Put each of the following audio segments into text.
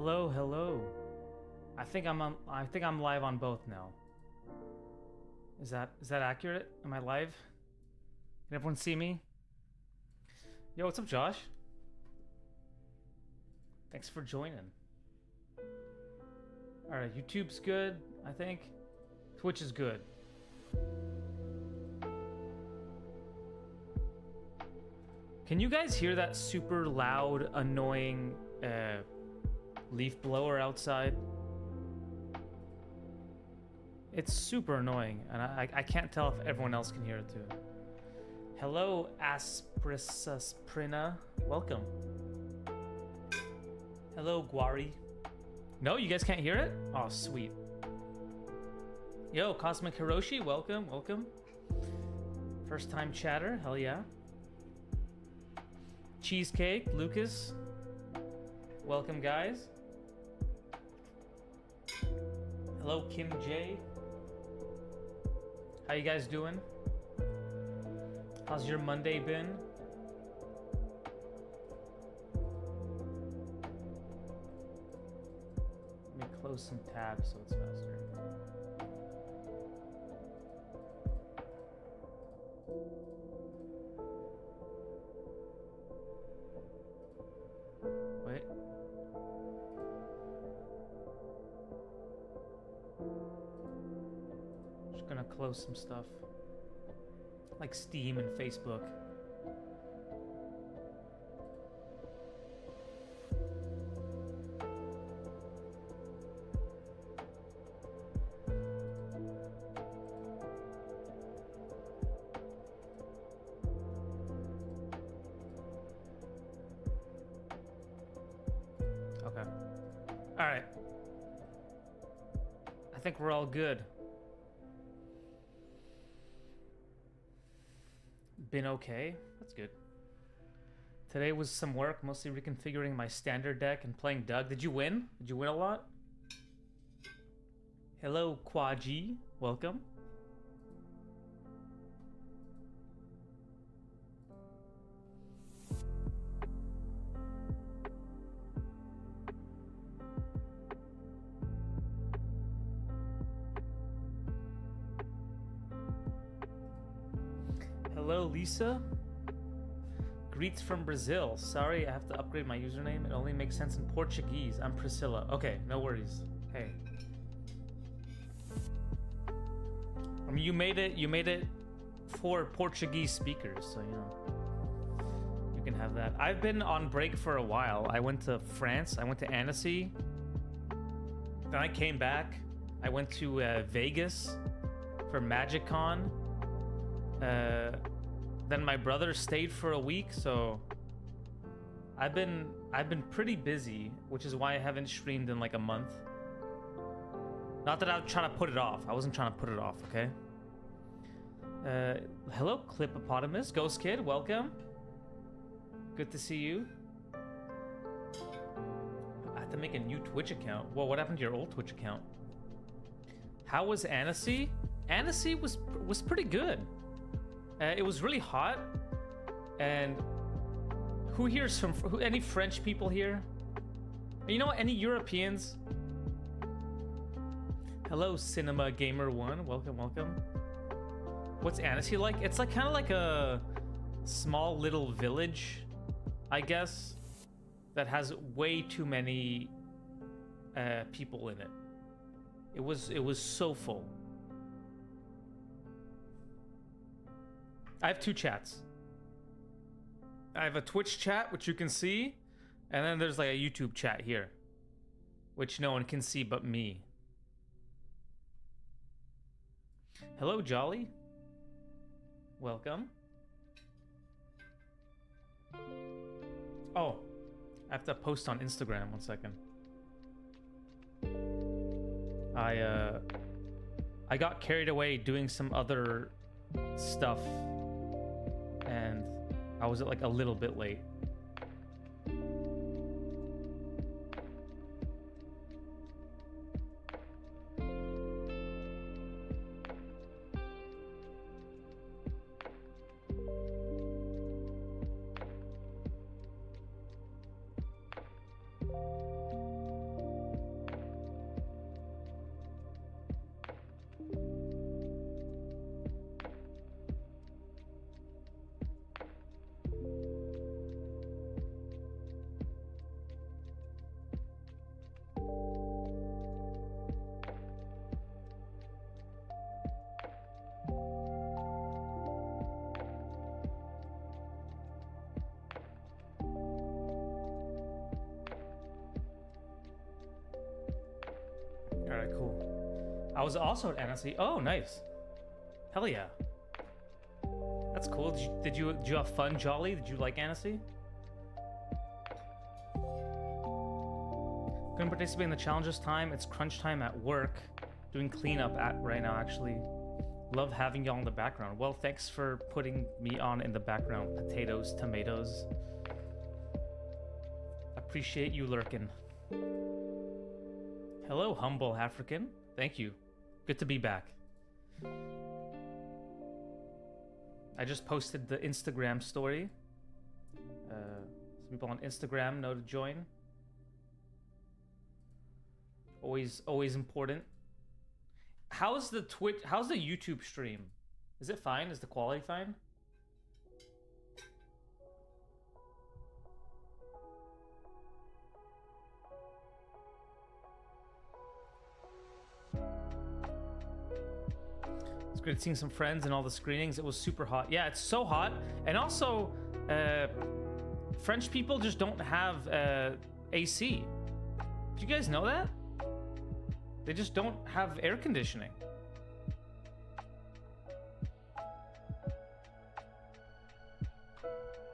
Hello, hello. I think I'm live on both now. Is that accurate? Am I live? Can everyone see me? Yo, what's up, Josh? Thanks for joining. Alright, YouTube's good, I think. Twitch is good. Can you guys hear that super loud, annoying leaf blower outside? It's super annoying, and I can't tell if everyone else can hear it too. Hello, Asprisusprina. Welcome. Hello, Guari. No, you guys can't hear it? Oh, sweet. Yo, Cosmic Hiroshi, welcome, welcome. First time chatter, hell yeah. Cheesecake, Lucas. Welcome, guys. Hello, Kim J. How you guys doing? How's your Monday been? Let me close some tabs so it's faster. Wait. Just gonna close some stuff. Like Steam and Facebook. Okay. All right. I think we're all good. Been okay. That's good. Today was some work, mostly reconfiguring my standard deck and playing Doug. Did you win? Did you win a lot? Hello, Kwaji. Welcome. Hello, Lisa. Greets from Brazil. Sorry, I have to upgrade my username. It only makes sense in Portuguese. I'm Priscilla. Okay, no worries. Hey. I mean, you made it for Portuguese speakers, so you know. You can have that. I've been on break for a while. I went to France. I went to Annecy. Then I came back. I went to Vegas for MagicCon. Then my brother stayed for a week, so I've been pretty busy, which is why I haven't streamed in like a month. Not that I was trying to put it off. I wasn't trying to put it off, okay? Hello, Clipopotamus. Ghost Kid, welcome. Good to see you. I have to make a new Twitch account. Whoa, what happened to your old Twitch account? How was Annecy? Annecy was pretty good. It was really hot, and who here's from? Any French people here? You know, any Europeans? Hello, Cinema Gamer One. Welcome, welcome. What's Annecy like? It's like kind of like a small little village, I guess, that has way too many people in it. It was so full. I have two chats. I have a Twitch chat, which you can see, and then there's like a YouTube chat here, which no one can see but me. Hello, Jolly. Welcome. Oh, I have to post on Instagram. 1 second. I got carried away doing some other stuff, and I was like a little bit late. I was also at Annecy. Oh, nice. Hell yeah. That's cool. Did you have fun, Jolly? Did you like Annecy? Couldn't participate in the challenge this time. It's crunch time at work. Doing cleanup right now, actually. Love having y'all in the background. Well, thanks for putting me on in the background. Potatoes, tomatoes. Appreciate you lurking. Hello, humble African. Thank you. Good to be back. I just posted the Instagram story. Some people on Instagram know to join. Always important. How's the YouTube stream? Is it fine? Is the quality fine? It's great seeing some friends and all the screenings. It was super hot. Yeah, it's so hot. And also, French people just don't have AC. Do you guys know that? They just don't have air conditioning.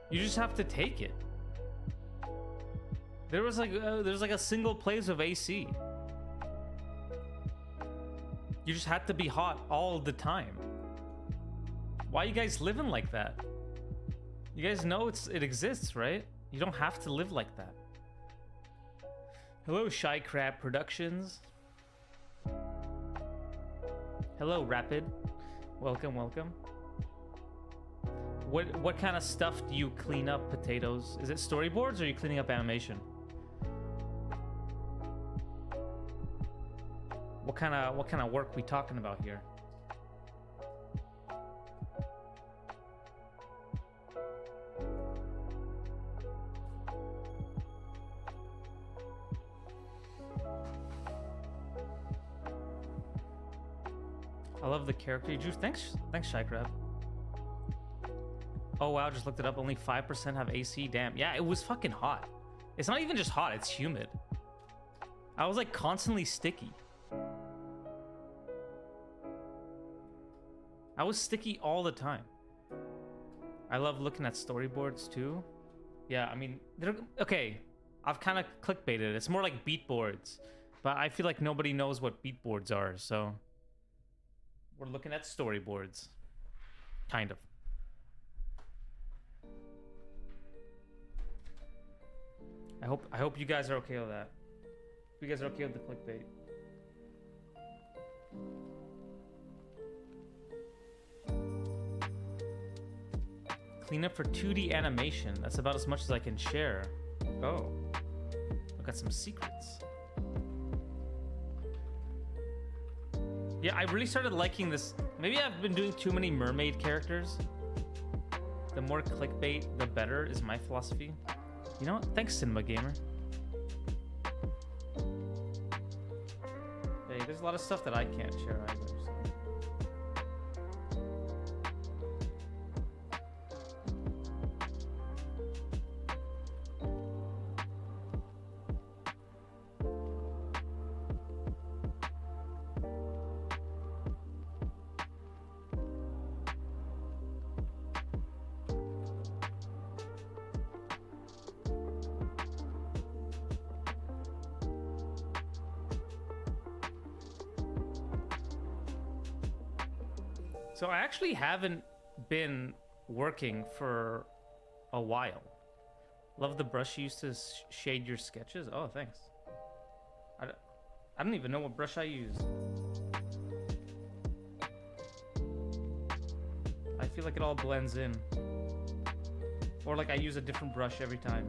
You just have to take it. There's like a single place of AC. You just had to be hot all the time. Why are you guys living like that? You guys know it exists, right? You don't have to live like that. Hello, Shy Crab Productions. Hello, Rapid. Welcome, welcome. What kind of stuff do you clean up, Potatoes? Is it storyboards or are you cleaning up animation? What kind of work we talking about here? I love the character you drew. Thanks, Shy Crab. Oh wow, just looked it up. Only 5% have AC. Damn. Yeah, it was fucking hot. It's not even just hot, it's humid. I was like constantly sticky. I was sticky all the time. I love looking at storyboards too. Yeah, I mean, okay. I've kind of clickbaited. It's more like beatboards, but I feel like nobody knows what beatboards are, so we're looking at storyboards, kind of. I hope you guys are okay with that. You guys are okay with the clickbait. Clean up for 2D animation. That's about as much as I can share. Oh, look at some secrets. Yeah, I really started liking this. Maybe I've been doing too many mermaid characters. The more clickbait, the better is my philosophy. You know what? Thanks, Cinema Gamer. Hey, there's a lot of stuff that I can't share either. So. So I actually haven't been working for a while. Love the brush you used to shade your sketches. Oh, thanks. I don't even know what brush I use. I feel like it all blends in. Or like I use a different brush every time.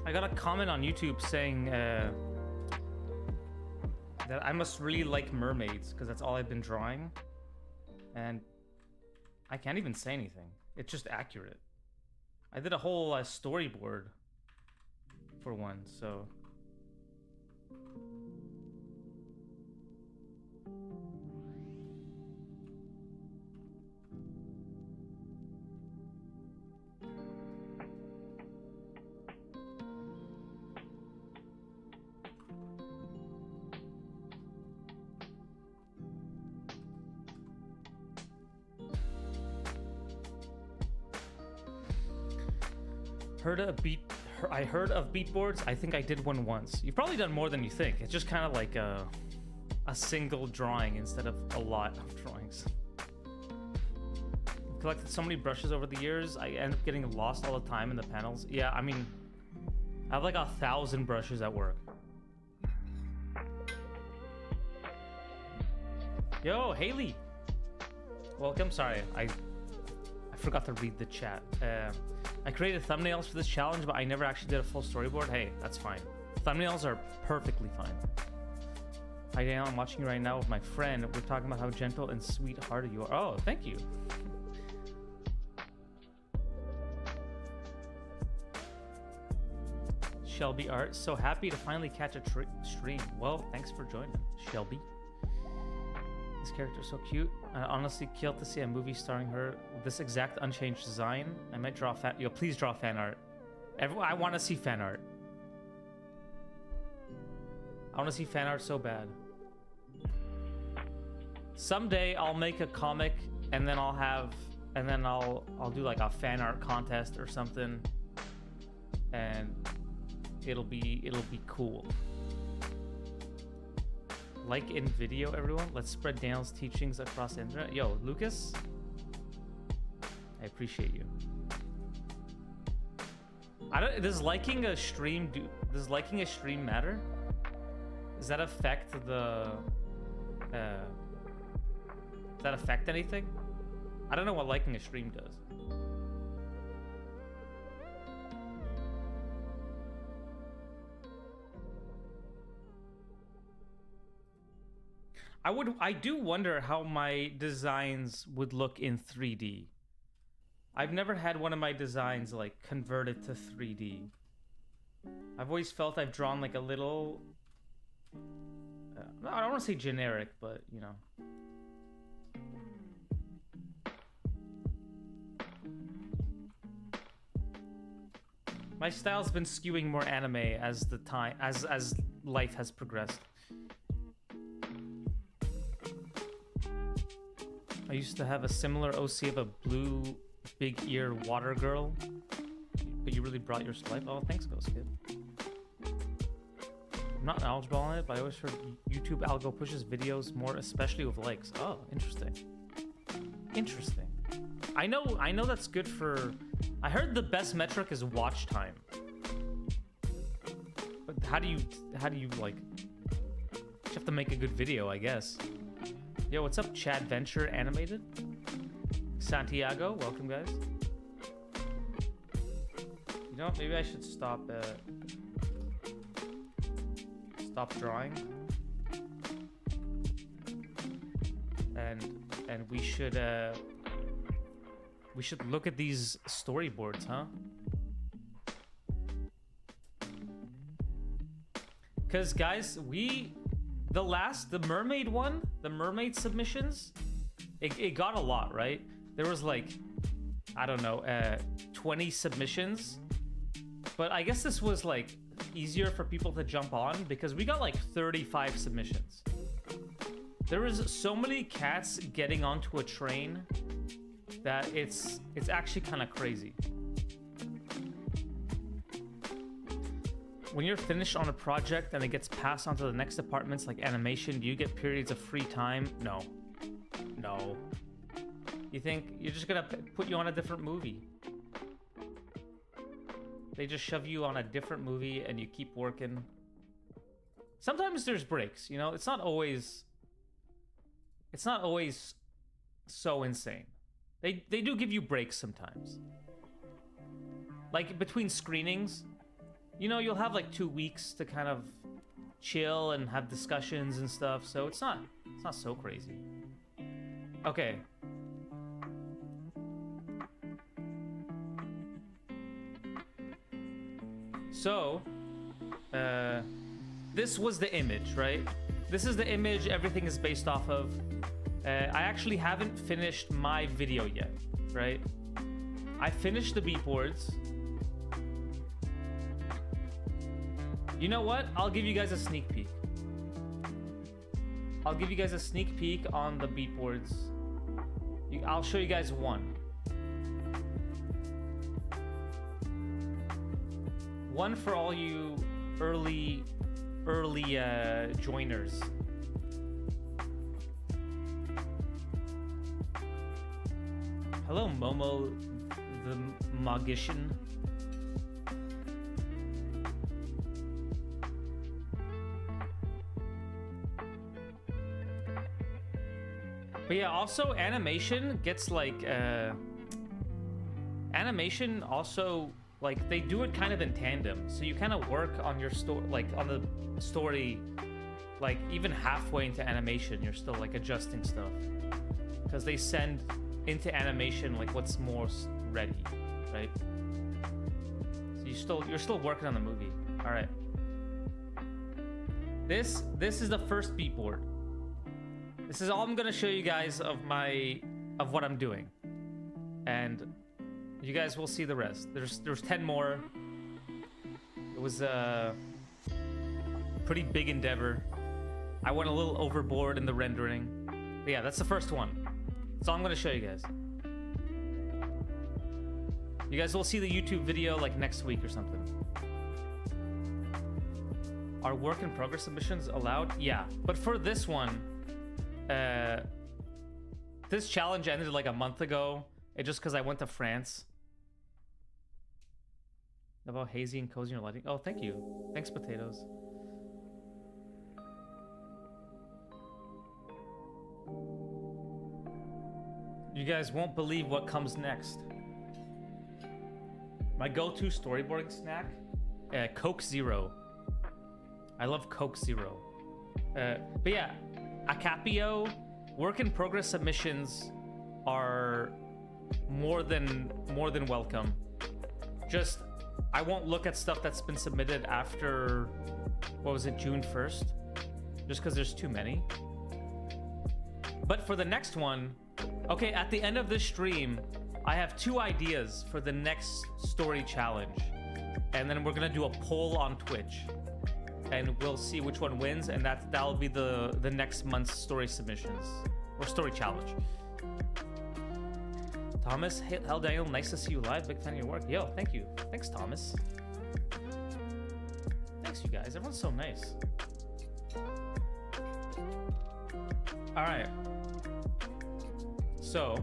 I got a comment on YouTube saying that I must really like mermaids because that's all I've been drawing. And I can't even say anything. It's just accurate. I did a whole storyboard for one, so... I heard of beatboards. I think I did one once. You've probably done more than you think. It's just kind of like a single drawing instead of a lot of drawings. I've collected so many brushes over the years. I end up getting lost all the time in the panels. Yeah, I mean, I have like 1,000 brushes at work. Yo, Haley. Welcome. Sorry, I forgot to read the chat. I created thumbnails for this challenge, but I never actually did a full storyboard. Hey, that's fine. Thumbnails are perfectly fine. Hi, Daniel. I'm watching you right now with my friend. We're talking about how gentle and sweet-hearted you are. Oh, thank you. Shelby Art. So happy to finally catch a stream. Well, thanks for joining, Shelby. This character is so cute. I honestly killed to see a movie starring her with this exact unchanged design. I might draw fan. Yo, please draw fan art. I want to see fan art. I want to see fan art so bad. Someday I'll make a comic and then I'll do like a fan art contest or something, and it'll be cool. Like in video, everyone. Let's spread Daniel's teachings across the internet. Yo, Lucas, I appreciate you. Does liking a stream matter? Does that affect the? Does that affect anything? I don't know what liking a stream does. I do wonder how my designs would look in 3D. I've never had one of my designs like converted to 3D. I've always felt I've drawn like a little... I don't want to say generic, but you know. My style's been skewing more anime as life has progressed. I used to have a similar OC of a blue big ear water girl, but you really brought yours to life. Oh, thanks, Ghost Kid. I'm not knowledgeable on it, but I always heard YouTube algo pushes videos more, especially with likes. Oh, interesting. Interesting. I know that's good for... I heard the best metric is watch time. But how do you like... You have to make a good video, I guess. Yo, what's up, Chad Venture Animated? Santiago, welcome, guys. You know what? Maybe I should stop drawing. And we should look at these storyboards, huh? Because, guys, the mermaid one, the mermaid submissions, it got a lot, right? There was like, I don't know, 20 submissions, but I guess this was like easier for people to jump on because we got like 35 submissions. There was so many cats getting onto a train that it's actually kind of crazy. When you're finished on a project and it gets passed on to the next departments like animation, do you get periods of free time? No. No. You think you're just gonna put you on a different movie? They just shove you on a different movie and you keep working. Sometimes there's breaks, you know? It's not always so insane. They do give you breaks sometimes. Like between screenings, you know, you'll have like 2 weeks to kind of chill and have discussions and stuff. So it's not so crazy. Okay. So, this was the image, right? This is the image everything is based off of. I actually haven't finished my video yet, right? I finished the beatboards. You know what? I'll give you guys a sneak peek. I'll give you guys a sneak peek on the beatboards. I'll show you guys one. One for all you early joiners. Hello, Momo the Magician. But yeah, also animation gets like animation also like they do it kind of in tandem. So you kind of work on your story, like on the story, like even halfway into animation, you're still like adjusting stuff because they send into animation like what's more ready, right? So you're still working on the movie. All right. This is the first beatboard. This is all I'm gonna show you guys of what I'm doing, and you guys will see the rest. There's 10 more. It was a pretty big endeavor. I went a little overboard in the rendering. But yeah, that's the first one. That's all I'm gonna show you guys. You guys will see the YouTube video like next week or something. Are work in progress submissions allowed? Yeah, but for this one, this challenge ended like a month ago. It just because I went to France. About hazy and cozy lighting. Oh, thank you. Thanks, potatoes. You guys won't believe what comes next. My go-to storyboarding snack, Coke Zero. I love Coke Zero. But yeah, Acapio, work in progress submissions are more than welcome. Just, I won't look at stuff that's been submitted after, what was it, June 1st? Just because there's too many. But for the next one, okay, at the end of this stream, I have 2 ideas for the next story challenge. And then we're gonna do a poll on Twitch. And we'll see which one wins, and that'll be the next month's story submissions. Or story challenge. Thomas, hell Daniel, nice to see you live. Big fan of your work. Yo, thank you. Thanks, Thomas. Thanks, you guys. Everyone's so nice. All right. So,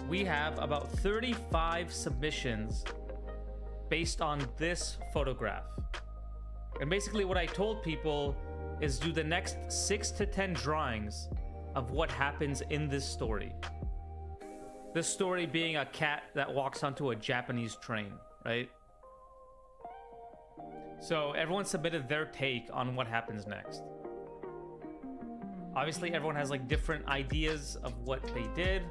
we have about 35 submissions based on this photograph. And basically what I told people is do the next 6 to 10 drawings of what happens in this story. This story being a cat that walks onto a Japanese train, right? So everyone submitted their take on what happens next. Obviously everyone has like different ideas of what they did.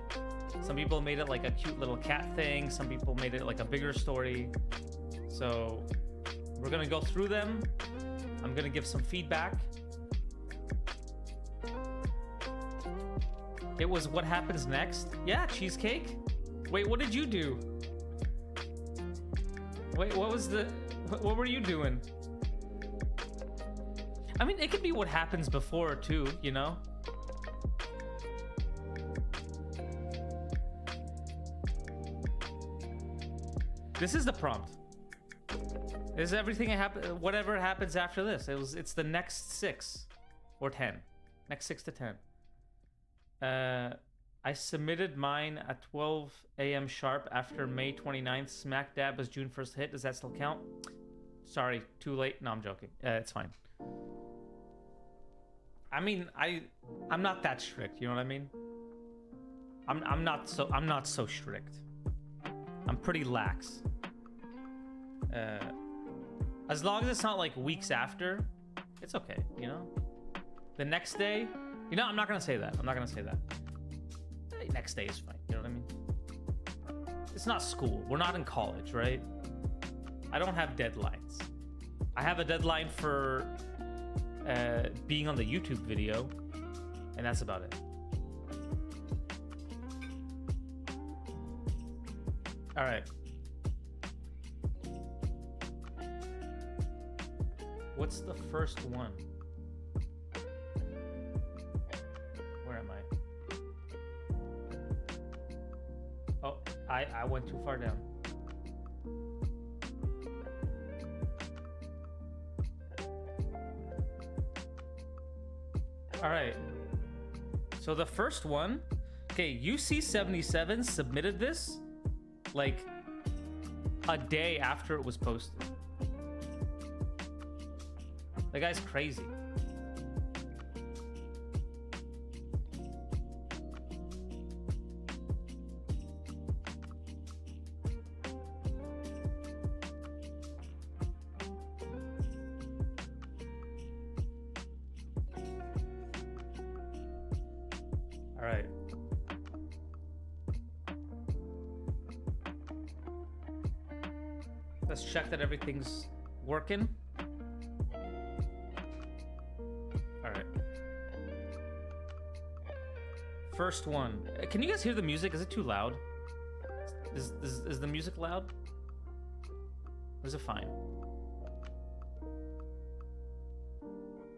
Some people made it like a cute little cat thing. Some people made it like a bigger story. So we're gonna go through them. I'm gonna give some feedback. It was what happens next. Yeah, cheesecake. Wait, what did you do? Wait, what were you doing? I mean, it could be what happens before too, you know? This is the prompt. This is everything whatever happens after this. It's the next 6 or 10. Next 6 to 10. I submitted mine at 12 a.m. sharp after May 29th. Smack dab was June 1st hit. Does that still count? Sorry, too late. No, I'm joking. It's fine. I mean, I'm not that strict. You know what I mean? I'm not so strict. I'm pretty lax. As long as it's not like weeks after, it's okay, you know? The next day, you know, I'm not gonna say that. I'm not gonna say that. Hey, next day is fine, you know what I mean? It's not school. We're not in college, right? I don't have deadlines. I have a deadline for being on the YouTube video, and that's about it. All right. What's the first one? Where am I? Oh, I went too far down. All right. So the first one, okay, UC77 submitted this like a day after it was posted. That guy's crazy. All right. Let's check that everything's working. All right. First one. Can you guys hear the music? Is it too loud? Is the music loud? Or is it fine?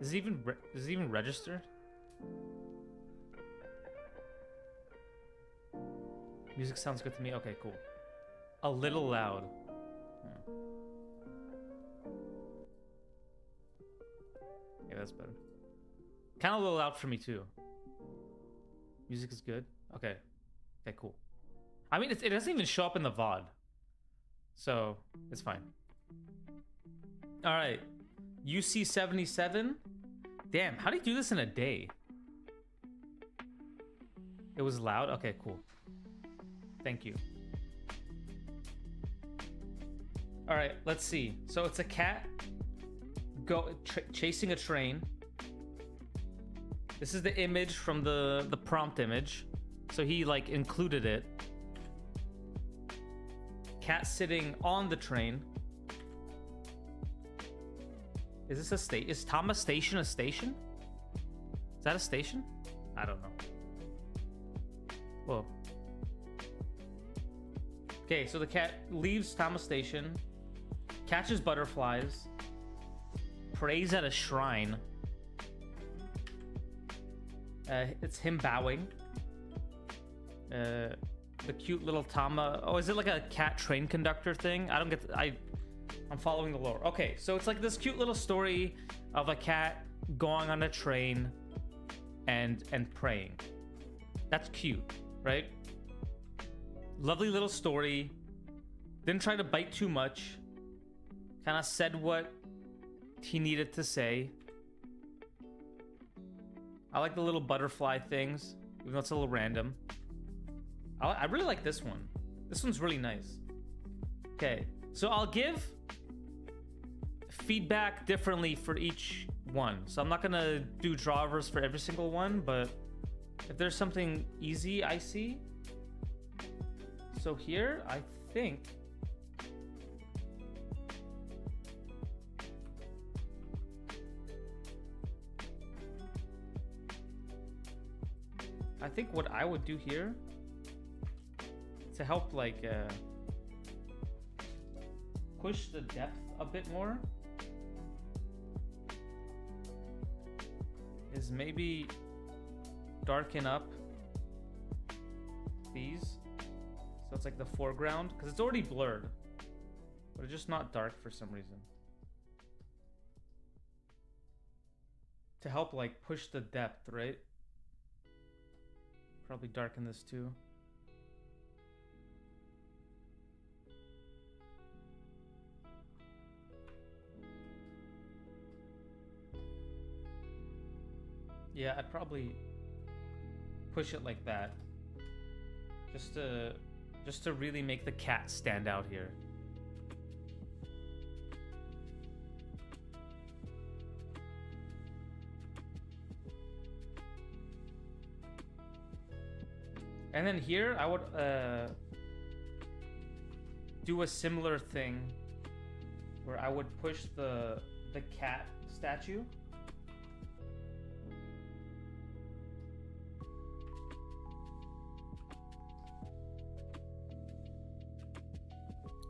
Is it even registered? Music sounds good to me. Okay, cool. A little loud. Yeah, that's better. Kind of a little loud for me too. Music is good. Okay. Okay, cool. I mean, it doesn't even show up in the VOD, so it's fine. All right, UC77. Damn, how do you do this in a day? It was loud. Okay, cool. Thank you. All right, let's see. So it's a cat chasing a train. This is the image from the prompt image. So he like included it. Cat sitting on the train. Is this a state? Is Tama Station a station? Is that a station? I don't know. Whoa. Okay, so the cat leaves Tama Station, catches butterflies, prays at a shrine. It's him bowing. The cute little Tama. Oh, is it like a cat train conductor thing? I don't get. I'm following the lore. Okay, so it's like this cute little story of a cat going on a train and praying. That's cute, right? Lovely little story. Didn't try to bite too much. Kind of said what he needed to say. I like the little butterfly things, even though it's a little random. I really like this one. This one's really nice. Okay, so I'll give feedback differently for each one. So I'm not gonna do drawovers for every single one, but if there's something easy I see. So here, I think what I would do here to help like push the depth a bit more is maybe darken up these so it's like the foreground, because it's already blurred, but it's just not dark for some reason, to help like push the depth, right? Probably darken this too. Yeah, I'd probably push it like that, just to really make the cat stand out here. And then here, I would do a similar thing where I would push the cat statue.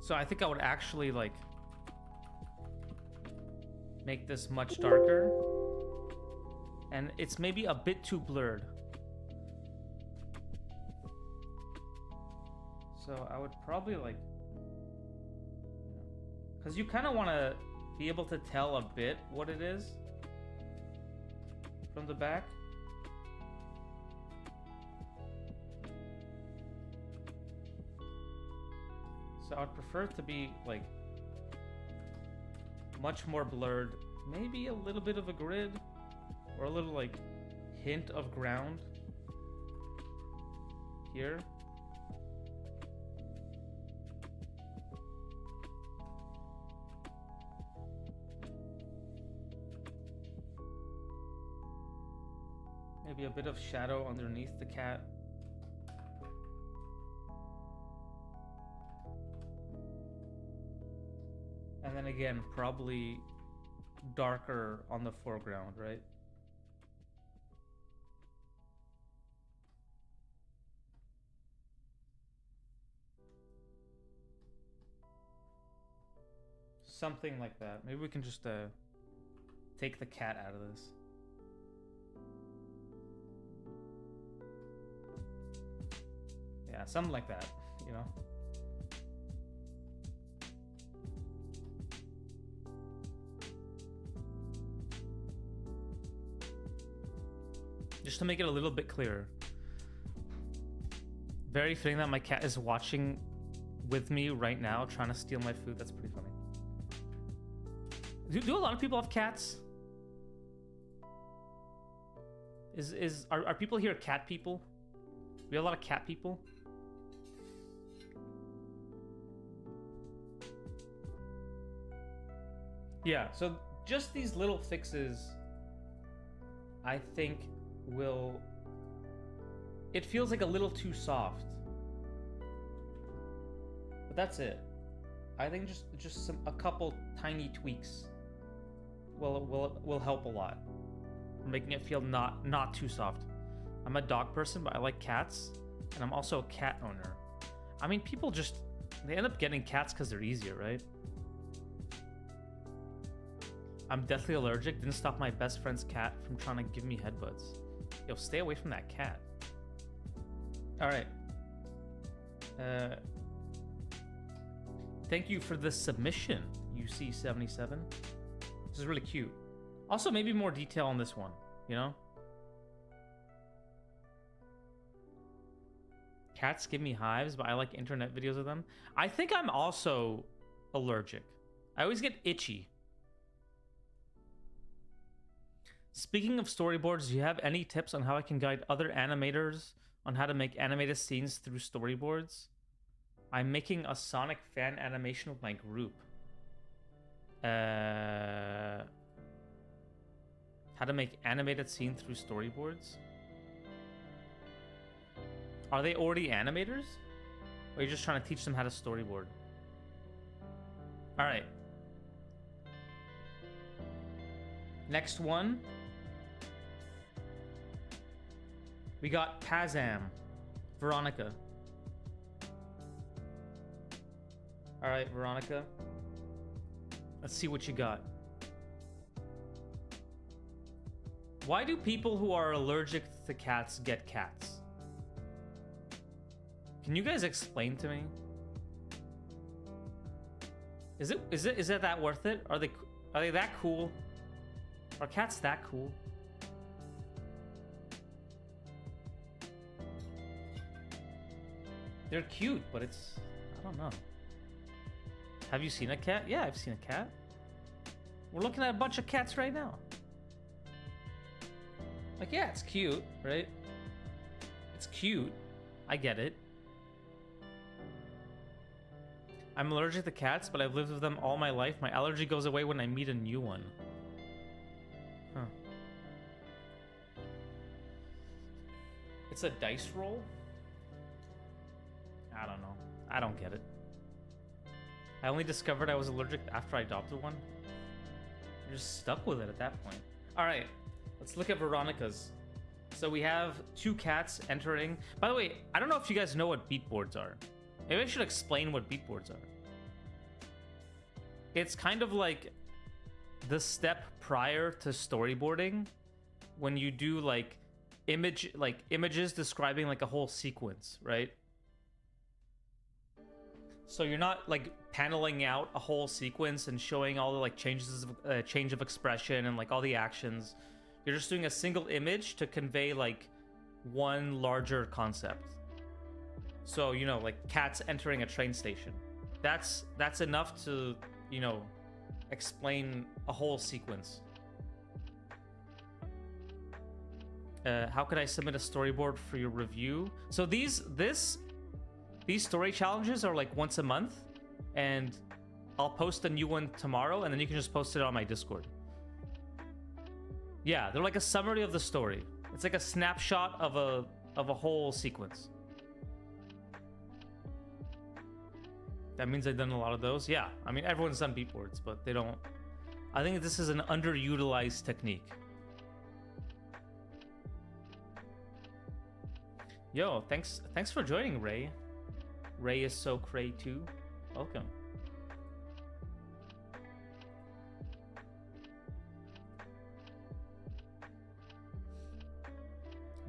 So I think I would actually like make this much darker. And it's maybe a bit too blurred. So I would probably like, because you kind of want to be able to tell a bit what it is from the back. So I would prefer it to be like much more blurred, maybe a little bit of a grid or a little like hint of ground here. Maybe a bit of shadow underneath the cat. And then again, probably darker on the foreground, right? Something like that. Maybe we can just take the cat out of this. Yeah, something like that, you know? Just to make it a little bit clearer. Very fitting that my cat is watching with me right now, trying to steal my food. That's pretty funny. Do a lot of people have cats? Are people here cat people? We have a lot of cat people. Yeah, so just these little fixes, I think will... It feels like a little too soft. But that's it. I think just a couple tiny tweaks will help a lot. Making it feel not too soft. I'm a dog person, but I like cats, and I'm also a cat owner. I mean, people just, they end up getting cats because they're easier, right? I'm deathly allergic. Didn't stop my best friend's cat from trying to give me headbutts. Yo, stay away from that cat. All right. Thank you for the submission, UC77. This is really cute. Also, maybe more detail on this one, you know? Cats give me hives, but I like internet videos of them. I think I'm also allergic. I always get itchy. Speaking of storyboards, do you have any tips on how I can guide other animators on how to make animated scenes through storyboards? I'm making a Sonic fan animation with my group. How to make animated scene through storyboards? Are they already animators? Or are you just trying to teach them how to storyboard? Alright. Next one. We got Pazam. Veronica. Alright, Veronica. Let's see what you got. Why do people who are allergic to cats get cats? Can you guys explain to me? Is it that worth it? Are they that cool? Are cats that cool? They're cute, but it's, I don't know. Have you seen a cat? Yeah, I've seen a cat. We're looking at a bunch of cats right now. Like, yeah, it's cute, right? It's cute. I get it. I'm allergic to cats, but I've lived with them all my life. My allergy goes away when I meet a new one. Huh. It's a dice roll? I don't know. I don't get it. I only discovered I was allergic after I adopted one. You're just stuck with it at that point. All right, let's look at Veronica's. So we have 2 cats entering. By the way, I don't know if you guys know what beatboards are. Maybe I should explain what beatboards are. It's kind of like the step prior to storyboarding when you do like images describing like a whole sequence, right? So you're not like paneling out a whole sequence and showing all the like changes of change of expression and like all the actions. You're just doing a single image to convey like one larger concept. So, you know, like cats entering a train station. That's enough to, you know, explain a whole sequence. How could I submit a storyboard for your review? So these story challenges are like once a month, and I'll post a new one tomorrow, and then you can just post it on my Discord. Yeah, they're like a summary of the story. It's like a snapshot of a whole sequence. That means I've done a lot of those. Yeah, I mean everyone's done beatboards, but they don't. I think this is an underutilized technique. Yo, thanks for joining, Ray. Ray is so cray too. Welcome.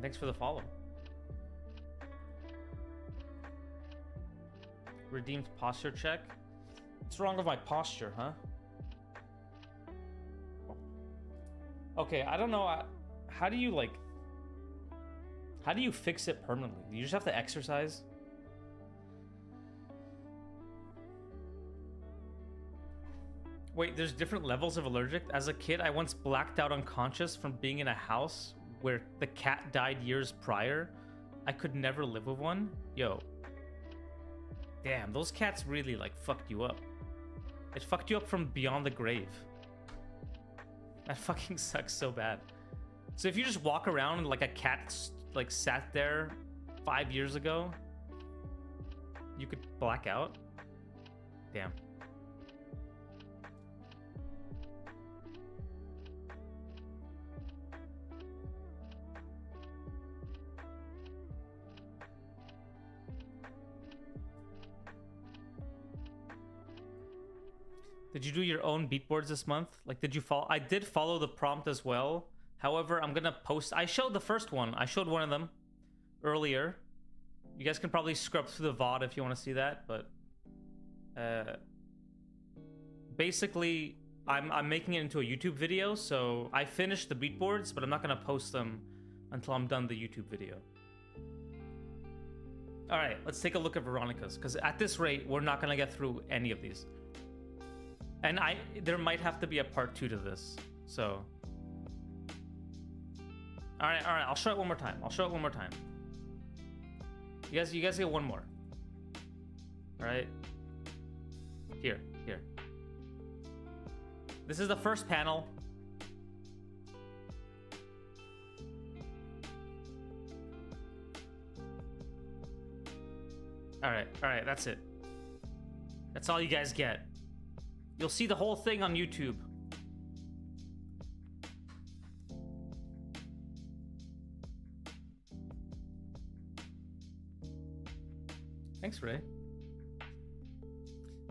Thanks for the follow. Redeemed posture check. What's wrong with my posture, huh? Okay, I don't know. How do you fix it permanently? You just have to exercise? Wait, there's different levels of allergic? As a kid, I once blacked out unconscious from being in a house where the cat died years prior. I could never live with one. Yo. Damn, those cats really, like, fucked you up. It fucked you up from beyond the grave. That fucking sucks so bad. So if you just walk around and, like, a cat, like, sat there 5 years ago, you could black out? Damn. Did you do your own beatboards this month? Like, did you follow? I did follow the prompt as well. However, I'm gonna post. I showed the first one. I showed one of them earlier. You guys can probably scrub through the VOD if you want to see that. But basically, I'm making it into a YouTube video. So I finished the beatboards, but I'm not gonna post them until I'm done the YouTube video. All right, let's take a look at Veronica's, because at this rate, we're not gonna get through any of these. And there might have to be a part 2 to this, so. All right, I'll show it one more time. You guys get one more. All right. Here. This is the first panel. All right, that's it. That's all you guys get. You'll see the whole thing on YouTube. Thanks, Ray.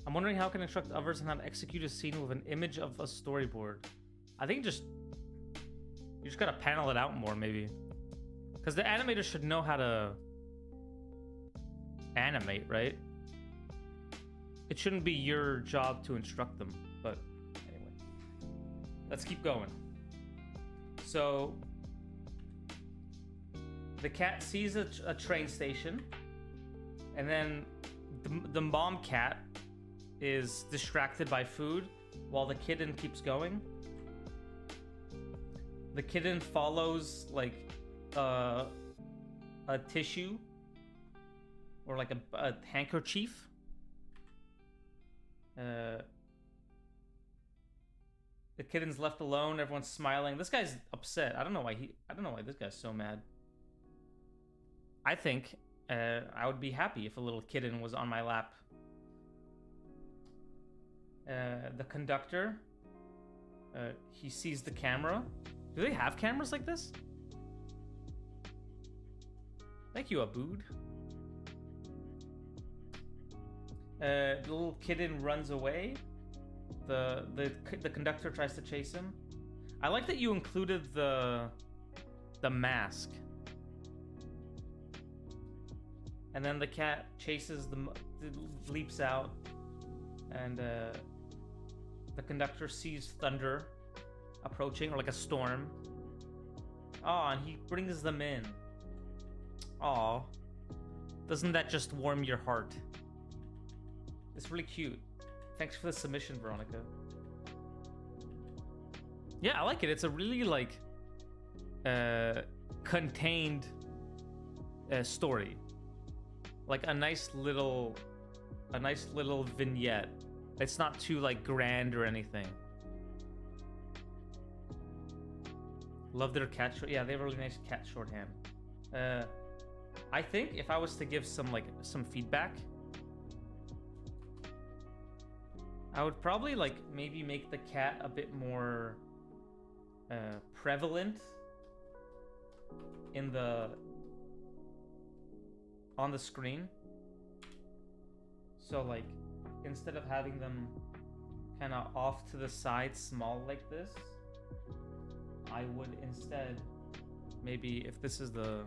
I'm wondering how I can instruct others on how to execute a scene with an image of a storyboard. I think you just gotta panel it out more, maybe. Because the animator should know how to animate, right? It shouldn't be your job to instruct them, but anyway. Let's keep going. So, the cat sees a train station, and then the mom cat is distracted by food while the kitten keeps going. The kitten follows, like, a tissue, or like a handkerchief. The kitten's left alone. Everyone's smiling. This guy's upset. I don't know why this guy's so mad. I think I would be happy if a little kitten was on my lap. The conductor, he sees the camera. Do they have cameras like this? Thank you, Abood. The little kitten runs away. The conductor tries to chase him. I like that you included the mask. And then the cat chases leaps out, and the conductor sees thunder approaching, or like a storm. Oh, and he brings them in. Aw. Doesn't that just warm your heart? It's really cute. Thanks for the submission, Veronica. Yeah, I like it. It's a really, like, contained story. Like a nice little vignette. It's not too, like, grand or anything. Love their cat short. Yeah, they have a really nice cat shorthand. I think if I was to give some feedback, I would probably, like, maybe make the cat a bit more prevalent on the screen. So, like, instead of having them kind of off to the side small like this, I would instead, maybe if this is the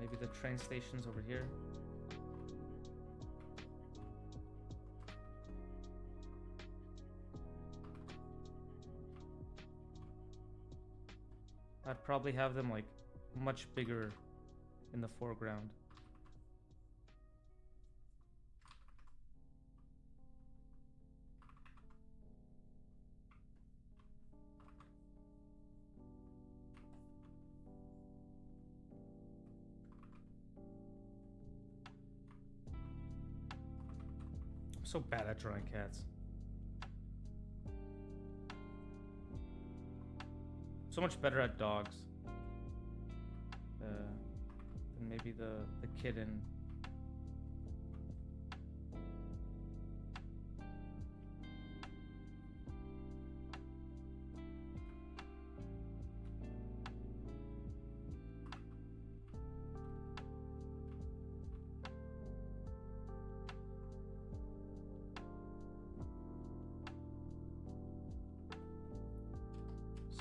maybe the train station's over here. I'd probably have them, like, much bigger in the foreground. I'm so bad at drawing cats. So much better at dogs than maybe the kitten.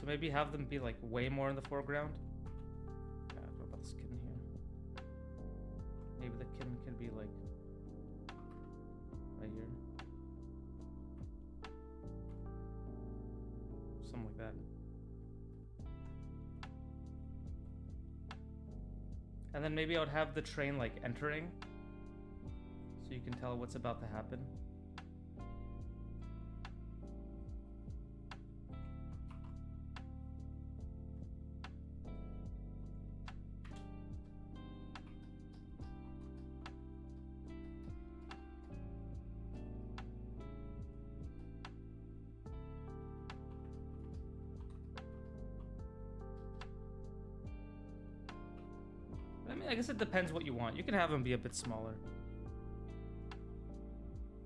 So maybe have them be, like, way more in the foreground. What about this kitten here? Maybe the kitten can be, like, right here. Something like that. And then maybe I would have the train, like, entering, so you can tell what's about to happen. I guess it depends what you want. You can have them be a bit smaller.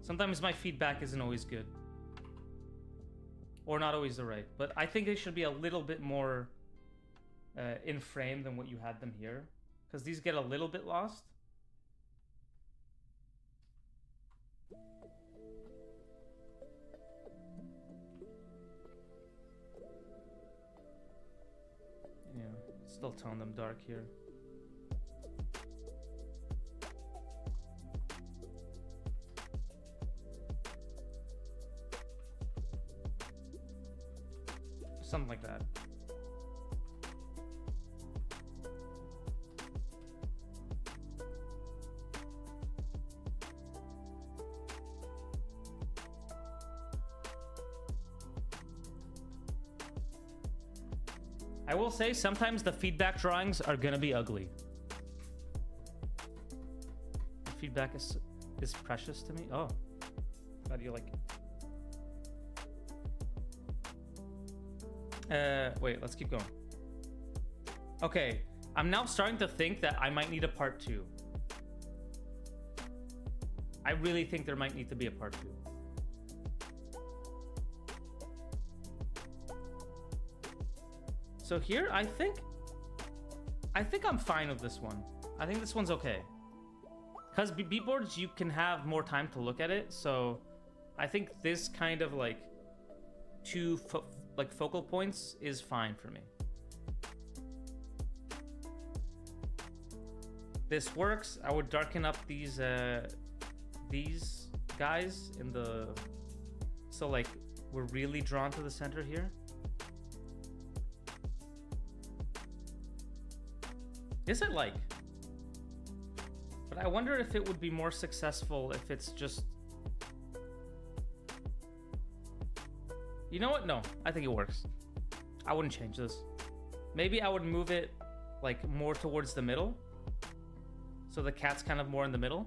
Sometimes my feedback isn't always good. Or not always the right. But I think they should be a little bit more in frame than what you had them here. Because these get a little bit lost. Yeah, still tone them dark here. Something like that. I will say sometimes the feedback drawings are gonna be ugly. The feedback is precious to me. Oh, glad you like it. Wait, let's keep going. Okay, I'm now starting to think that I might need a part 2. I really think there might need to be a part 2. So here, I think I'm fine with this one. I think this one's okay. Because beatboards, you can have more time to look at it. So I think this kind of like 2 focal points is fine for me. This works. I would darken up these guys in the, so like we're really drawn to the center here. Is it like? But I wonder if it would be more successful if it's just... You know what? No, I think it works. I wouldn't change this. Maybe I would move it like more towards the middle. So the cat's kind of more in the middle.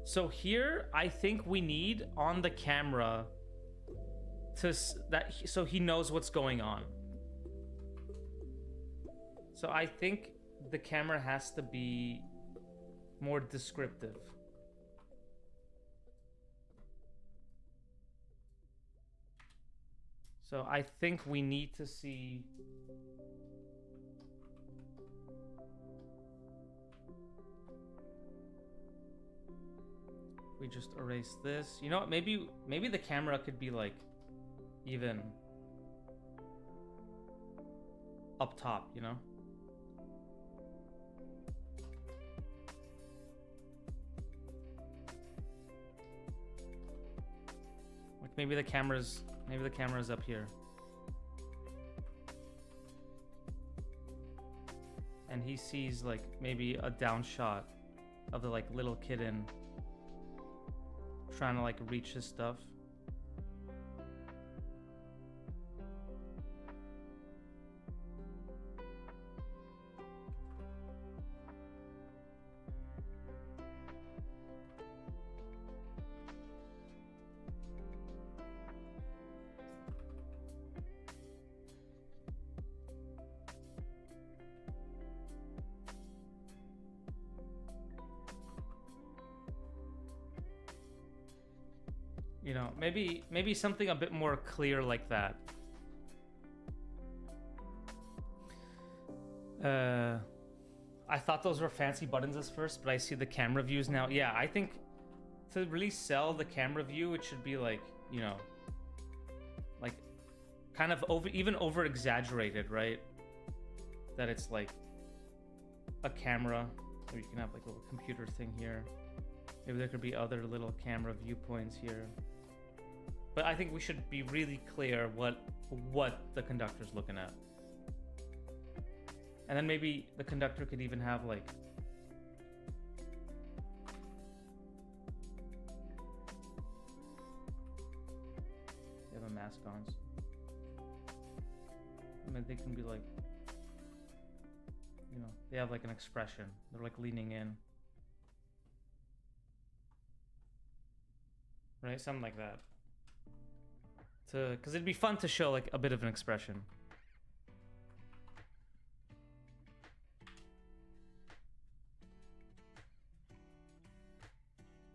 So here, I think we need on the camera so he knows what's going on. So I think the camera has to be more descriptive. So I think we need to see... We just erase this. You know what? Maybe the camera could be like even up top, you know? Like maybe the camera's up here. And he sees like maybe a down shot of the like little kitten trying to like reach his stuff. You know, maybe something a bit more clear like that. I thought those were fancy buttons at first, but I see the camera views now. Yeah, I think to really sell the camera view, it should be like, you know, like kind of over exaggerated, right? That it's like a camera, or you can have like a little computer thing here. Maybe there could be other little camera viewpoints here. But I think we should be really clear what the conductor's looking at. And then maybe the conductor could even have like... They have a mask on. I mean, they can be like... You know, they have like an expression. They're like leaning in. Right? Something like that. Because it'd be fun to show like a bit of an expression.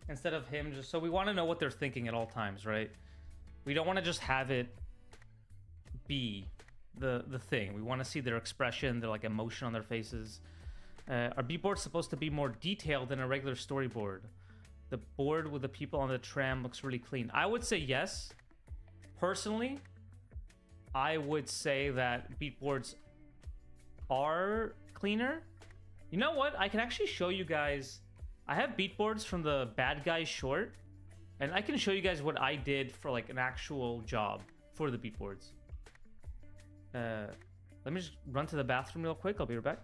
Instead of him just... So we want to know what they're thinking at all times, right? We don't want to just have it be the thing. We want to see their expression, their like emotion on their faces. Our beatboard's supposed to be more detailed than a regular storyboard. The board with the people on the tram looks really clean. I would say yes. Personally, I would say that beatboards are cleaner. You know what? I can actually show you guys. I have beatboards from the Bad Guys short, and I can show you guys what I did for like an actual job for the beatboards. Let me just run to the bathroom real quick. I'll be right back.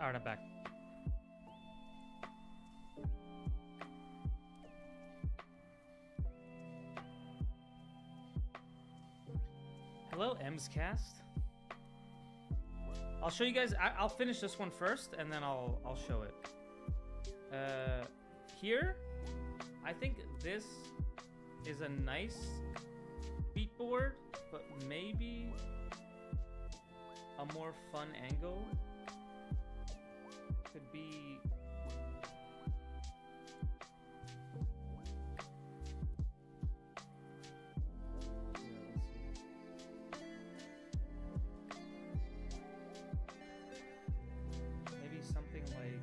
All right, I'm back. Hello, Mscast. I'll show you guys. I'll finish this one first, and then I'll show it. Here, I think this is a nice beatboard, but maybe a more fun angle could be. Maybe something like.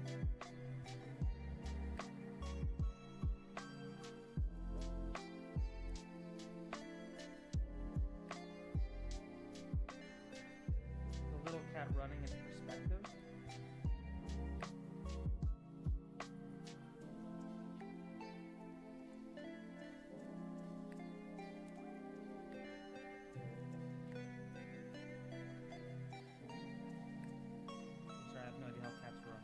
The little cat running in perspective. Sorry, I have no idea how cats run.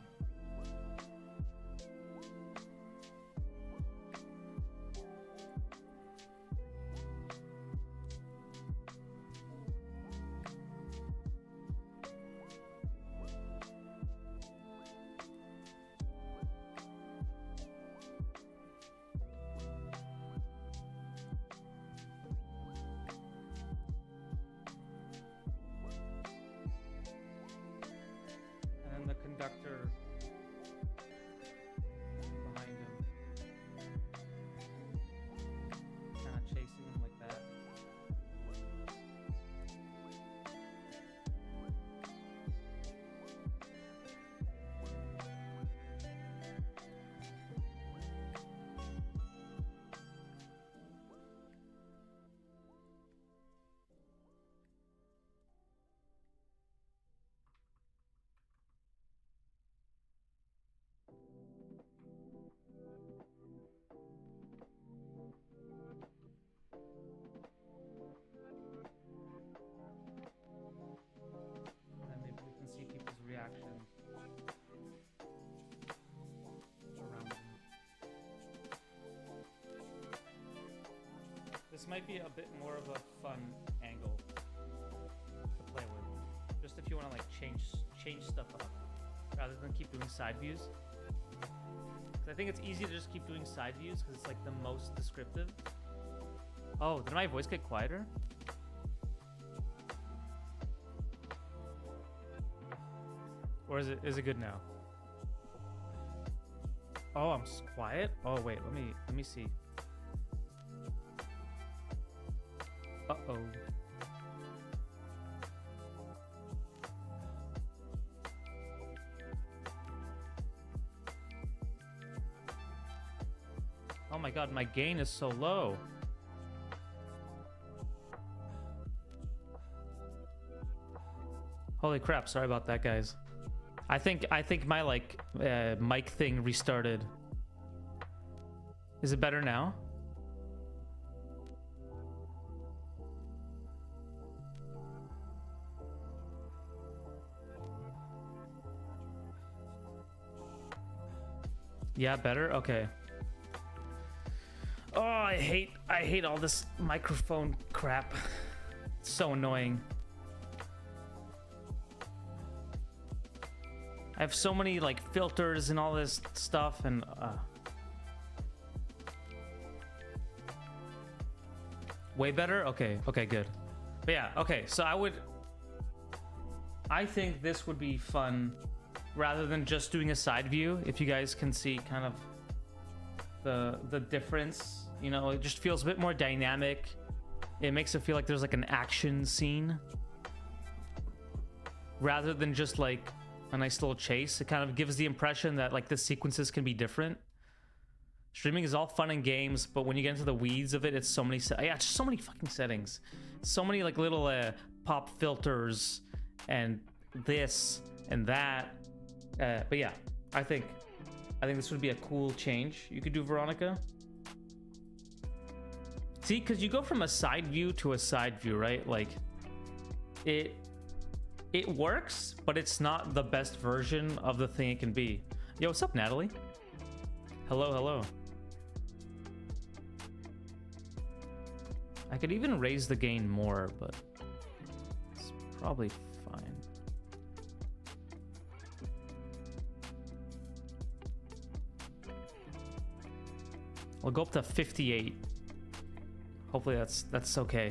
And then the conductor behind him, kind of chasing him like that. And then maybe we can see people's reactions around them. This might be a bit more of a fun angle to play with. Just if you want to like change stuff up rather than keep doing side views. 'Cause I think it's easy to just keep doing side views because it's like the most descriptive. Oh, did my voice get quieter? Or is it good now? Oh, I'm quiet? Oh wait, let me see. Uh-oh. Oh my god, my gain is so low. Holy crap, sorry about that, guys. I think my like mic thing restarted. Is it better now? Yeah, better? Okay. Oh, I hate all this microphone crap. It's so annoying. I have so many like filters and all this stuff, and way better? Okay, good. But yeah, okay, so I think this would be fun rather than just doing a side view. If you guys can see kind of the difference, you know, it just feels a bit more dynamic. It makes it feel like there's like an action scene rather than just like a nice little chase. It kind of gives the impression that like the sequences can be different. Streaming is all fun and games, but when you get into the weeds of it, it's so many it's just so many fucking settings, so many like little pop filters and this and that. But yeah, I think this would be a cool change you could do, Veronica. See, because you go from a side view to a side view, right? Like it it works, but it's not the best version of the thing it can be. Yo, what's up, Natalie? Hello, hello. I could even raise the gain more, but it's probably fine. I'll go up to 58. Hopefully that's okay.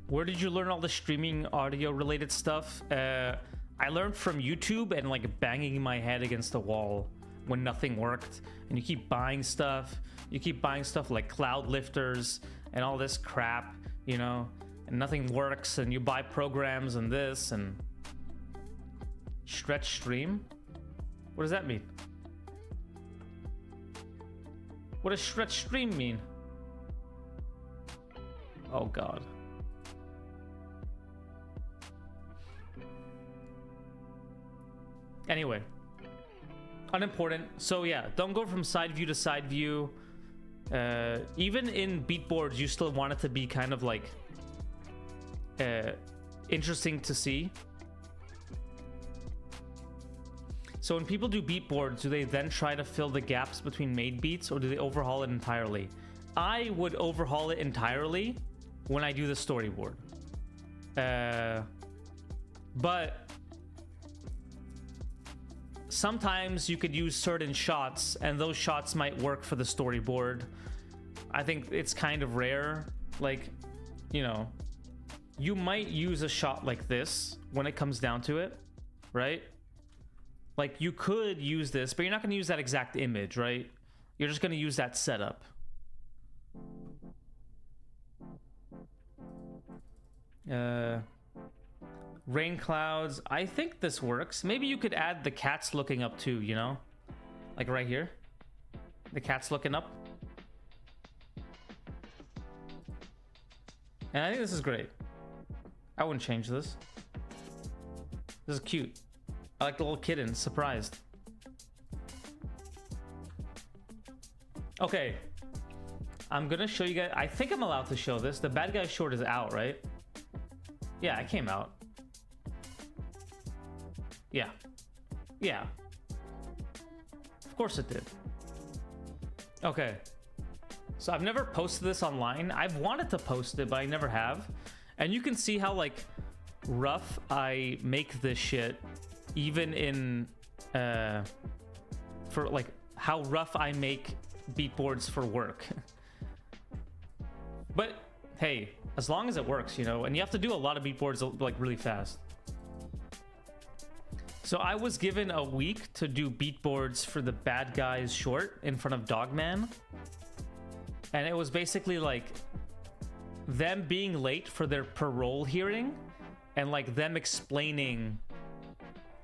Where did you learn all the streaming audio related stuff? I learned from YouTube and like banging my head against the wall when nothing worked. And you keep buying stuff. You keep buying stuff like cloud lifters and all this crap, you know, and nothing works. And you buy programs and this and stretch stream. What does that mean? What does stretch stream mean? Oh God. Anyway, unimportant. So yeah, don't go from side view to side view. Even in beatboards, you still want it to be kind of like interesting to see. So when people do beatboards, do they then try to fill the gaps between made beats, or do they overhaul it entirely? I would overhaul it entirely when I do the storyboard. But sometimes you could use certain shots, and those shots might work for the storyboard. I think it's kind of rare. Like, you know, you might use a shot like this when it comes down to it, right? Like, you could use this, but you're not going to use that exact image, right? You're just going to use that setup. Rain clouds. I think this works. Maybe you could add the cats looking up too, you know? Like right here. The cat's looking up. And I think this is great. I wouldn't change this. This is cute. I like the little kitten, surprised. Okay. I'm gonna show you guys. I think I'm allowed to show this. The bad guy short is out, right? Yeah, it came out. Yeah. Yeah. Of course it did. Okay. So I've never posted this online. I've wanted to post it, but I never have. And you can see how, like, rough I make this shit. Even in, for, like, how rough I make beatboards for work. But, hey, as long as it works, you know, and you have to do a lot of beatboards, like, really fast. So I was given a week to do beatboards for the bad guys short in front of Dogman. And it was basically like them being late for their parole hearing and like them explaining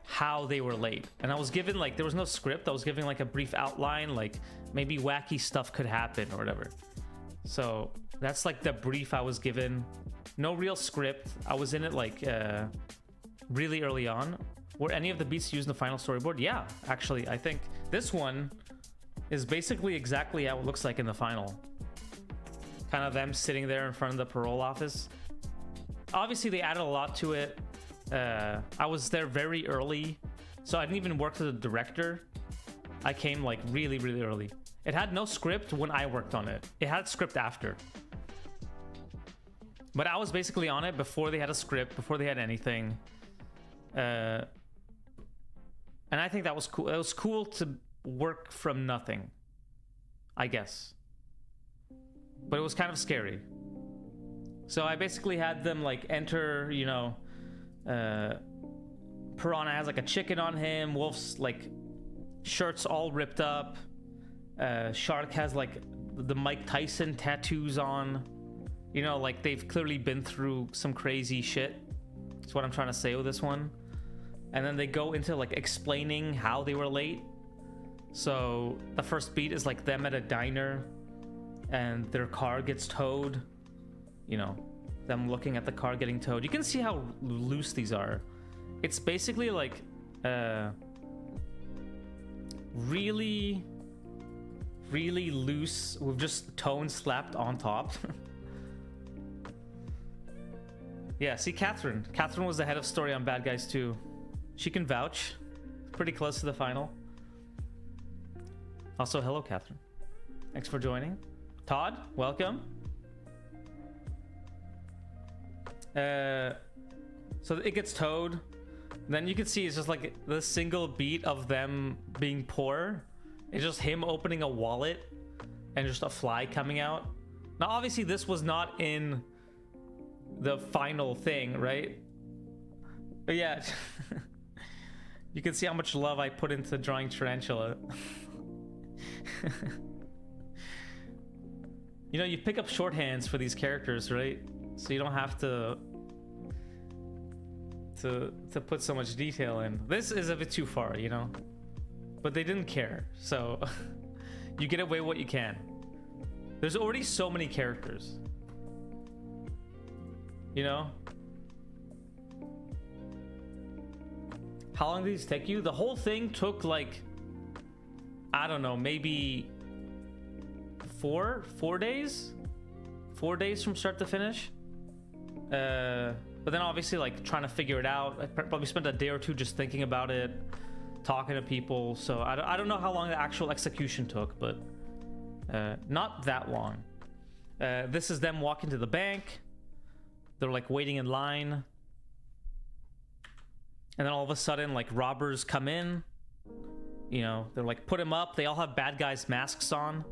how they were late. And I was given, like, there was no script. I was given like a brief outline, like maybe wacky stuff could happen or whatever. So that's like the brief I was given. No real script. I was in it like really early on. Were any of the beats used in the final storyboard? Yeah, actually, I think this one is basically exactly how it looks like in the final. Kind of them sitting there in front of the parole office. Obviously, they added a lot to it. I was there very early, so I didn't even work with the director. I came like really, really early. It had no script when I worked on it. It had script after. But I was basically on it before they had a script, before they had anything. And I think that was cool. It was cool to work from nothing, I guess. But it was kind of scary. So I basically had them like enter, you know, Piranha has like a chicken on him. Wolf's like shirt's all ripped up. Shark has like the Mike Tyson tattoos on. You know, like they've clearly been through some crazy shit. That's what I'm trying to say with this one. And then they go into like explaining how they were late. So the first beat is like them at a diner and their car gets towed. You know, them looking at the car getting towed. You can see how loose these are. It's basically like really loose with just tone slapped on top. Yeah, see, Catherine. Catherine was the head of story on Bad Guys 2. She can vouch. Pretty close to the final. Also, hello, Catherine. Thanks for joining. Todd, welcome. So it gets towed. Then you can see it's just like the single beat of them being poor. It's just him opening a wallet and just a fly coming out. Now, obviously, this was not in the final thing, right? But yeah, you can see how much love I put into drawing Tarantula. You know, you pick up shorthands for these characters, right? So you don't have to put so much detail in. This is a bit too far, you know? But they didn't care, so you get away what you can. There's already so many characters. You know? How long did these take you? The whole thing took like, I don't know, maybe 4 days? 4 days from start to finish. But then obviously like trying to figure it out. I probably spent a day or two just thinking about it, talking to people. So I don't know how long the actual execution took, but not that long. This is them walking to the bank. They're like waiting in line. And then all of a sudden like robbers come in. You know, they're like, put him up. They all have bad guys' masks on.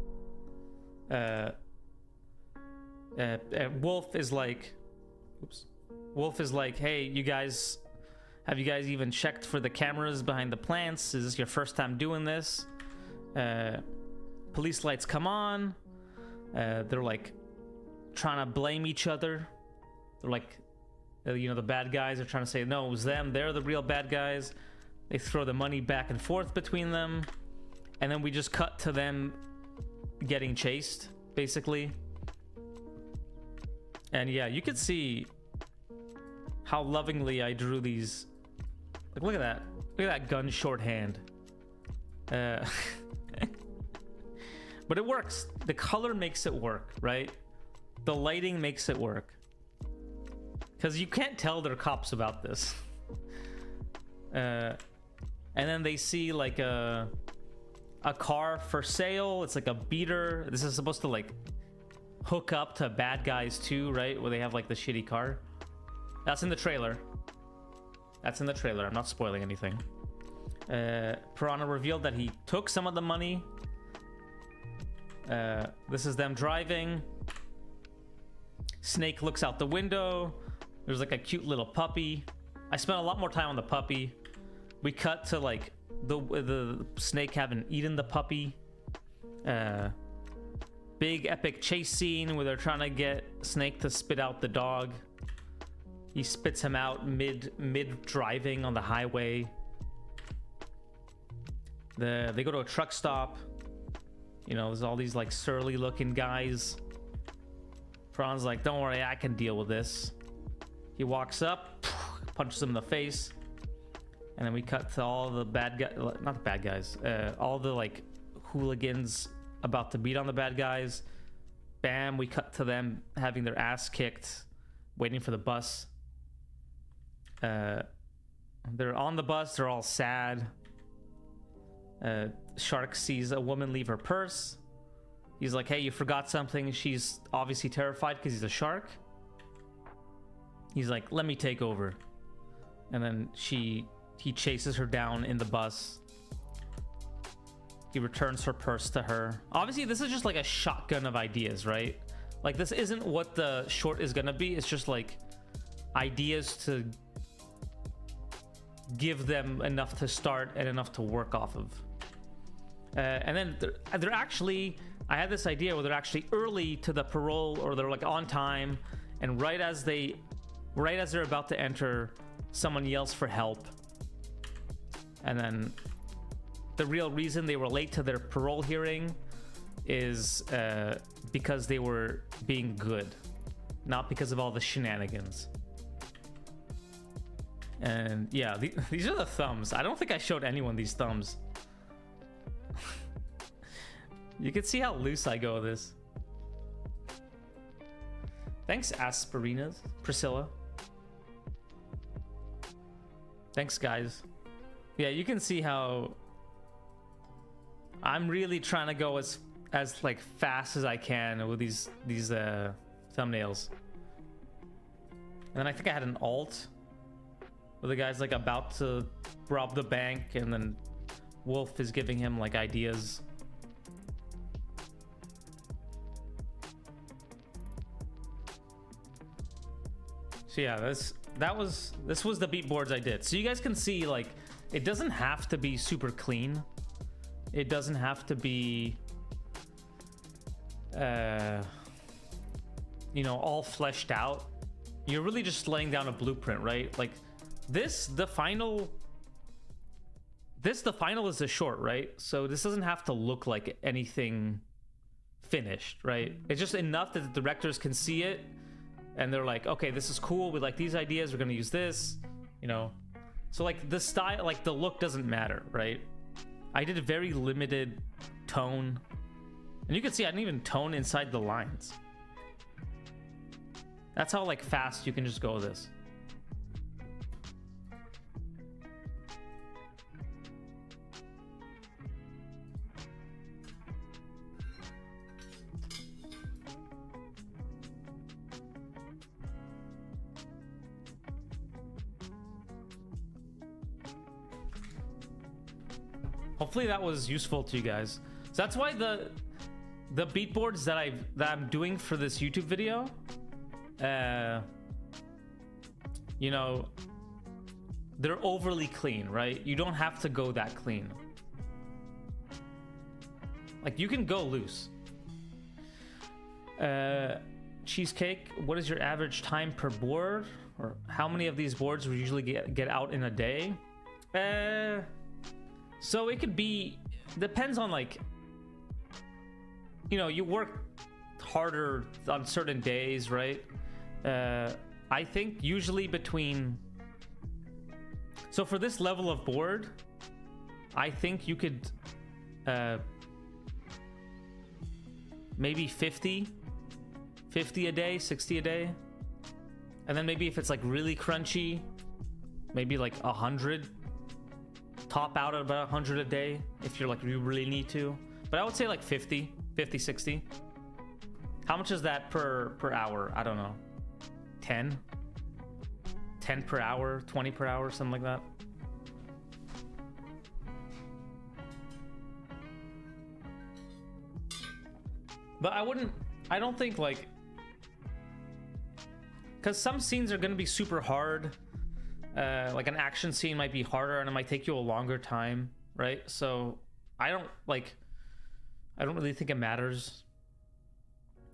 Wolf is like, oops. Wolf is like, hey, you guys, have you guys even checked for the cameras behind the plants? Is this your first time doing this? Police lights come on. They're like trying to blame each other. They're like, you know, the bad guys are trying to say, no, it was them. They're the real bad guys. They throw the money back and forth between them. And then we just cut to them getting chased, basically. And yeah, you could see how lovingly I drew these. Like, look at that. Look at that gun shorthand. But it works. The color makes it work, right? The lighting makes it work. Because you can't tell they're cops about this. And then they see like a car for sale. It's like a beater. This is supposed to like hook up to Bad Guys 2, right? Where they have like the shitty car. That's in the trailer. That's in the trailer. I'm not spoiling anything. Piranha revealed that he took some of the money. This is them driving. Snake looks out the window. There's like a cute little puppy. I spent a lot more time on the puppy. We cut to like the snake having eaten the puppy. Big epic chase scene where they're trying to get Snake to spit out the dog. He spits him out mid driving on the highway. They go to a truck stop. You know, there's all these like surly looking guys. Piranha's like, don't worry, I can deal with this. He walks up, punches him in the face. And then we cut to all the bad guys, not the bad guys, all the like hooligans about to beat on the bad guys. Bam, we cut to them having their ass kicked, waiting for the bus. They're on the bus, they're all sad. Shark sees a woman leave her purse. He's like, hey, you forgot something. She's obviously terrified because he's a shark. He's like, let me take over. And then he chases her down in the bus. He returns her purse to her. Obviously, this is just like a shotgun of ideas, right? Like, this isn't what the short is gonna be. It's just like ideas to give them enough to start and enough to work off of. And then they're actually, I had this idea where they're actually early to the parole, or they're like on time, and right as they're about to enter, someone yells for help. And then the real reason they were late to their parole hearing is because they were being good, not because of all the shenanigans. And yeah, these are the thumbs. I don't think I showed anyone these thumbs. You can see how loose I go with this. Thanks, Aspirinas, Priscilla. Thanks, guys. Yeah, you can see how I'm really trying to go as like fast as I can with these thumbnails. And then I think I had an alt where the guy's like about to rob the bank, and then Wolf is giving him like ideas. So yeah, this was the beatboards I did. So you guys can see, like, it doesn't have to be super clean. It doesn't have to be you know, all fleshed out. You're really just laying down a blueprint, right? Like the final is the short, right? So this doesn't have to look like anything finished, right? It's just enough that the directors can see it and they're like, okay, this is cool, we like these ideas, we're gonna use this, you know. So like the style, like the look doesn't matter, right? I did a very limited tone, and you can see I didn't even tone inside the lines. That's how like fast you can just go with this. Hopefully that was useful to you guys. So that's why the beatboards that I'm doing for this YouTube video, you know, they're overly clean, right? You don't have to go that clean. Like, you can go loose. Cheesecake, what is your average time per board? Or how many of these boards we usually get out in a day? So it could be, depends on, like, you know, you work harder on certain days, right? I think usually between, so for this level of board, I think you could maybe 50 a day, 60 a day. And then maybe if it's like really crunchy, maybe like 100. Top out at about 100 a day if you're like, you really need to. But I would say like 50, 60. How much is that per hour? I don't know. 10 per hour, 20 per hour, something like that. But I don't think, like, because some scenes are going to be super hard. Like an action scene might be harder and it might take you a longer time, right? So I don't really think it matters.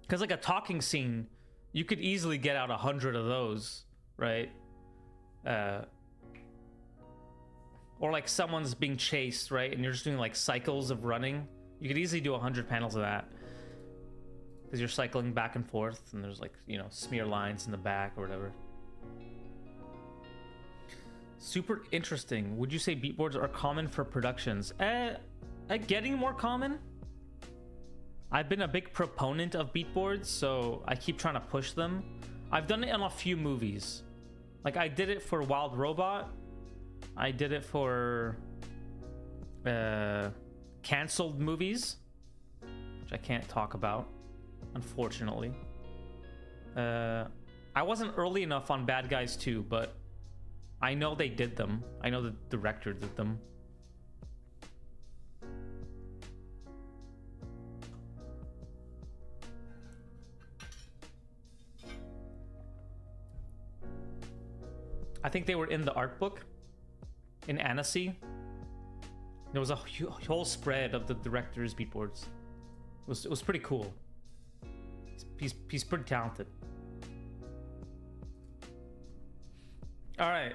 Because like a talking scene, you could easily get out 100 of those, right? Or like someone's being chased, right? And you're just doing like cycles of running. You could easily do 100 panels of that. Because you're cycling back and forth and there's like, you know, smear lines in the back or whatever. Super interesting. Would you say beatboards are common for productions? Getting more common. I've been a big proponent of beatboards, so I keep trying to push them. I've done it in a few movies. Like I did it for Wild Robot. I did it for canceled movies, which I can't talk about, unfortunately. I wasn't early enough on Bad Guys 2, but I know they did them. I know the director did them. I think they were in the art book in Annecy. There was a whole spread of the director's beatboards. It was pretty cool. He's pretty talented. All right.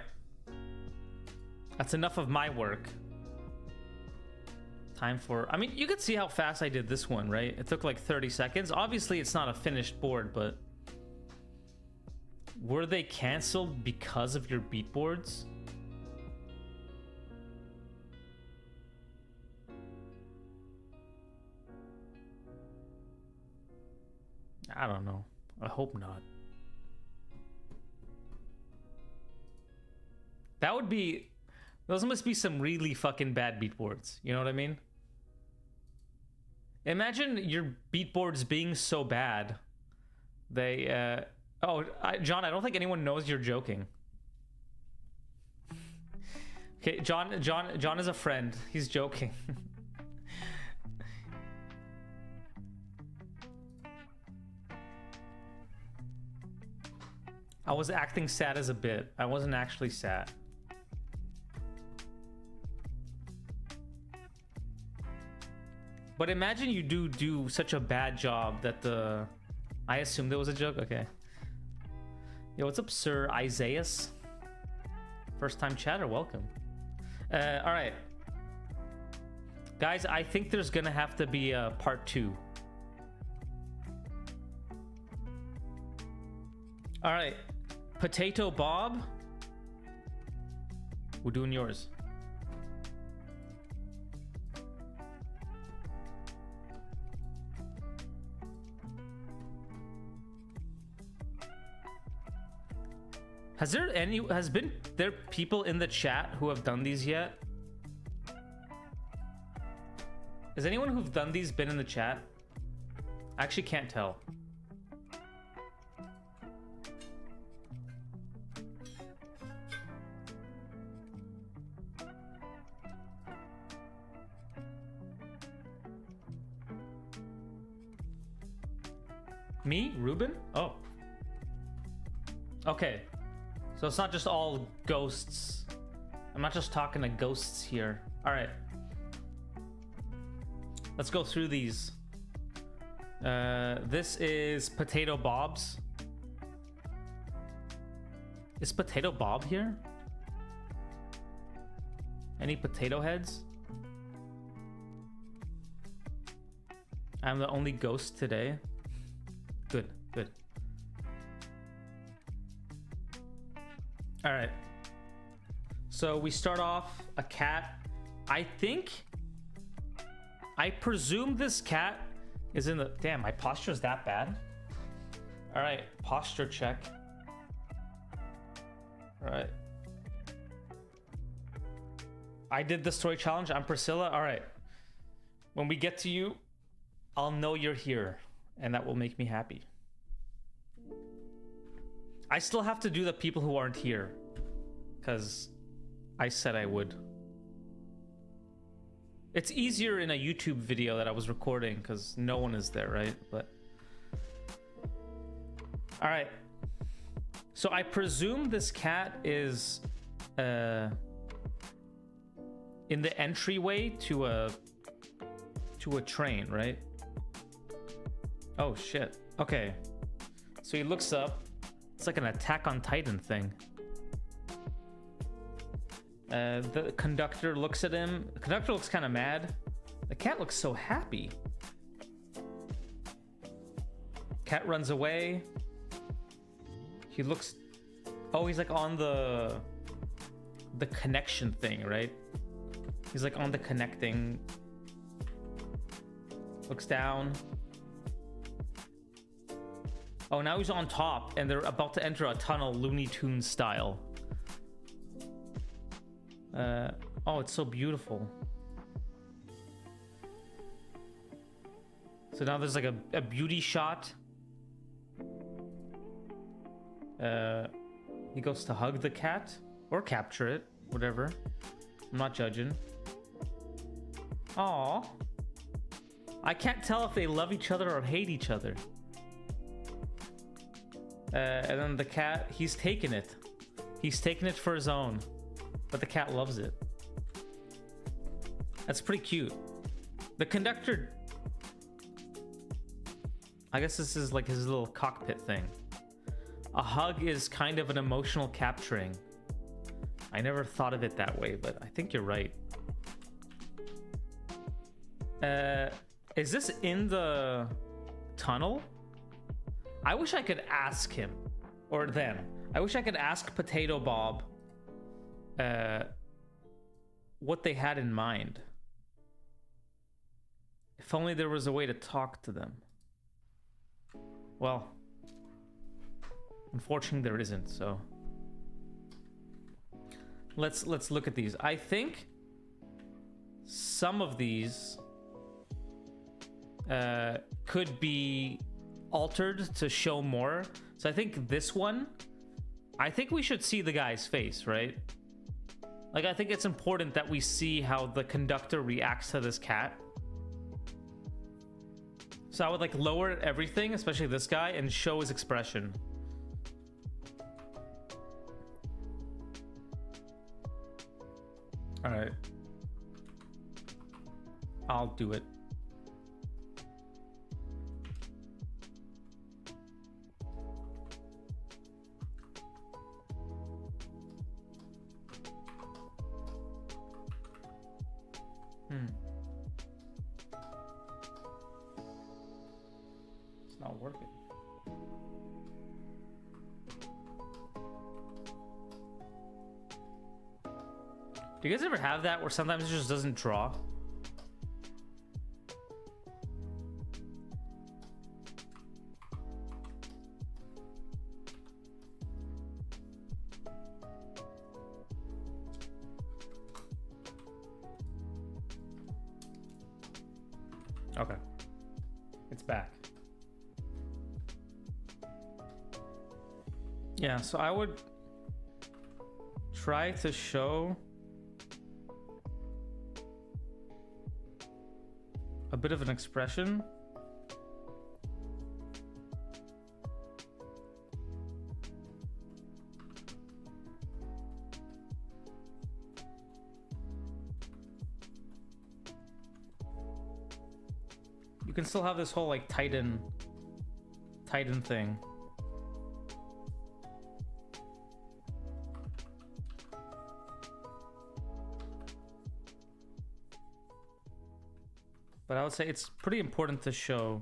That's enough of my work. Time for, I mean, you could see how fast I did this one, right? It took like 30 seconds. Obviously, it's not a finished board, but were they canceled because of your beatboards? I don't know. I hope not. That would be Those must be some really fucking bad beatboards. You know what I mean? Imagine your beatboards being so bad. They, John, I don't think anyone knows you're joking. Okay, John is a friend. He's joking. I was acting sad as a bit. I wasn't actually sad. But imagine you do such a bad job that the... I assumed there was a joke? Okay. Yo, what's up, Sir Isaias? First time chatter, welcome. Alright. Guys, I think there's gonna have to be a part 2. Alright. Potato Bob. We're doing yours. Has been there people in the chat who have done these yet? Has anyone who've done these been in the chat? I actually can't tell. Me? Ruben? Oh. Okay. So it's not just all ghosts. I'm not just talking to ghosts here. All right. Let's go through these. This is Potato Bob's. Is Potato Bob here? Any potato heads? I'm the only ghost today. Good, good. All right. So we start off a cat. I presume this cat is in the... Damn, my posture is that bad? All right, posture check. All right. I did the story challenge. I'm Priscilla. All right. When we get to you, I'll know you're here, and that will make me happy. I still have to do the people who aren't here, because I said I would. It's easier in a YouTube video that I was recording because no one is there, right? But all right. So I presume this cat is in the entryway to a train, right? Oh shit. Okay. So he looks up. It's like an Attack on Titan thing. The conductor looks at him. The conductor looks kind of mad. The cat looks so happy. Cat runs away. He looks... Oh, he's like on the connection thing, right? He's like on the connecting. Looks down. Oh, now he's on top, and they're about to enter a tunnel, Looney Tunes style. Oh, it's so beautiful. So now there's like a beauty shot. He goes to hug the cat, or capture it, whatever. I'm not judging. Aww. I can't tell if they love each other or hate each other. And then the cat, he's taking it. He's taking it for his own. But the cat loves it. That's pretty cute. The conductor... I guess this is like his little cockpit thing. A hug is kind of an emotional capturing. I never thought of it that way, but I think you're right. Is this in the tunnel? I wish I could ask him, or them. I wish I could ask Potato Bob what they had in mind. If only there was a way to talk to them. Well, unfortunately there isn't, so. let's look at these. I think some of these could be altered to show more. So I think this one, I think we should see the guy's face, right? Like, I think it's important that we see how the conductor reacts to this cat. So I would like lower everything, especially this guy, and show his expression. All right. I'll do it. It's not working. Do you guys ever have that where sometimes it just doesn't draw? Okay. It's back. Yeah, so I would try to show a bit of an expression. You can still have this whole like Titan thing. But I would say it's pretty important to show,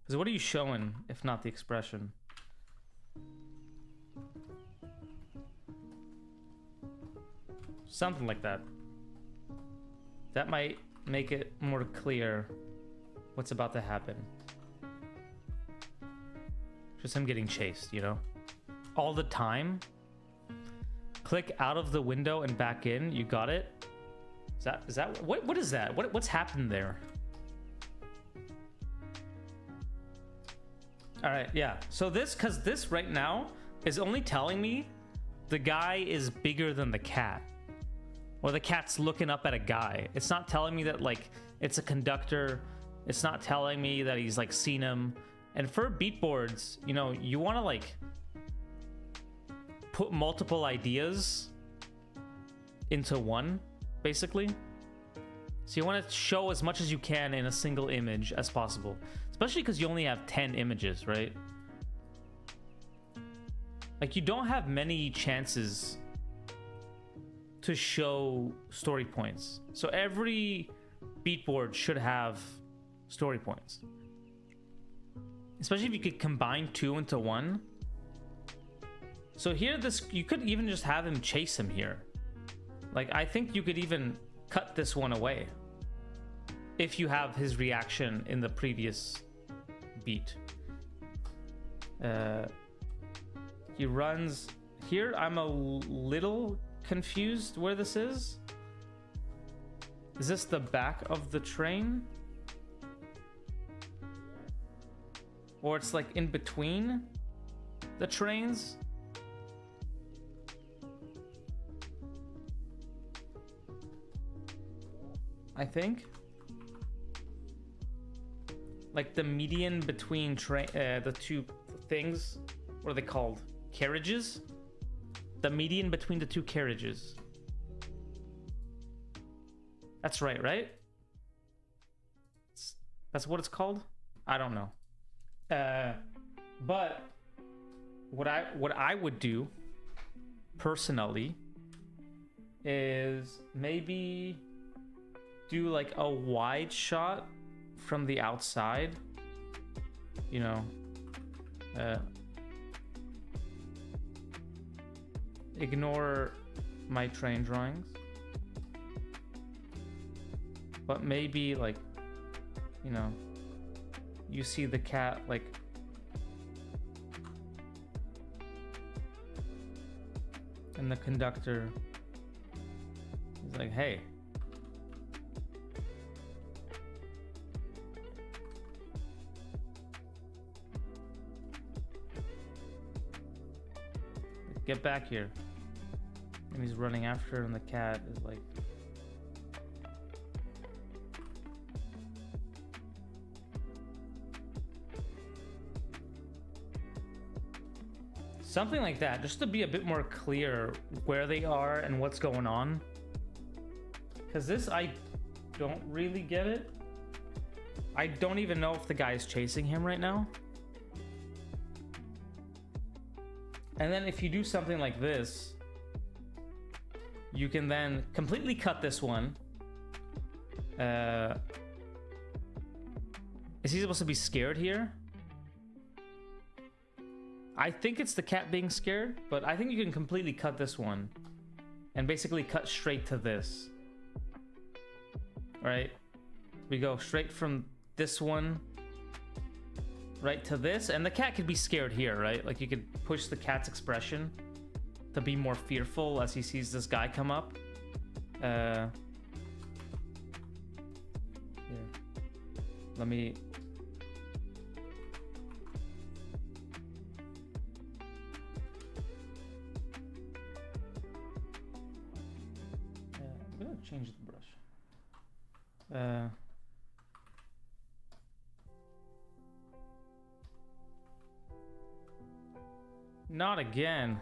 because what are you showing if not the expression? Something like that. That might make it more clear what's about to happen. Just him getting chased, you know? All the time. Click out of the window and back in. You got it? Is that what is that? What's happened there? All right, yeah. So because this right now is only telling me the guy is bigger than the cat, or the cat's looking up at a guy. It's not telling me that like it's a conductor. It's not telling me that he's like seen him. And for beatboards, you know, you want to like put multiple ideas into one, basically. So you want to show as much as you can in a single image as possible. Especially because you only have 10 images, right? Like, you don't have many chances to show story points. So every beatboard should have story points. Especially if you could combine two into one. So here, you could even just have him chase him here. Like, I think you could even cut this one away if you have his reaction in the previous beat. He runs here. I'm a little confused where this is. Is this the back of the train? Or it's like in between the trains? I think. Like the median between the two things. What are they called? Carriages? The median between the two carriages. That's right? That's what it's called? I don't know. But what I would do personally is maybe do like a wide shot from the outside, you know, ignore my train drawings, but maybe like, you know, you see the cat like and the conductor Like, hey. Get back here. And he's running after her, and the cat is like... Something like that, just to be a bit more clear where they are and what's going on. Because this, I don't really get it. I don't even know if the guy is chasing him right now. And then if you do something like this, you can then completely cut this one. Is he supposed to be scared here? I think it's the cat being scared, but I think you can completely cut this one and basically cut straight to this. All right, we go straight from this one right to this, and the cat could be scared here, right? Like you could push the cat's expression to be more fearful as he sees this guy come up. Here. Let me... I'm gonna change the brush. Not again.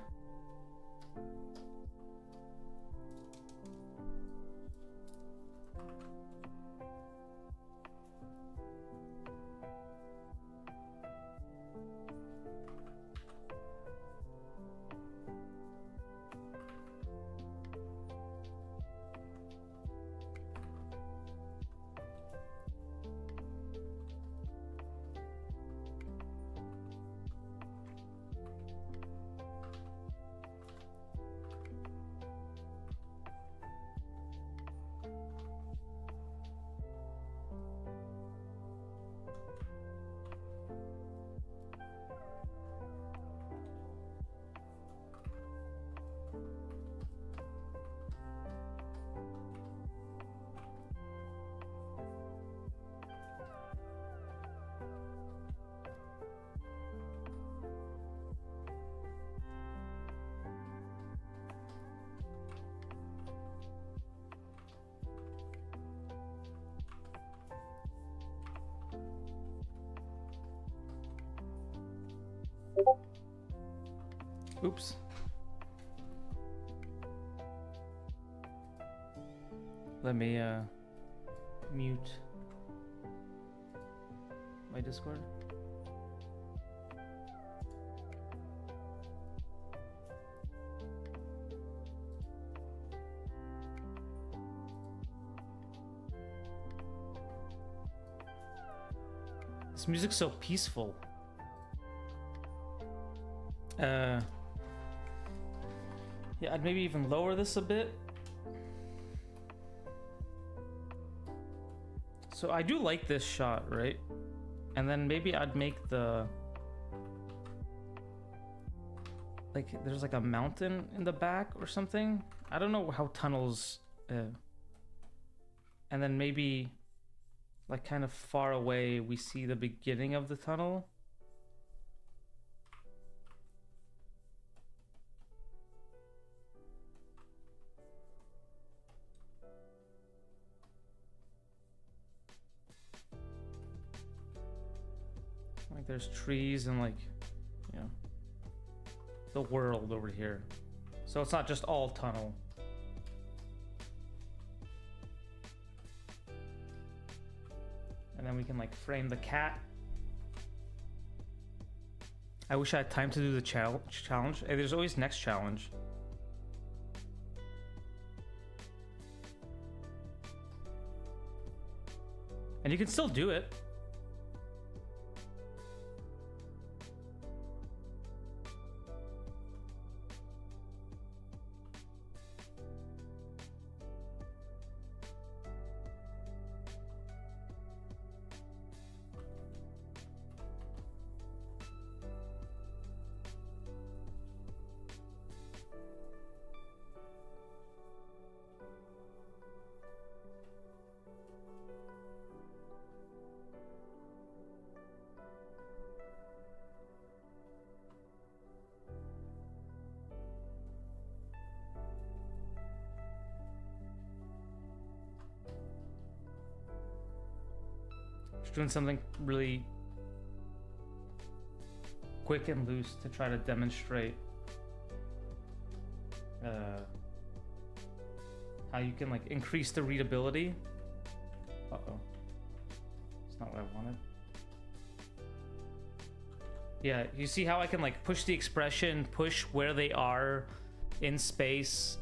Oops. Let me mute my Discord. This music's so peaceful. Yeah, I'd maybe even lower this a bit. So I do like this shot, right? And then maybe I'd make the... like, there's like a mountain in the back or something. I don't know how tunnels... and then maybe, like, kind of far away, we see the beginning of the tunnel. Like there's trees and like, you know, the world over here. So it's not just all tunnel. And then we can like frame the cat. I wish I had time to do the challenge. Hey, there's always next challenge. And you can still do it. Doing something really quick and loose to try to demonstrate how you can like increase the readability. Uh-oh. It's not what I wanted. Yeah, you see how I can like push the expression, push where they are in space,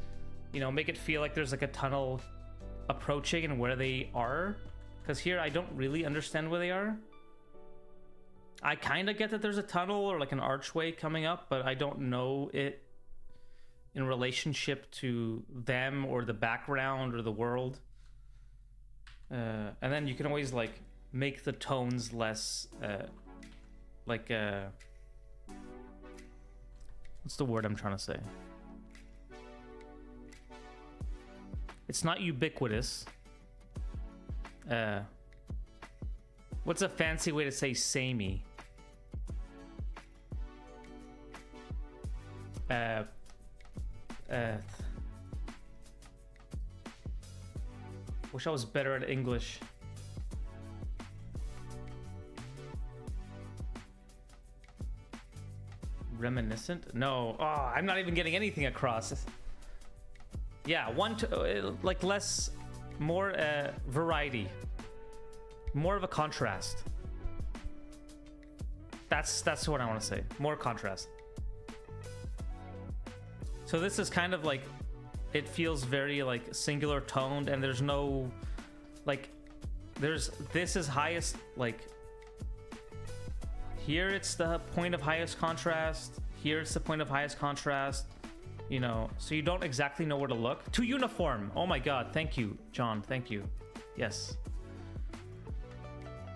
you know, make it feel like there's like a tunnel approaching and where they are. Because here I don't really understand where they are. I kind of get that there's a tunnel or like an archway coming up, but I don't know it in relationship to them or the background or the world. And then you can always like make the tones less like what's the word I'm trying to say? It's not ubiquitous. What's a fancy way to say samey? Wish I was better at English. Reminiscent? No. Oh, I'm not even getting anything across. Yeah, like less, more variety, more of a contrast. That's what I want to say. More contrast. So this is kind of like, it feels very like singular toned, and there's no like, this is highest, like here it's the point of highest contrast, here it's the point of highest contrast, you know, so you don't exactly know where to look. Too uniform. Oh my god, thank you, John, thank you. Yes.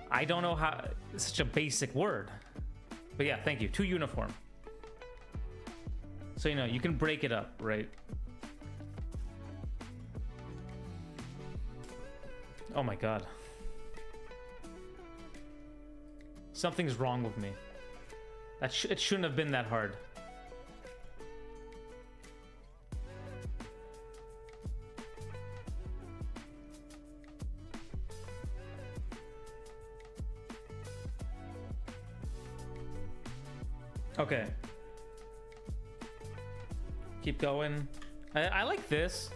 I don't know how, it's such a basic word. But yeah, thank you. Too uniform. So, you know, you can break it up, right? Oh my god. Something's wrong with me. It shouldn't have been that hard. Okay. Keep going. I like this.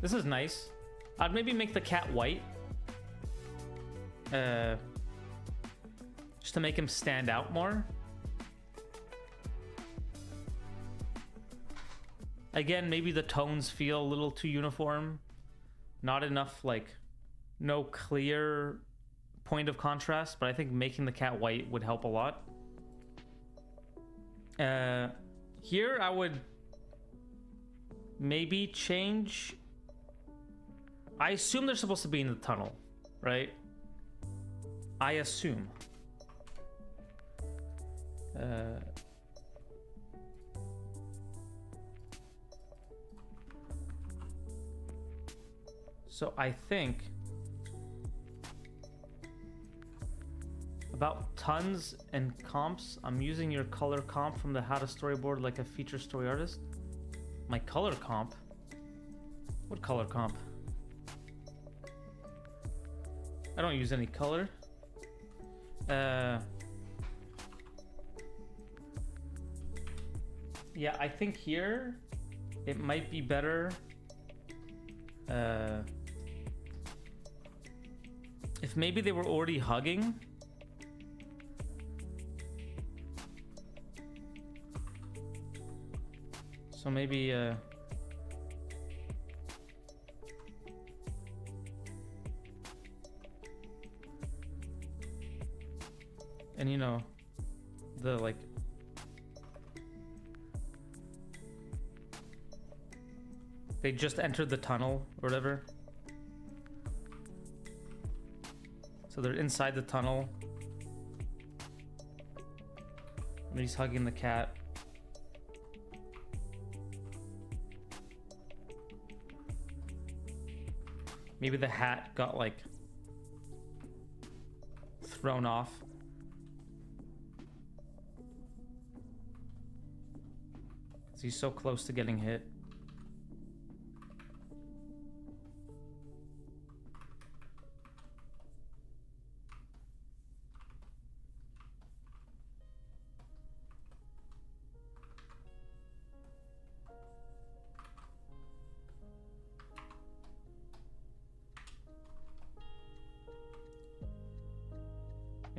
This is nice. I'd maybe make the cat white. Just to make him stand out more. Again, maybe the tones feel a little too uniform. Not enough, like, no clear point of contrast, but I think making the cat white would help a lot. Here I would maybe change. I assume they're supposed to be in the tunnel, right? I assume. So I think about tons and comps. I'm using your color comp from the How to Storyboard Like a Feature Story Artist. My color comp? What color comp? I don't use any color. Yeah, I think here it might be better if maybe they were already hugging. So maybe and you know, the like they just entered the tunnel or whatever. So they're inside the tunnel. And he's hugging the cat. Maybe the hat got like thrown off. He's so close to getting hit.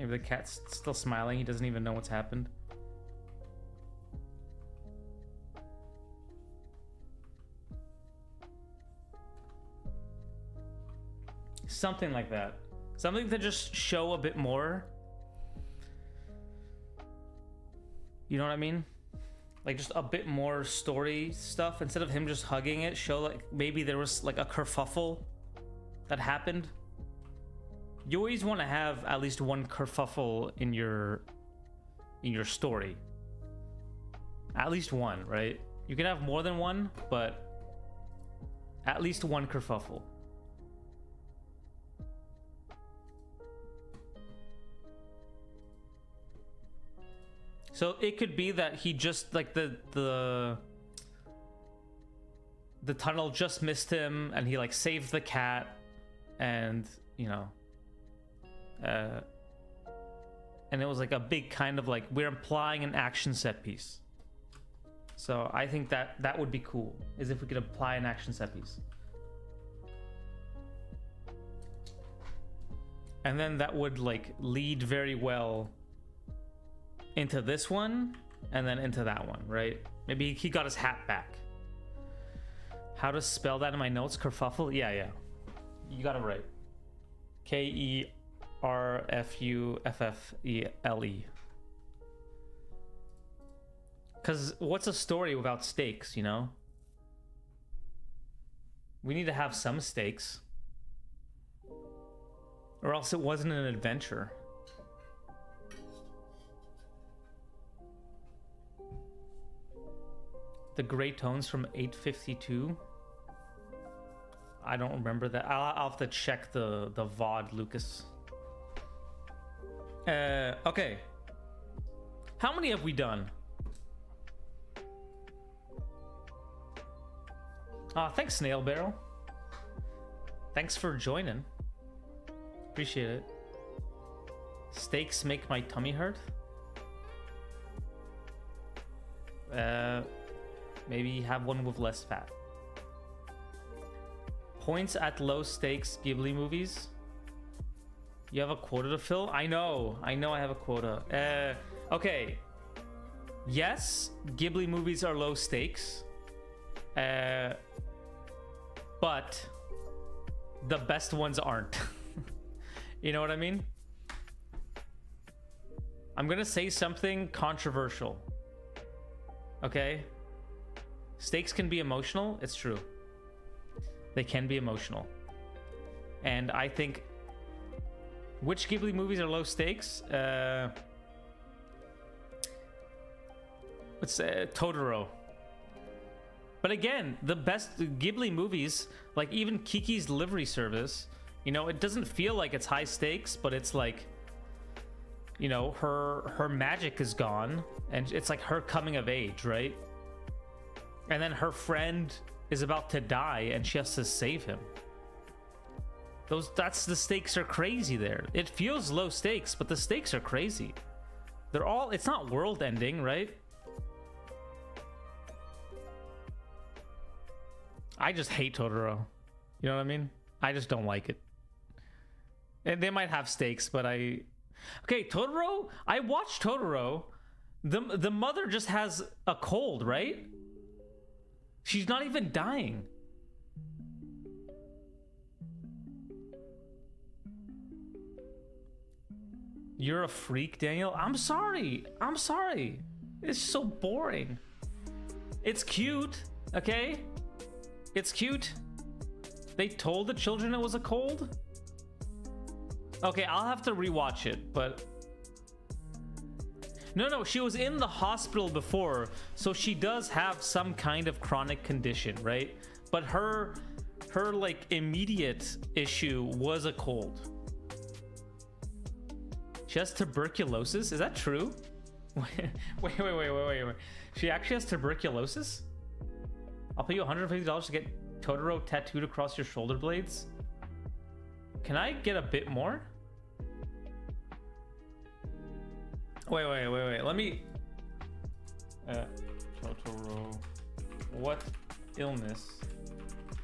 Maybe the cat's still smiling. He doesn't even know what's happened. Something like that. Something to just show a bit more. You know what I mean? Like just a bit more story stuff. Instead of him just hugging it, show like maybe there was like a kerfuffle that happened. You always want to have at least one kerfuffle in your story. At least one, right? You can have more than one, but at least one kerfuffle. So it could be that he just like the tunnel just missed him and he like saved the cat, and you know, and it was like a big kind of like we're implying an action set piece. So I think that would be cool, is if we could apply an action set piece. And then that would like lead very well into this one and then into that one, right? Maybe he got his hat back. How to spell that in my notes? Kerfuffle? Yeah. You got it right. Kerfuffle. Because what's a story without stakes, you know? We need to have some stakes. Or else it wasn't an adventure. The gray tones from 852. I don't remember that. I'll have to check the VOD, Lucas. Okay. How many have we done? Thanks, Snail Barrel. Thanks for joining. Appreciate it. Steaks make my tummy hurt. Maybe have one with less fat. Points at low stakes Ghibli movies. You have a quota to fill? I know I have a quota. Okay. Yes, Ghibli movies are low stakes. But the best ones aren't. You know what I mean? I'm gonna say something controversial. Okay? Stakes can be emotional. It's true. They can be emotional. And I think... Which Ghibli movies are low stakes? Let's say Totoro. But again, the best Ghibli movies, like even Kiki's Delivery Service, you know, it doesn't feel like it's high stakes, but it's like, you know, her magic is gone, and it's like her coming of age, right? And then her friend is about to die, and she has to save him. That's the stakes are crazy there. It feels low stakes, but the stakes are crazy. They're all, it's not world ending, right? I just hate Totoro. You know what I mean? I just don't like it. And they might have stakes, but okay, Totoro? I watched Totoro. The mother just has a cold, right? She's not even dying. You're a freak, Daniel. I'm sorry. It's so boring. It's cute, okay? It's cute. They told the children it was a cold? Okay, I'll have to rewatch it, but... No, she was in the hospital before, so she does have some kind of chronic condition, right? But her like immediate issue was a cold. She has tuberculosis? Is that true? Wait. She actually has tuberculosis? I'll pay you $150 to get Totoro tattooed across your shoulder blades. Can I get a bit more? Wait. Let me... Totoro... What illness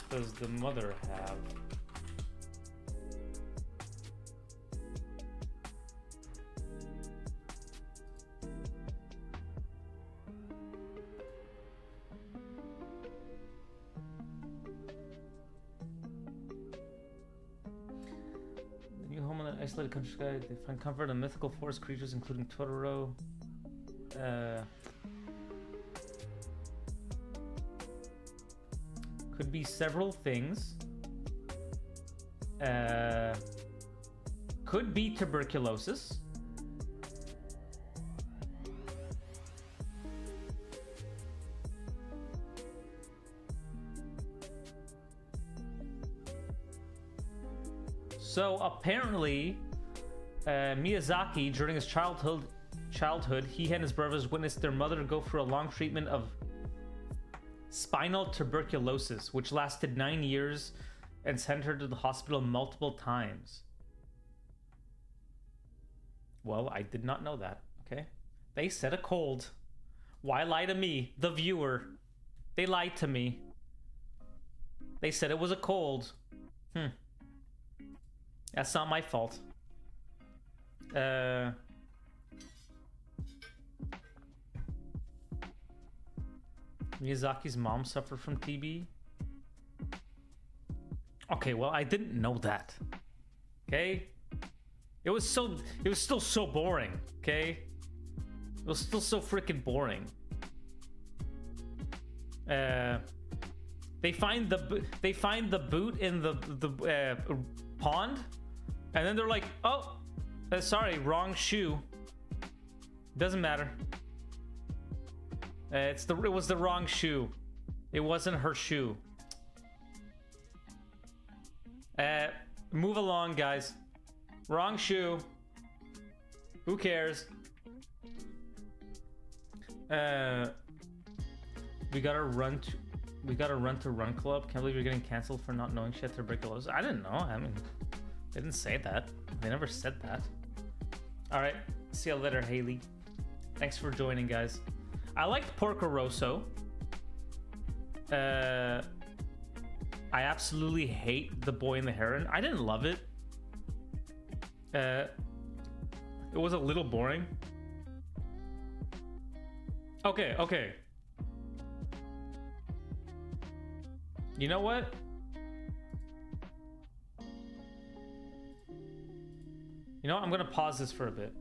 does the mother have? isolated countryside. They find comfort in mythical forest creatures, including Totoro. Could be several things. Could be tuberculosis. So apparently, Miyazaki, during his childhood, he and his brothers witnessed their mother go through a long treatment of spinal tuberculosis, which lasted 9 years and sent her to the hospital multiple times. Well, I did not know that, okay? They said a cold. Why lie to me, the viewer? They lied to me. They said it was a cold. That's not my fault. Miyazaki's mom suffered from TB. Okay, well, I didn't know that. Okay? It was still so boring, okay? It was still so freaking boring. They find the boot in the pond, and then they're like, "Oh, sorry, wrong shoe." Doesn't matter. It was the wrong shoe. It wasn't her shoe. Move along, guys. Wrong shoe. Who cares? We gotta run to Run Club. Can't believe you're getting canceled for not knowing she had tuberculosis. I didn't know. I mean, they didn't say that. They never said that. All right. See you later, Haley. Thanks for joining, guys. I liked Porco Rosso. I absolutely hate The Boy and the Heron. I didn't love it. It was a little boring. Okay. You know what? I'm gonna pause this for a bit.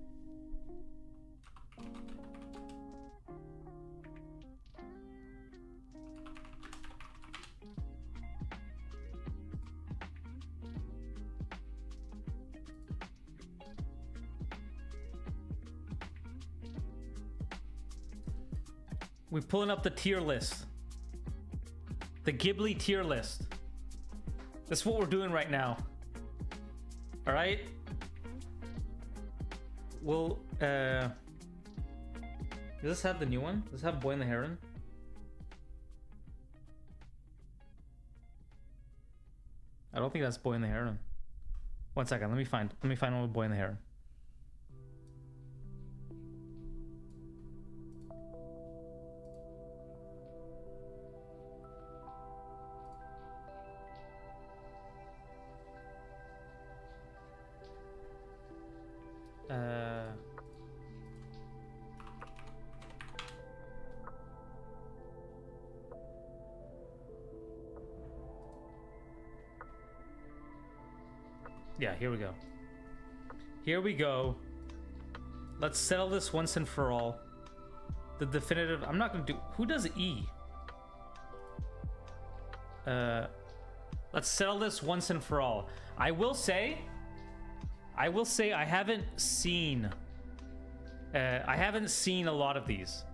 We're pulling up the tier list. The Ghibli tier list. That's what we're doing right now. All right? Well, does this have the new one? Does this have Boy and the Heron? I don't think that's Boy and the Heron. One second, let me find one with Boy and the Heron. Yeah, here we go. Here we go. Let's settle this once and for all. The definitive. I'm not gonna do. Who does E? Let's settle this once and for all. I will say I haven't seen a lot of these.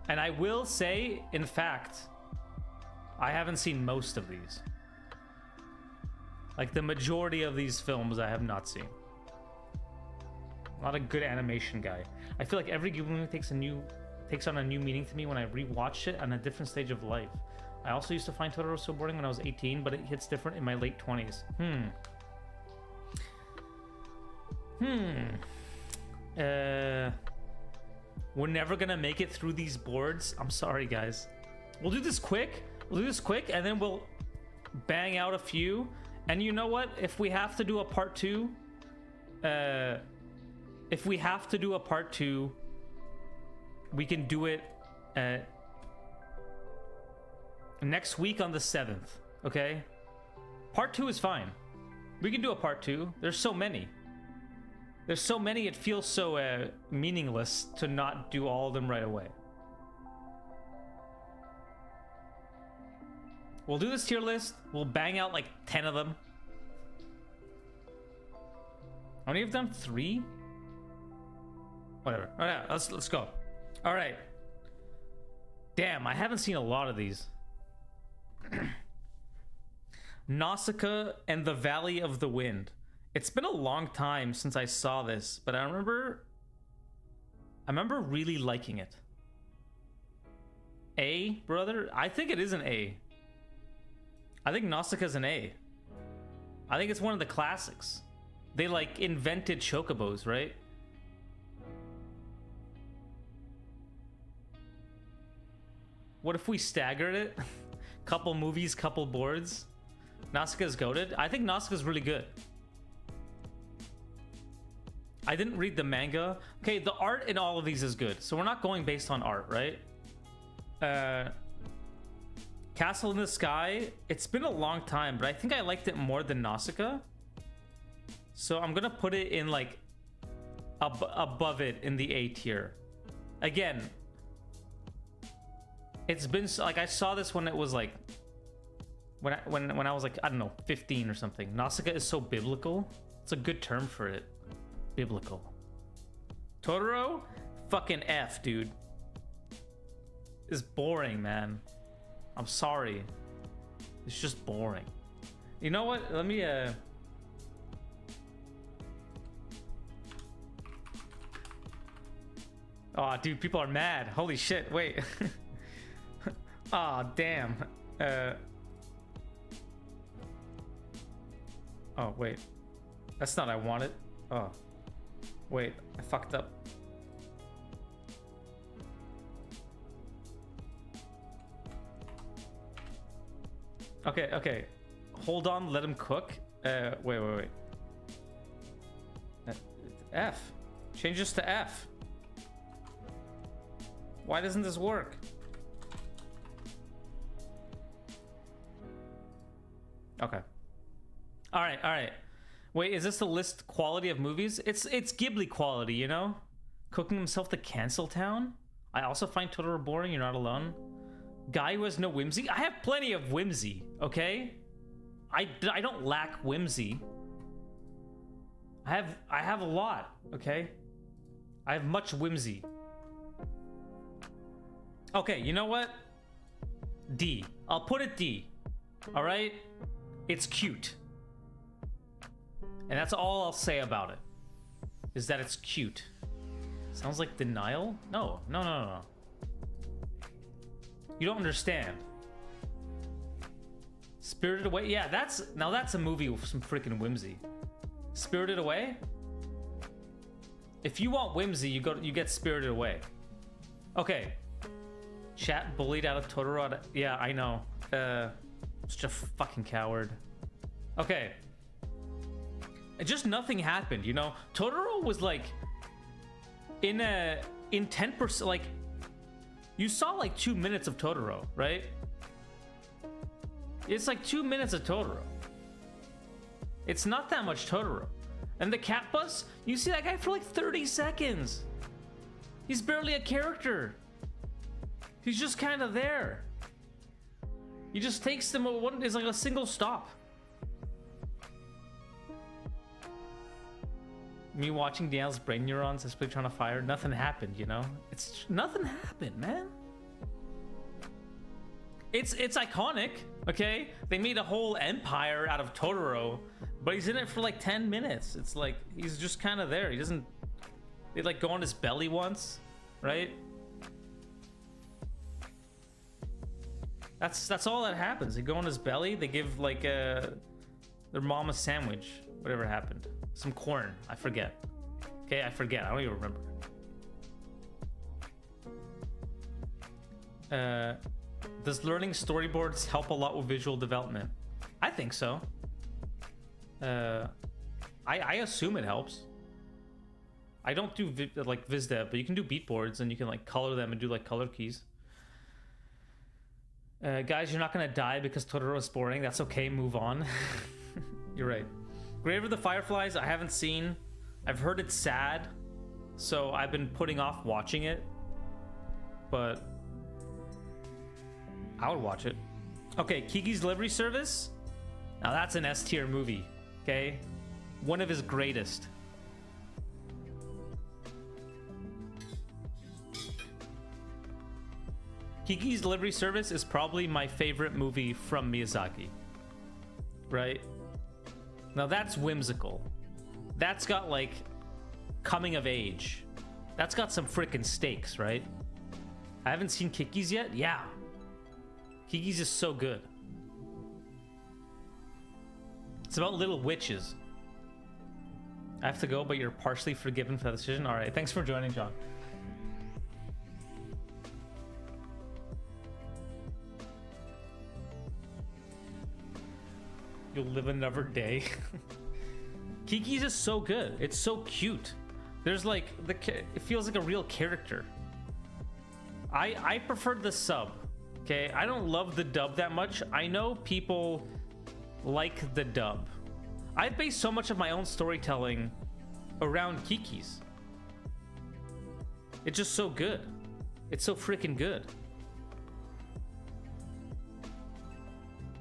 And I will say, in fact, I haven't seen most of these. Like the majority of these films I have not seen. Not a good animation guy. I feel like every Ghibli movie takes on a new meaning to me when I rewatch it on a different stage of life. I also used to find Totoro so boring when I was 18, but it hits different in my late 20s. We're never gonna make it through these boards. I'm sorry, guys. We'll do this quick. And then we'll bang out a few. And you know what? If we have to do a part two, we can do it next week on the 7th. Okay? Part 2 is fine. We can do a part 2. There's so many. There's so many, it feels so meaningless to not do all of them right away. We'll do this tier list. We'll bang out like 10 of them. How many have done? 3? Whatever. All right, let's go. All right. Damn, I haven't seen a lot of these. Nausicaa and the Valley of the Wind. It's been a long time since I saw this, but I remember really liking it. A, brother? I think it is an A. I think Nausicaa's an A. I think it's one of the classics. They like invented chocobos, right? What if we staggered it? Couple movies, couple boards. Nausicaa's goated. I think Nausicaa's really good. I didn't read the manga. Okay, the art in all of these is good. So we're not going based on art, right? Castle in the Sky. It's been a long time, but I think I liked it more than Nausicaa. So I'm gonna put it in like above it in the A tier. Again, it's been like I saw this when it was like when I was like, I don't know, 15 or something. Nausicaa is so biblical. It's a good term for it. Biblical. Totoro, fucking F, dude. It's boring, man. I'm sorry. It's just boring. You know what? Let me Oh, dude, people are mad. Holy shit, wait. Aw, oh, damn. Oh, wait. That's not what I wanted. Oh. Wait, I fucked up. Okay, okay. Hold on, let him cook. Wait. F. Change this to F. Why doesn't this work? Okay. All right. Wait, is this the list quality of movies? It's Ghibli quality, you know? Cooking himself to Cancel Town? I also find Totoro boring, you're not alone. Guy who has no whimsy? I have plenty of whimsy, okay? I don't lack whimsy. I have a lot, okay? I have much whimsy. Okay, you know what? D. I'll put it D. All right? It's cute. And that's all I'll say about it. Is that it's cute. Sounds like denial? No. You don't understand. Spirited Away? Yeah, that's a movie with some freaking whimsy. Spirited Away? If you want whimsy, you get Spirited Away. Okay. Chat bullied out of Totoro. Yeah, I know. Such a fucking coward. Okay. Just nothing happened, you know? Totoro was like in 10%, like you saw like 2 minutes of Totoro, right? It's like 2 minutes of Totoro. It's not that much Totoro. And the cat bus, you see that guy for like 30 seconds. He's barely a character. He's just kind of there. He just takes them one. It's like a single stop. Me watching Daniel's brain neurons as trying to fire. Nothing happened, you know. Nothing happened, man. It's iconic, okay? They made a whole empire out of Totoro, but he's in it for like 10 minutes. It's like he's just kind of there. He doesn't. They like go on his belly once, right? That's all that happens. They go on his belly. They give like their mom a sandwich. Whatever happened. Some corn. I forget. Okay, I forget. I don't even remember. Does learning storyboards help a lot with visual development? I think so. I assume it helps. I don't do like VizDev, but you can do beatboards and you can like color them and do like color keys. Guys, you're not gonna die because Totoro is boring. That's okay. Move on. You're right. Grave of the Fireflies. I haven't seen. I've heard it's sad, so I've been putting off watching it. But I would watch it. Okay, Kiki's Delivery Service. Now that's an S tier movie. Okay, one of his greatest. Kiki's Delivery Service is probably my favorite movie from Miyazaki. Right? Now that's whimsical. That's got like coming of age. That's got some freaking stakes, right? I haven't seen Kiki's yet. Yeah. Kiki's is so good. It's about little witches. I have to go, but you're partially forgiven for that decision. All right. Thanks for joining, John. You'll live another day. Kiki's is so good. It's so cute. There's like it feels like a real character. I preferred the sub. Okay, I don't love the dub that much. I know people like the dub. I've based so much of my own storytelling around Kiki's. It's just so good. It's so freaking good.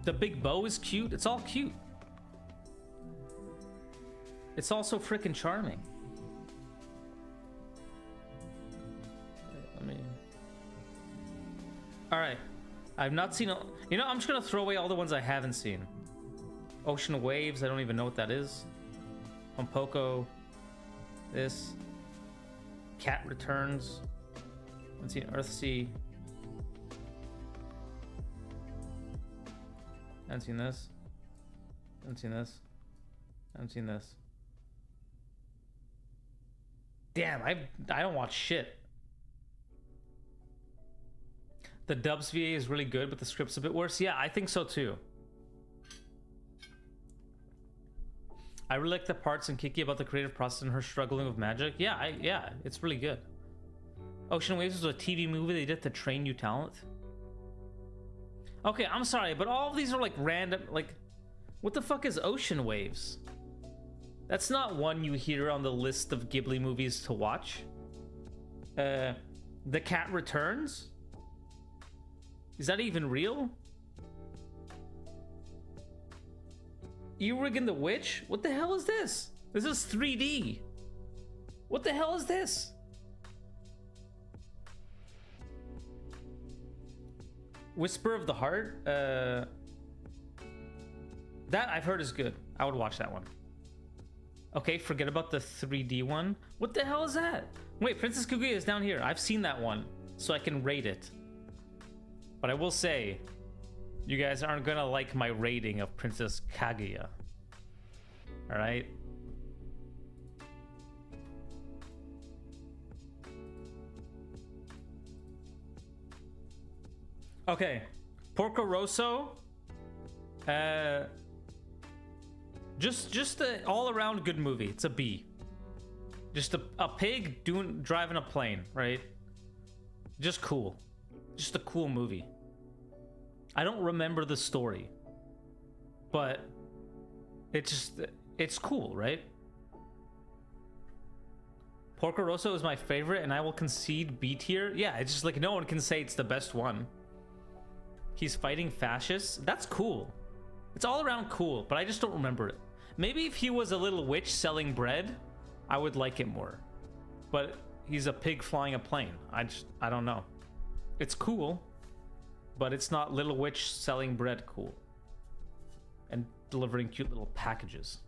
The big bow is cute. It's all cute. It's also freaking charming. Let me... All right. I've not seen... You know, I'm just going to throw away all the ones I haven't seen. Ocean Waves. I don't even know what that is. Pompoko. This. Cat Returns. I haven't seen Earthsea. I haven't seen this. I haven't seen this. I haven't seen this. Damn, I don't watch shit. The dubs VA is really good, but the script's a bit worse. Yeah, I think so too. I really like the parts in Kiki about the creative process and her struggling with magic. Yeah, it's really good. Ocean Waves was a TV movie they did to train new talent. Okay, I'm sorry, but all of these are like random, like, what the fuck is Ocean Waves? That's not one you hear on the list of Ghibli movies to watch. The Cat Returns? Is that even real? Earwig and the Witch? What the hell is this? This is 3D. What the hell is this? Whisper of the Heart? That I've heard is good. I would watch that one. Okay, forget about the 3D one. What the hell is that? Wait, Princess Kaguya is down here. I've seen that one, so I can rate it. But I will say, you guys aren't gonna like my rating of Princess Kaguya. Alright? Okay, Porco Rosso. Just an all-around good movie. It's a B. Just a pig driving a plane, right? Just cool. Just a cool movie. I don't remember the story, but it's cool, right? Porco Rosso is my favorite, and I will concede B tier. Yeah, it's just like no one can say it's the best one. He's fighting fascists. That's cool. It's all around cool, but I just don't remember it. Maybe if he was a little witch selling bread, I would like it more. But he's a pig flying a plane. I don't know. It's cool, but it's not little witch selling bread cool. And delivering cute little packages.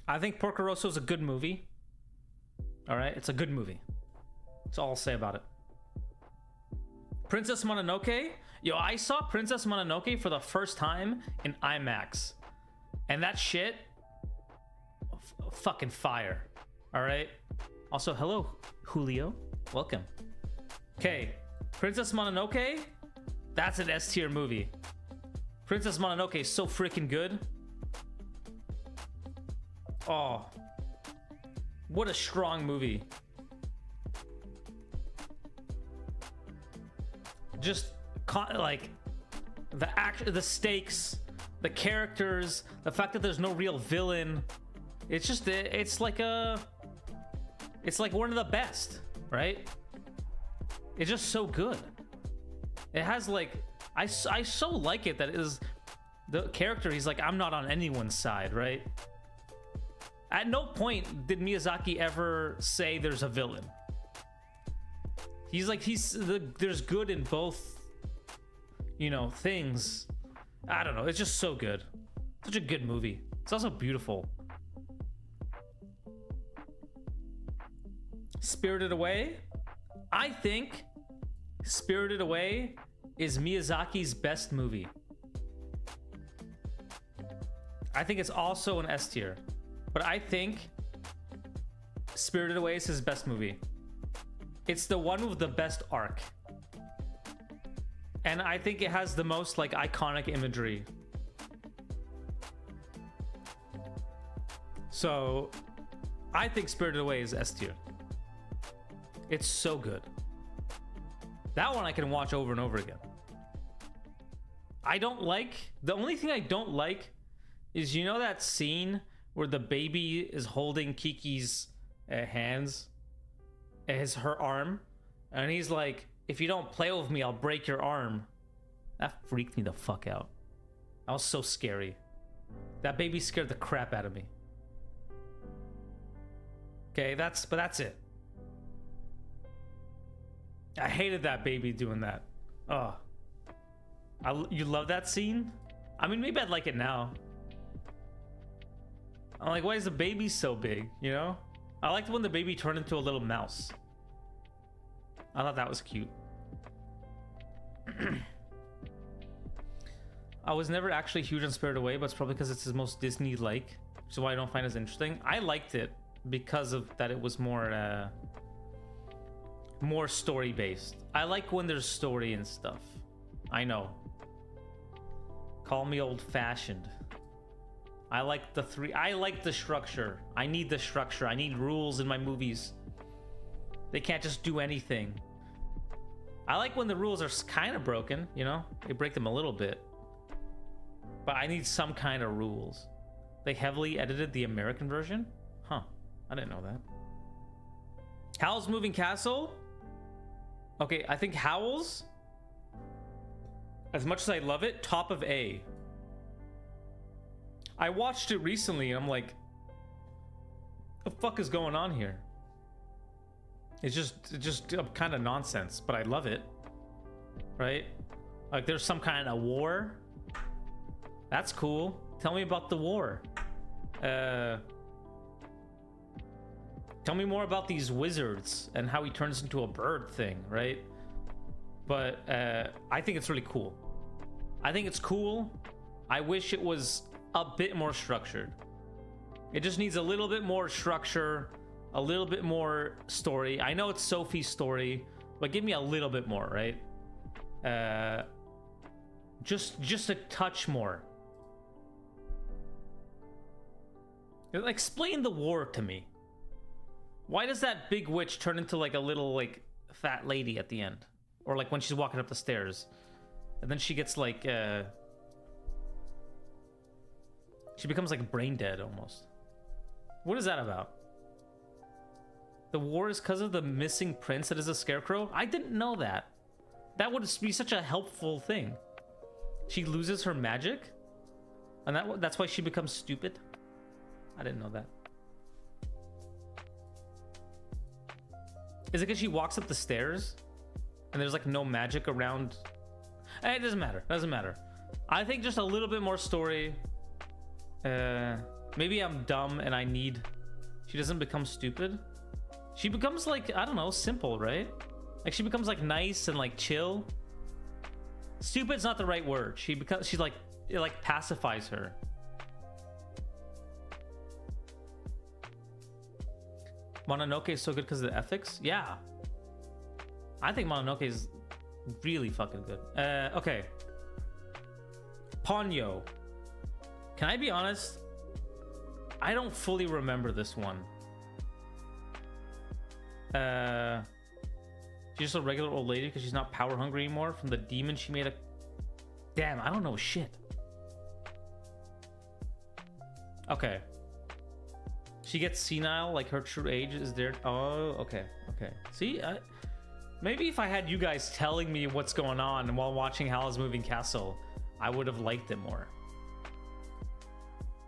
I think Porco Rosso is a good movie. All right, it's a good movie. That's all I'll say about it. Princess Mononoke. Yo, I saw Princess Mononoke for the first time in IMAX. And that shit, fucking fire. All right. Also, hello, Julio. Welcome. Okay, Princess Mononoke. That's an S tier movie. Princess Mononoke is so freaking good. Oh, what a strong movie. Just like the stakes the characters, the fact that there's no real villain. It's just, it's like one of the best, right? It's just so good. It has like, I so like it that it is the character. He's like, I'm not on anyone's side, right? At no point did Miyazaki ever say there's a villain. He's like, there's good in both, you know, things. I don't know. It's just so good. Such a good movie. It's also beautiful. Spirited Away. I think Spirited Away is Miyazaki's best movie. I think it's also an S tier, but I think Spirited Away is his best movie. It's the one with the best arc. And I think it has the most like iconic imagery. So I think Spirited Away is S tier. It's so good. That one I can watch over and over again. The only thing I don't like is, you know, that scene where the baby is holding Kiki's hands, her arm, and he's like, if you don't play with me, I'll break your arm. That freaked me the fuck out. That was so scary. That baby scared the crap out of me. Okay, but that's it. I hated that baby doing that. Oh, you love that scene? I mean, maybe I'd like it now. I'm like, why is the baby so big? You know, I liked when the baby turned into a little mouse. I thought that was cute. I was never actually huge on Spirited Away, but it's probably because it's his most Disney-like, which is why I don't find it as interesting. I liked it because of that. It was more story-based. I like when there's story and stuff. I know. Call me old-fashioned. I like the structure. I need the structure. I need rules in my movies. They can't just do anything. I like when the rules are kind of broken, you know? They break them a little bit. But I need some kind of rules. They heavily edited the American version? Huh. I didn't know that. Howl's Moving Castle? Okay, I think Howl's, as much as I love it, top of A. I watched it recently and I'm like, the fuck is going on here? It's just kind of nonsense, but I love it. Right? Like there's some kind of war. That's cool. Tell me about the war. Tell me more about these wizards and how he turns into a bird thing, right? But I think it's really cool. I think it's cool. I wish it was a bit more structured. It just needs a little bit more structure, a little bit more story. I know it's Sophie's story, but give me a little bit more, right? Just a touch more. Explain the war to me. Why does that big witch turn into like a little like fat lady at the end? Or like when she's walking up the stairs and then she gets like she becomes like brain dead almost. What is that about? The war is because of the missing prince that is a scarecrow? I didn't know that. That would be such a helpful thing. She loses her magic and that's why she becomes stupid. I didn't know that. Is it because she walks up the stairs and there's like no magic around? It doesn't matter. Doesn't matter. I think just a little bit more story. Maybe I'm dumb and I need... She doesn't become stupid. She becomes like, I don't know, simple, right? Like she becomes like nice and like chill. Stupid's not the right word. She's like, it like pacifies her. Mononoke is so good because of the ethics? Yeah. I think Mononoke is really fucking good. Okay. Ponyo. Can I be honest? I don't fully remember this one. She's just a regular old lady because she's not power hungry anymore from the demon she made a... Damn, I don't know shit. Okay. She gets senile, like her true age is there. Oh, okay, okay. See, maybe if I had you guys telling me what's going on while watching Howl's Moving Castle, I would have liked it more.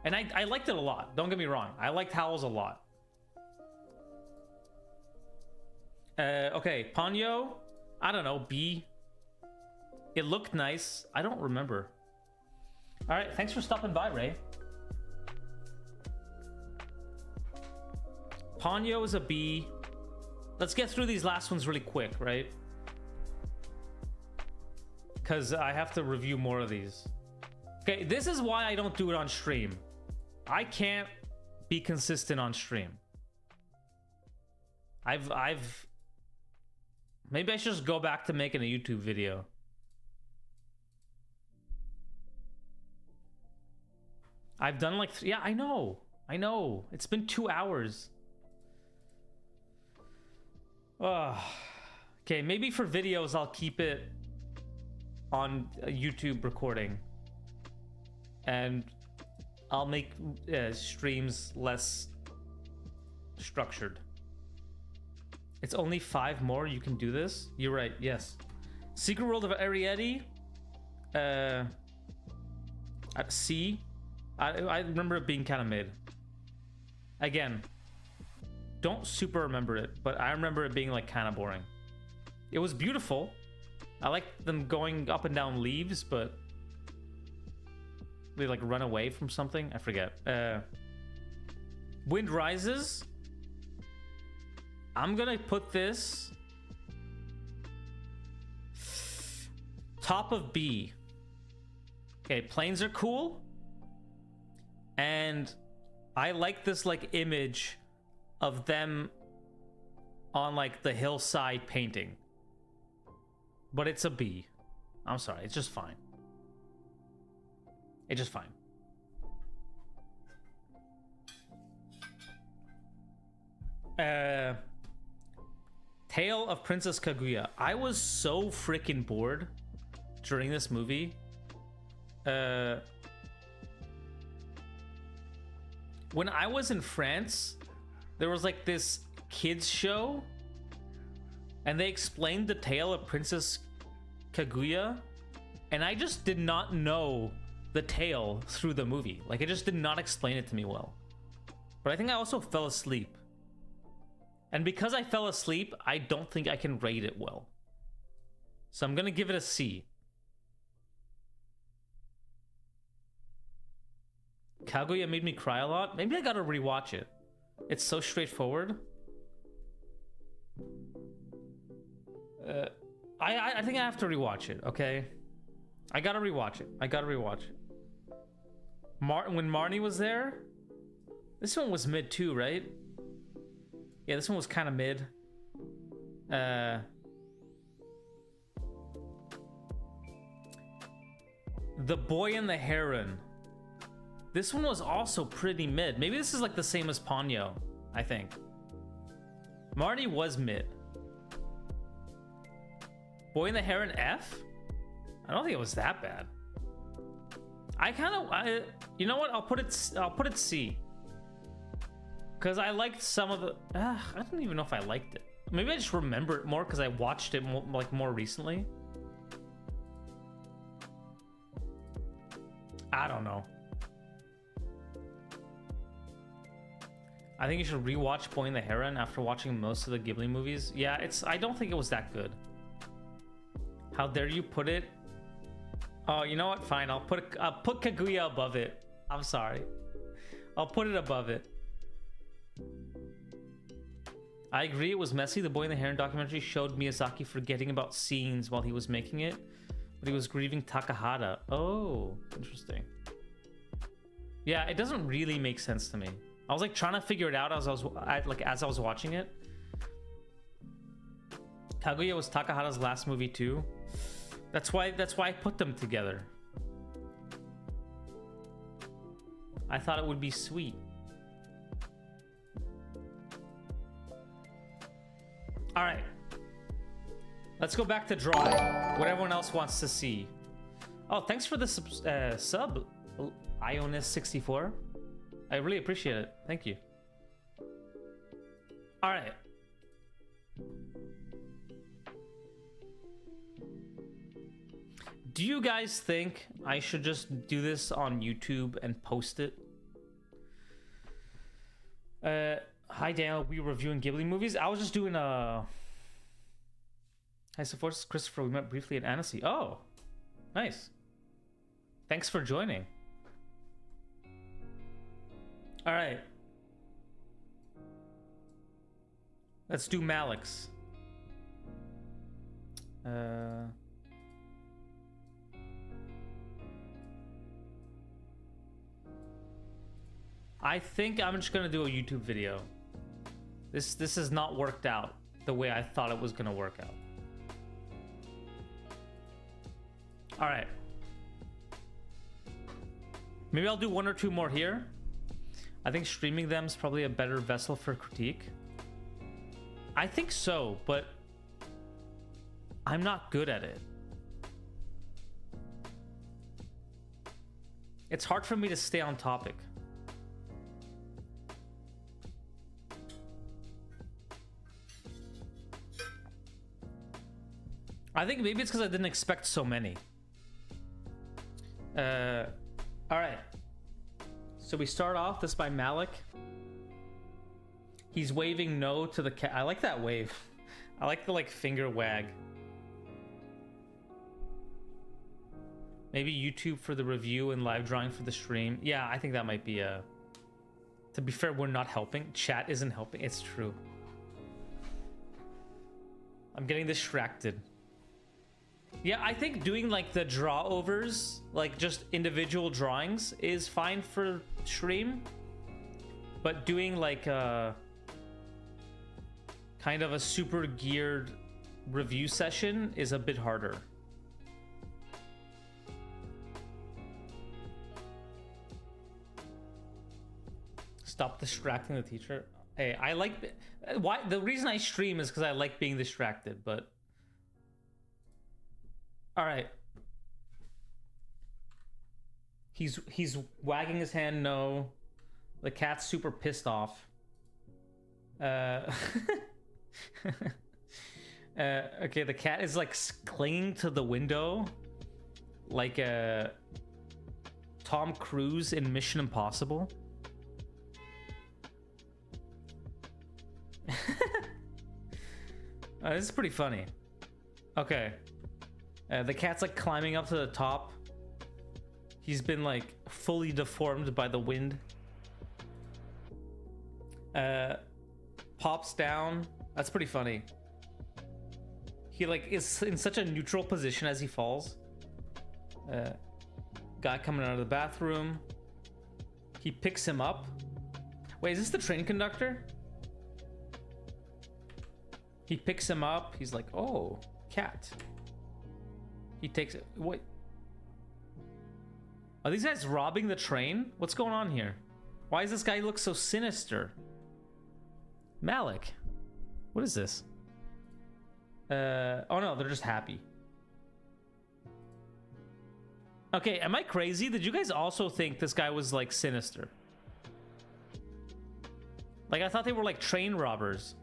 And I liked it a lot. Don't get me wrong. I liked Howl's a lot. Okay, Ponyo. I don't know, B. It looked nice. I don't remember. All right, thanks for stopping by, Ray. Ponyo is a B. Let's get through these last ones really quick, right? Because I have to review more of these. Okay, this is why I don't do it on stream. I can't be consistent on stream. Maybe I should just go back to making a YouTube video. I've done like, yeah, I know. It's been 2 hours. Okay, maybe for videos I'll keep it on a YouTube recording, and I'll make streams less structured. It's only 5 more. You can do this. You're right. Yes. Secret World of Ariete. C. I remember it being kind of mid. Again, don't super remember it, but I remember it being like kind of boring. It was beautiful. I like them going up and down leaves, but they like run away from something. I forget. Wind Rises. I'm gonna put this top of B. Okay, planes are cool, and I like this like image of them on like the hillside painting, but it's a B. I'm sorry, it's just fine. It's just fine. Tale of Princess Kaguya. I was so freaking bored during this movie. When I was in France, there was like this kids show, and they explained the tale of Princess Kaguya, and I just did not know the tale through the movie. Like, it just did not explain it to me well. But I think I also fell asleep. And because I fell asleep, I don't think I can rate it well. So I'm gonna give it a C. Kaguya made me cry a lot. Maybe I gotta rewatch it. It's so straightforward. I think I have to rewatch it, okay? I gotta rewatch it. When Marnie was there, this one was mid too, right? Yeah, this one was kind of mid. The Boy and the Heron. This one was also pretty mid. Maybe this is like the same as Ponyo, I think. Marnie was mid. Boy and the Heron F? I don't think it was that bad. You know what? I'll put it C. Cause I liked some of the. I don't even know if I liked it. Maybe I just remember it more because I watched it more recently. I don't know. I think you should rewatch Boy and the Heron after watching most of the Ghibli movies. Yeah, I don't think it was that good. How dare you put it? Oh, you know what? Fine, I'll put Kaguya above it. I'm sorry. I'll put it above it. I agree, it was messy. The Boy and the Heron documentary showed Miyazaki forgetting about scenes while he was making it, but he was grieving Takahata. Oh, interesting. Yeah, it doesn't really make sense to me. I was like trying to figure it out as I was watching it. Kaguya was Takahata's last movie too. That's why I put them together. I thought it would be sweet. All right, let's go back to drawing. What everyone else wants to see. Oh, thanks for the sub, Ionis64. I really appreciate it. Thank you. All right. Do you guys think I should just do this on YouTube and post it? Hi Daniel, we were reviewing Ghibli movies. I was just doing a... Hi Sephoris, Christopher, we met briefly at Annecy. Oh, nice. Thanks for joining. All right. Let's do Malik's. I think I'm just gonna do a YouTube video. This has not worked out the way I thought it was gonna work out. All right. Maybe I'll do one or two more here. I think streaming them is probably a better vessel for critique. I think so, but I'm not good at it. It's hard for me to stay on topic. I think maybe it's because I didn't expect so many. All right. So we start off this by Malik. He's waving no to the cat. I like that wave. I like the like finger wag. Maybe YouTube for the review and live drawing for the stream. Yeah, I think that might be a... To be fair, we're not helping. Chat isn't helping. It's true. I'm getting distracted. Yeah, I think doing like the draw overs, like just individual drawings, is fine for stream. But doing like a kind of a super geared review session is a bit harder. Stop distracting the teacher. Hey, I like... Why? The reason I stream is because I like being distracted, but... All right. He's wagging his hand no. The cat's super pissed off. Okay, the cat is like clinging to the window like Tom Cruise in Mission Impossible. This is pretty funny. Okay. The cat's like climbing up to the top. He's been like fully deformed by the wind. Pops down. That's pretty funny. He like is in such a neutral position as he falls. Guy coming out of the bathroom. He picks him up. Wait, is this the train conductor? He picks him up. He's like, oh, cat. He takes it. Wait. Are these guys robbing the train? What's going on here? Why does this guy look so sinister? Malik. What is this? Oh no, they're just happy. Okay, am I crazy? Did you guys also think this guy was like sinister? Like I thought they were like train robbers.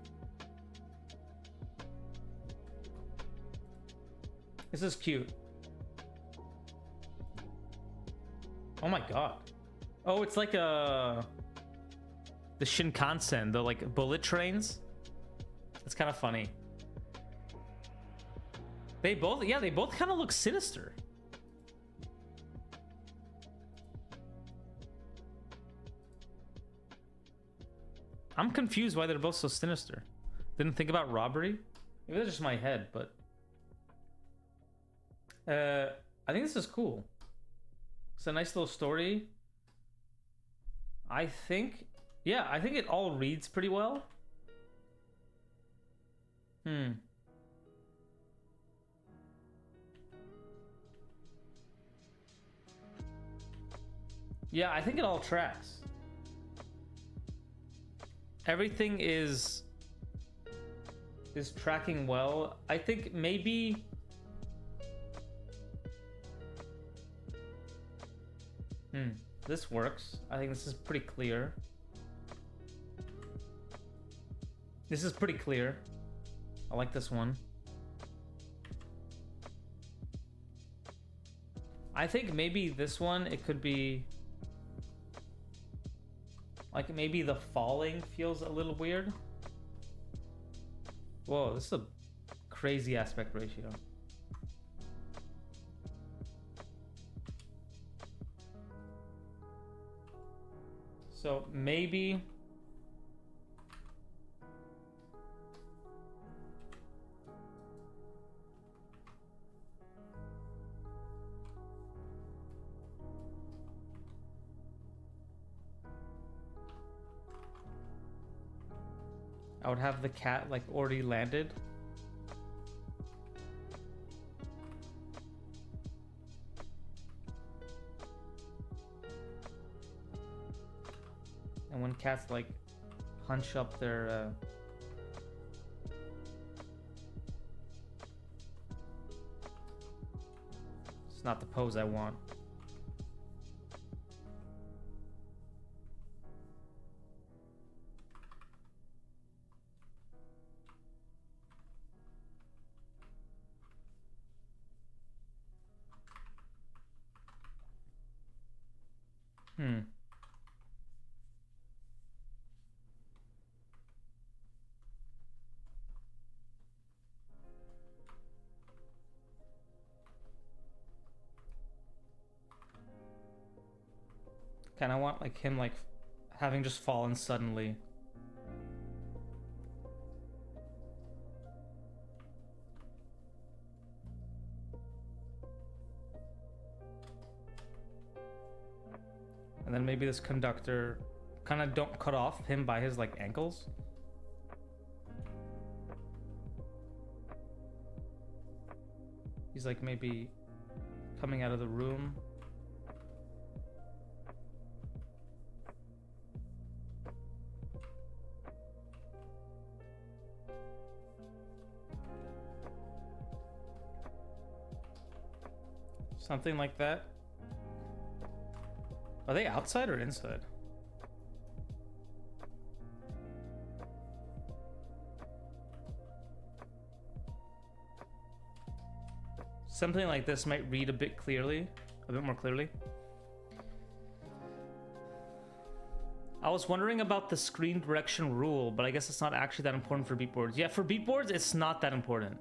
This is cute. Oh my god. Oh, it's like the Shinkansen, the like bullet trains. It's kind of funny. They both kind of look sinister. I'm confused why they're both so sinister. Didn't think about robbery. Maybe that's just my head, but I think this is cool. It's a nice little story. I think it all reads pretty well. Yeah, I think it all tracks. Everything is tracking well. I think maybe This works. I think this is pretty clear. This is pretty clear. I like this one. I think maybe this one, it could be... like maybe the falling feels a little weird. Whoa, this is a crazy aspect ratio. So maybe... I would have the cat like already landed. And when cats like hunch up their it's not the pose I want. Kind of want like him like having just fallen suddenly. And then maybe this conductor kind of don't cut off him by his like ankles. He's like maybe coming out of the room. Something like that. Are they outside or inside? Something like this might read a bit more clearly. I was wondering about the screen direction rule, but I guess it's not actually that important for beatboards. Yeah, for beatboards, it's not that important.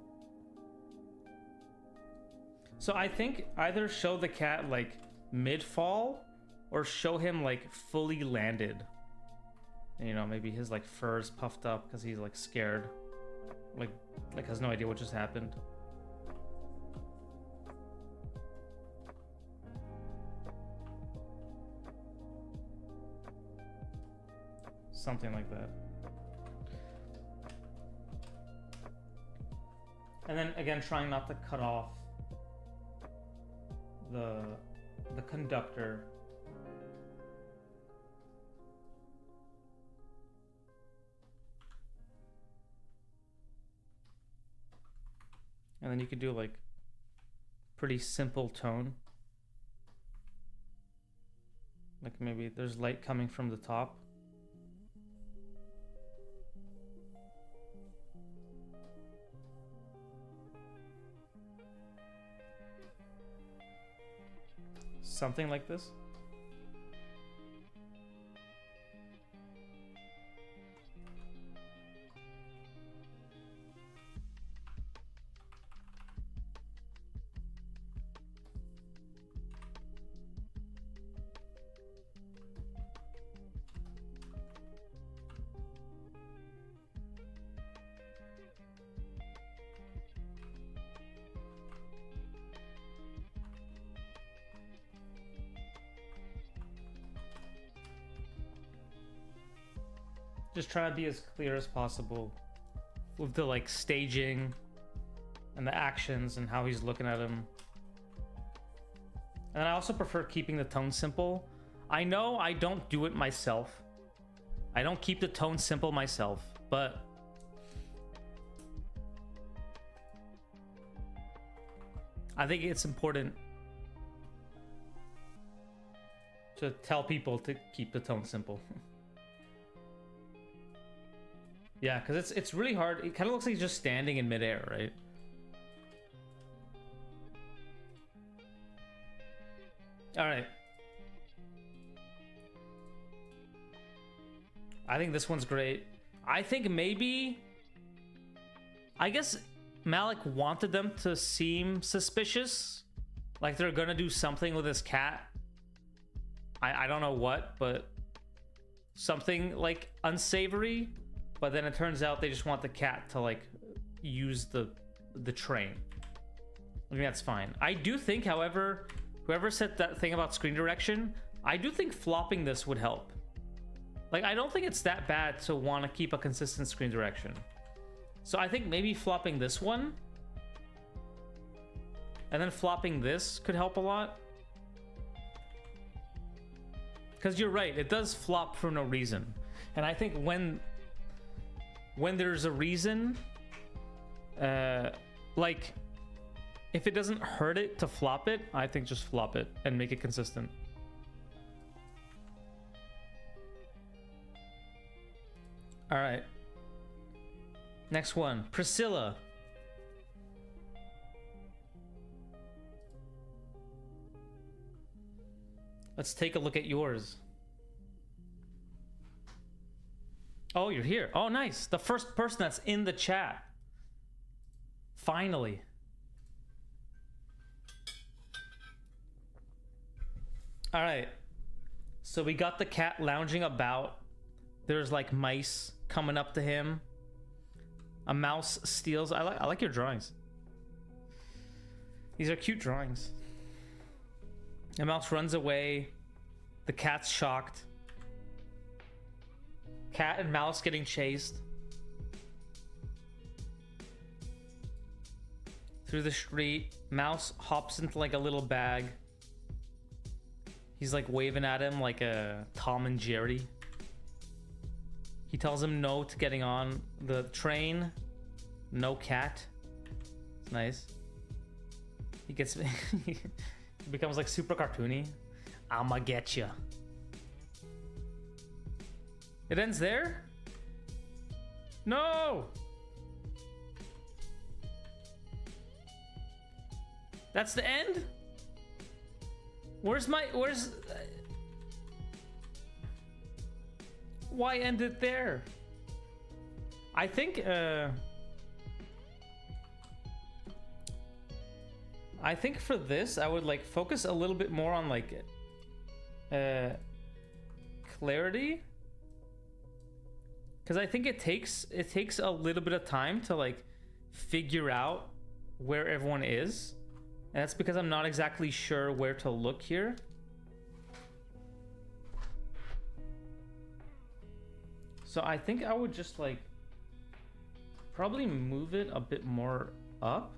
So I think either show the cat like mid-fall or show him like fully landed. And, you know, maybe his like fur is puffed up because he's like scared. Like has no idea what just happened. Something like that. And then again, trying not to cut off the conductor. And then you could do like pretty simple tone. Like maybe there's light coming from the top. Something like this. Just try to be as clear as possible with the like staging and the actions and how he's looking at him. And I also prefer keeping the tone simple. I know I don't do it myself. I don't keep the tone simple myself, but I think it's important To tell people to keep the tone simple. Yeah, because it's really hard. It kind of looks like he's just standing in midair, right? All right. I think this one's great. I think maybe... I guess Malik wanted them to seem suspicious. Like they're gonna do something with his cat. I don't know what, but something like unsavory. But then it turns out they just want the cat to like use the train. I mean, that's fine. I do think, however, whoever said that thing about screen direction, I do think flopping this would help. Like, I don't think it's that bad to want to keep a consistent screen direction. So I think maybe flopping this one and then flopping this could help a lot. Because you're right, it does flop for no reason. And I think when there's a reason, like, if it doesn't hurt it to flop it, I think just flop it and make it consistent. All right. Next one, Priscilla. Let's take a look at yours. Oh, you're here. Oh, nice. The first person that's in the chat. Finally. All right. So we got the cat lounging about. There's like mice coming up to him. A mouse steals. I like your drawings. These are cute drawings. The mouse runs away. The cat's shocked. Cat and mouse getting chased through the street. Mouse hops into like a little bag. He's like waving at him like a Tom and Jerry. He tells him no to getting on the train. No cat. It's nice. He gets he becomes like super cartoony. I'ma get ya. It ends there? No! That's the end? Where's why end it there? I think for this I would like focus a little bit more on like clarity, because I think it takes a little bit of time to like figure out where everyone is, and that's because I'm not exactly sure where to look here. So I think I would just like probably move it a bit more up,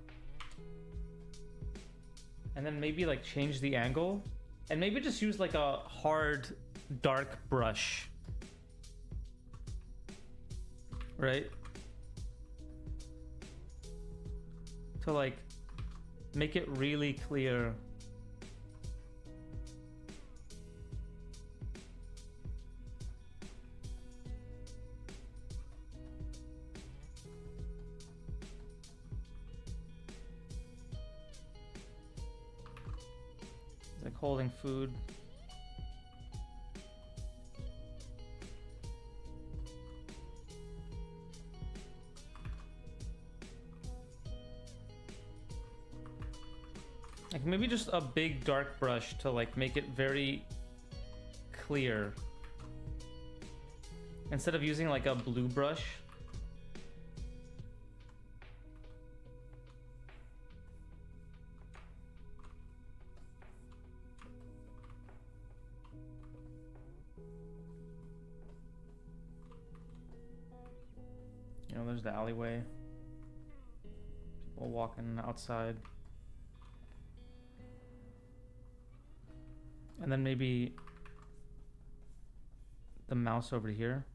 and then maybe like change the angle, and maybe just use like a hard dark brush, right? To like make it really clear. It's like holding food. Like maybe just a big dark brush to like make it very clear, instead of using like a blue brush. You know, there's the alleyway. People walking outside. And then maybe the mouse over here.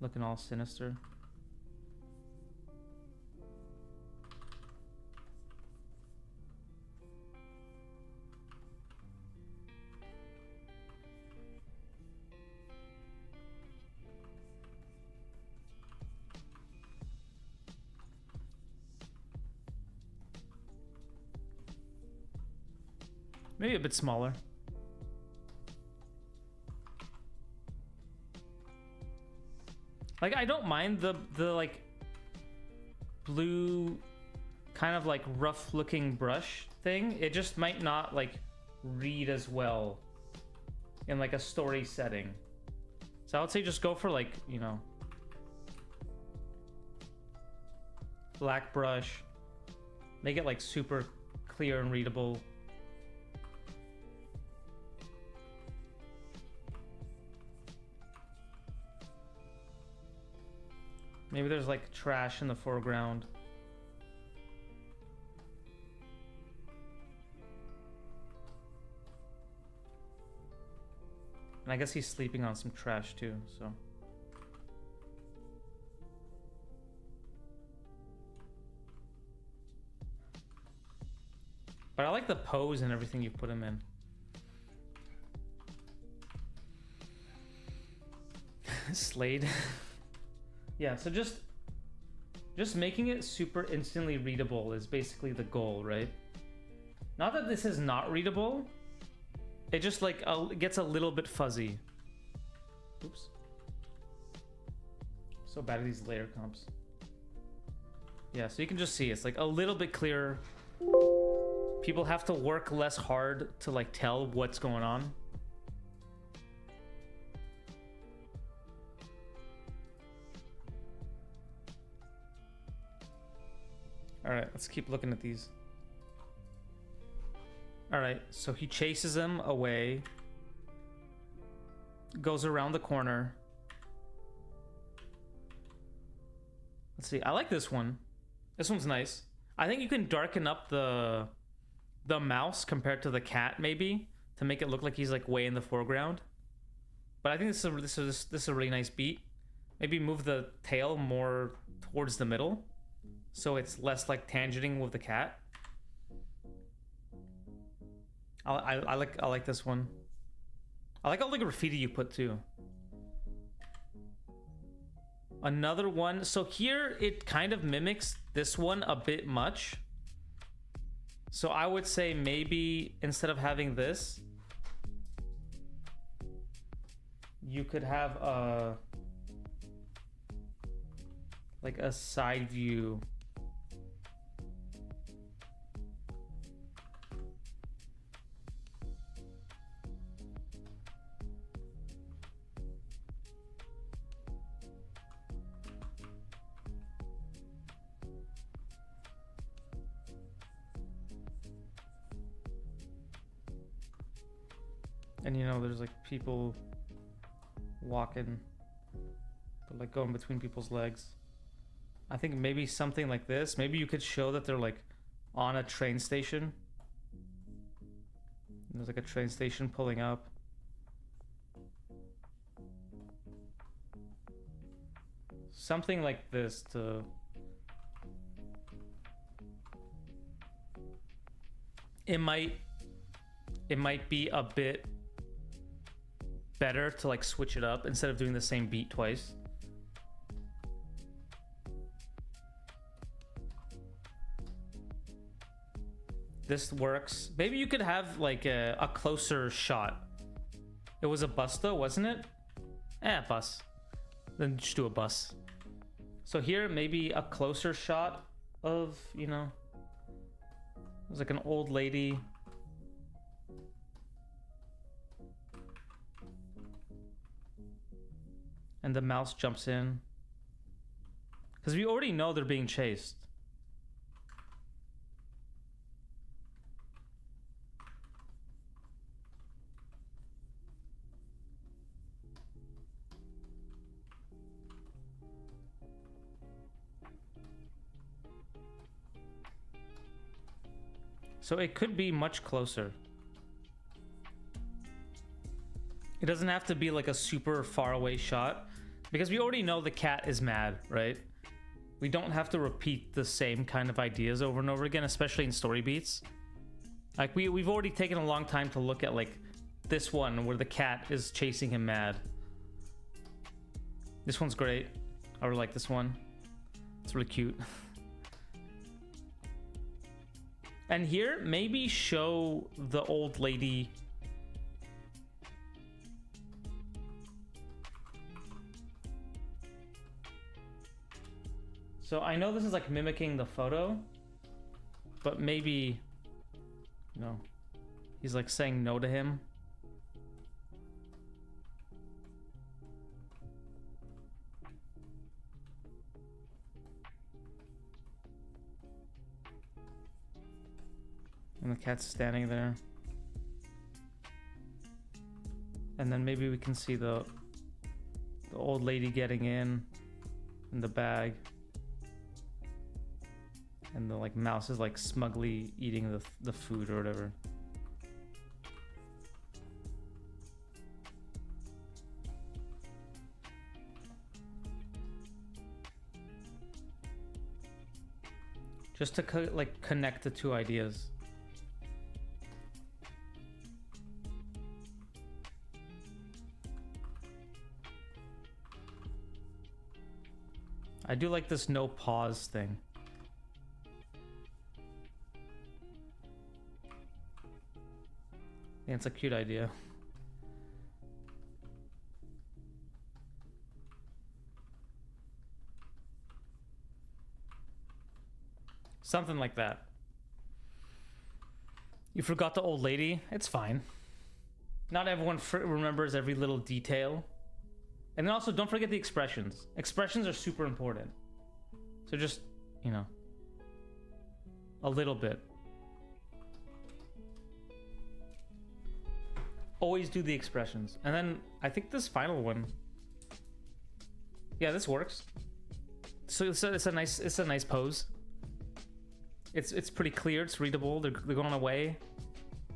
Looking all sinister. Maybe a bit smaller. Like, I don't mind the like blue kind of like rough looking brush thing. It just might not like read as well in like a story setting. So I would say just go for like, you know, black brush. Make it like super clear and readable. Maybe there's like trash in the foreground. And I guess he's sleeping on some trash too, so. But I like the pose and everything you put him in. Slade. Yeah, so just making it super instantly readable is basically the goal, right? Not that this is not readable. It just like gets a little bit fuzzy. Oops. So bad at these layer comps. Yeah, so you can just see it's like a little bit clearer. People have to work less hard to like tell what's going on. All right, let's keep looking at these. All right, so he chases him away, goes around the corner. Let's see, I like this one. This one's nice. I think you can darken up the mouse compared to the cat maybe to make it look like he's like way in the foreground. But I think this is a really nice beat. Maybe move the tail more towards the middle, so it's less like tangenting with the cat. I like this one. I like all the graffiti you put too. Another one. So here it kind of mimics this one a bit much. So I would say maybe instead of having this, you could have a like a side view. And you know, there's like people walking, but like going between people's legs. I think maybe something like this. Maybe you could show that they're like on a train station. There's like a train station pulling up. Something like this to... It might be a bit better to like switch it up instead of doing the same beat twice. This works. Maybe you could have like a closer shot. It was a bus though, wasn't it? Bus. Then just do a bus. So here, maybe a closer shot of, you know, it was like an old lady. And the mouse jumps in. Because we already know they're being chased. So it could be much closer. It doesn't have to be like a super far away shot. Because we already know the cat is mad, right? We don't have to repeat the same kind of ideas over and over again, especially in Storybeats. Like we've already taken a long time to look at like this one where the cat is chasing him mad. This one's great. I really like this one. It's really cute. And here, maybe show the old lady. So I know this is like mimicking the photo, but maybe, you know, he's like saying no to him. And the cat's standing there. And then maybe we can see the old lady getting in the bag. And the like mouse is like smugly eating the food or whatever. Just to like connect the two ideas. I do like this no pause thing. Yeah, it's a cute idea. Something like that. You forgot the old lady? It's fine. Not everyone remembers every little detail. And then also, don't forget the expressions. Expressions are super important. So just, you know, a little bit. Always do the expressions. And then I think this final one, yeah, this works. So it's a nice pose. It's pretty clear. It's readable. They're going away.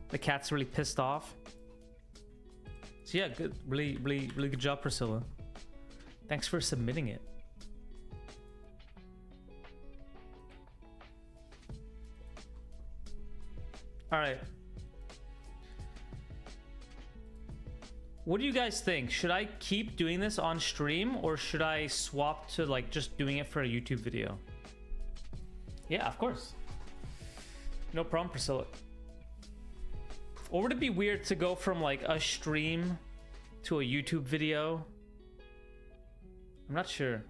The cat's really pissed off. So yeah, good. Really good job, Priscilla. Thanks for submitting it. All right. What do you guys think? Should I keep doing this on stream or should I swap to like just doing it for a YouTube video? Yeah, of course. No problem, Priscilla. Or would it be weird to go from like a stream to a YouTube video? I'm not sure.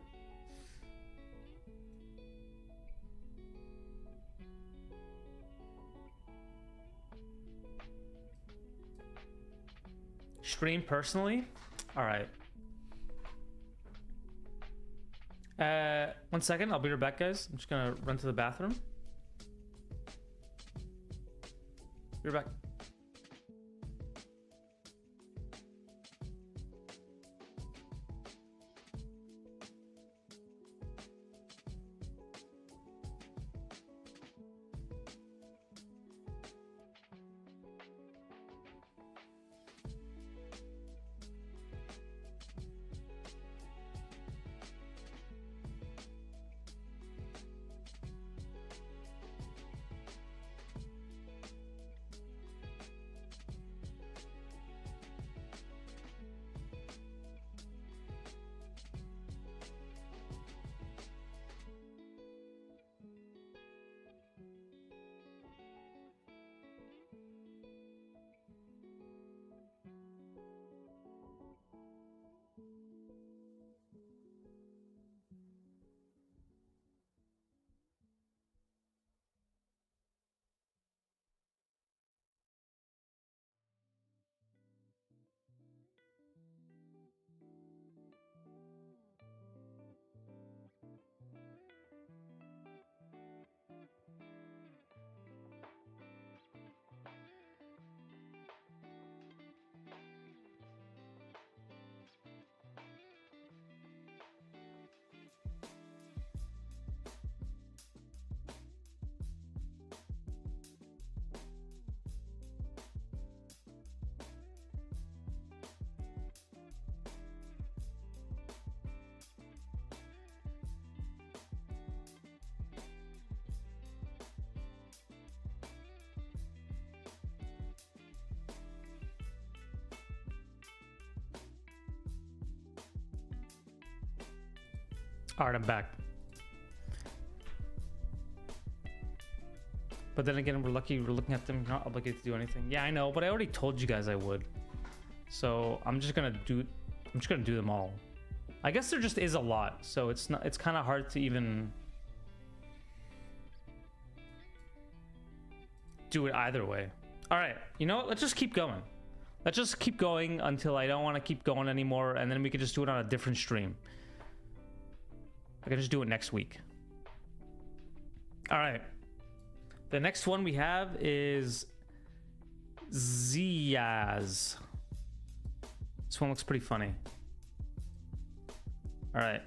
Stream personally? All right. 1 second, I'll be right back, guys. I'm just gonna run to the bathroom. Be right back. All right, I'm back. But then again, we're lucky we're looking at them, not obligated to do anything. Yeah, I know, but I already told you guys I would. So I'm just gonna do them all. I guess there just is a lot, so it's kind of hard to even do it either way. All right, you know what? Let's just keep going. Let's just keep going until I don't want to keep going anymore, and then we can just do it on a different stream. I can just do it next week. All right. The next one we have is Ziaz. This one looks pretty funny. All right.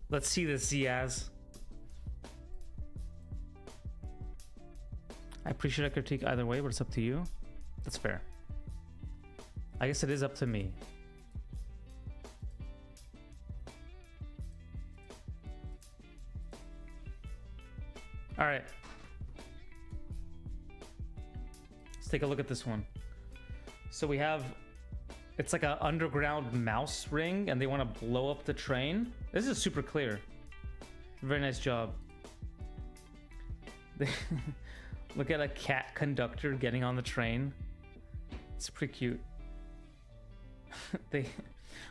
Let's see this, Ziaz. I appreciate a critique either way, but it's up to you. That's fair. I guess it is up to me. All right. Let's take a look at this one. So we have, it's like an underground mouse ring and they want to blow up the train. This is super clear. Very nice job. Look at a cat conductor getting on the train. It's pretty cute. They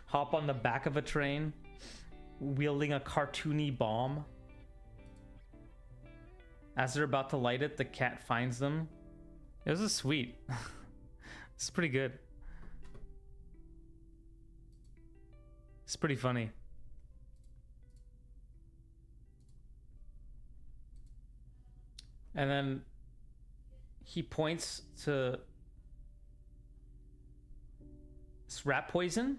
hop on the back of a train, wielding a cartoony bomb. As they're about to light it, the cat finds them. This is sweet. It's pretty good. It's pretty funny. And then he points to it's rat poison.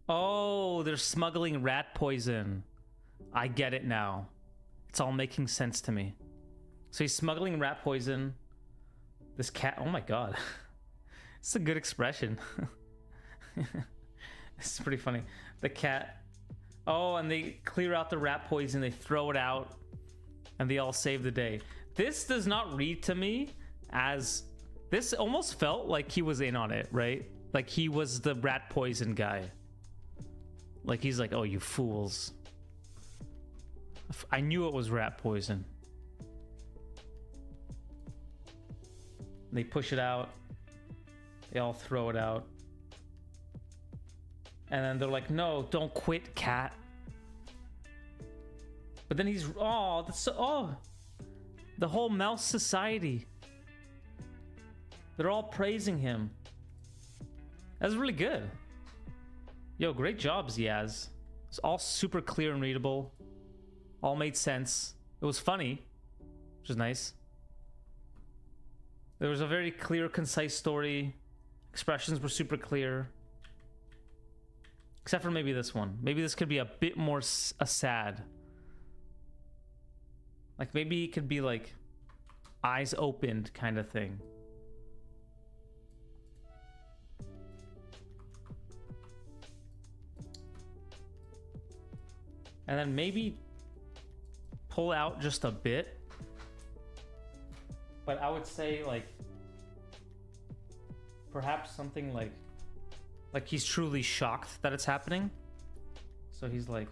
Oh, they're smuggling rat poison. I get it now. It's all making sense to me. So he's smuggling rat poison. This cat, oh my god. It's a good expression. It's pretty funny. The cat, oh, and they clear out the rat poison, they throw it out, and they all save the day. This does not read to me as, this almost felt like he was in on it, right? Like he was the rat poison guy. Like he's like, oh, you fools. I knew it was rat poison. They push it out. They all throw it out. And then they're like, no, don't quit, cat. But then he's, oh, that's so, oh. The whole mouse society. They're all praising him. That's really good. Yo, great job, Ziaz. It's all super clear and readable. All made sense. It was funny, which is nice. There was a very clear, concise story. Expressions were super clear. Except for maybe this one. Maybe this could be a bit more sad. Like maybe it could be like eyes opened kind of thing. And then maybe pull out just a bit. But I would say like perhaps something like he's truly shocked that it's happening. So he's like,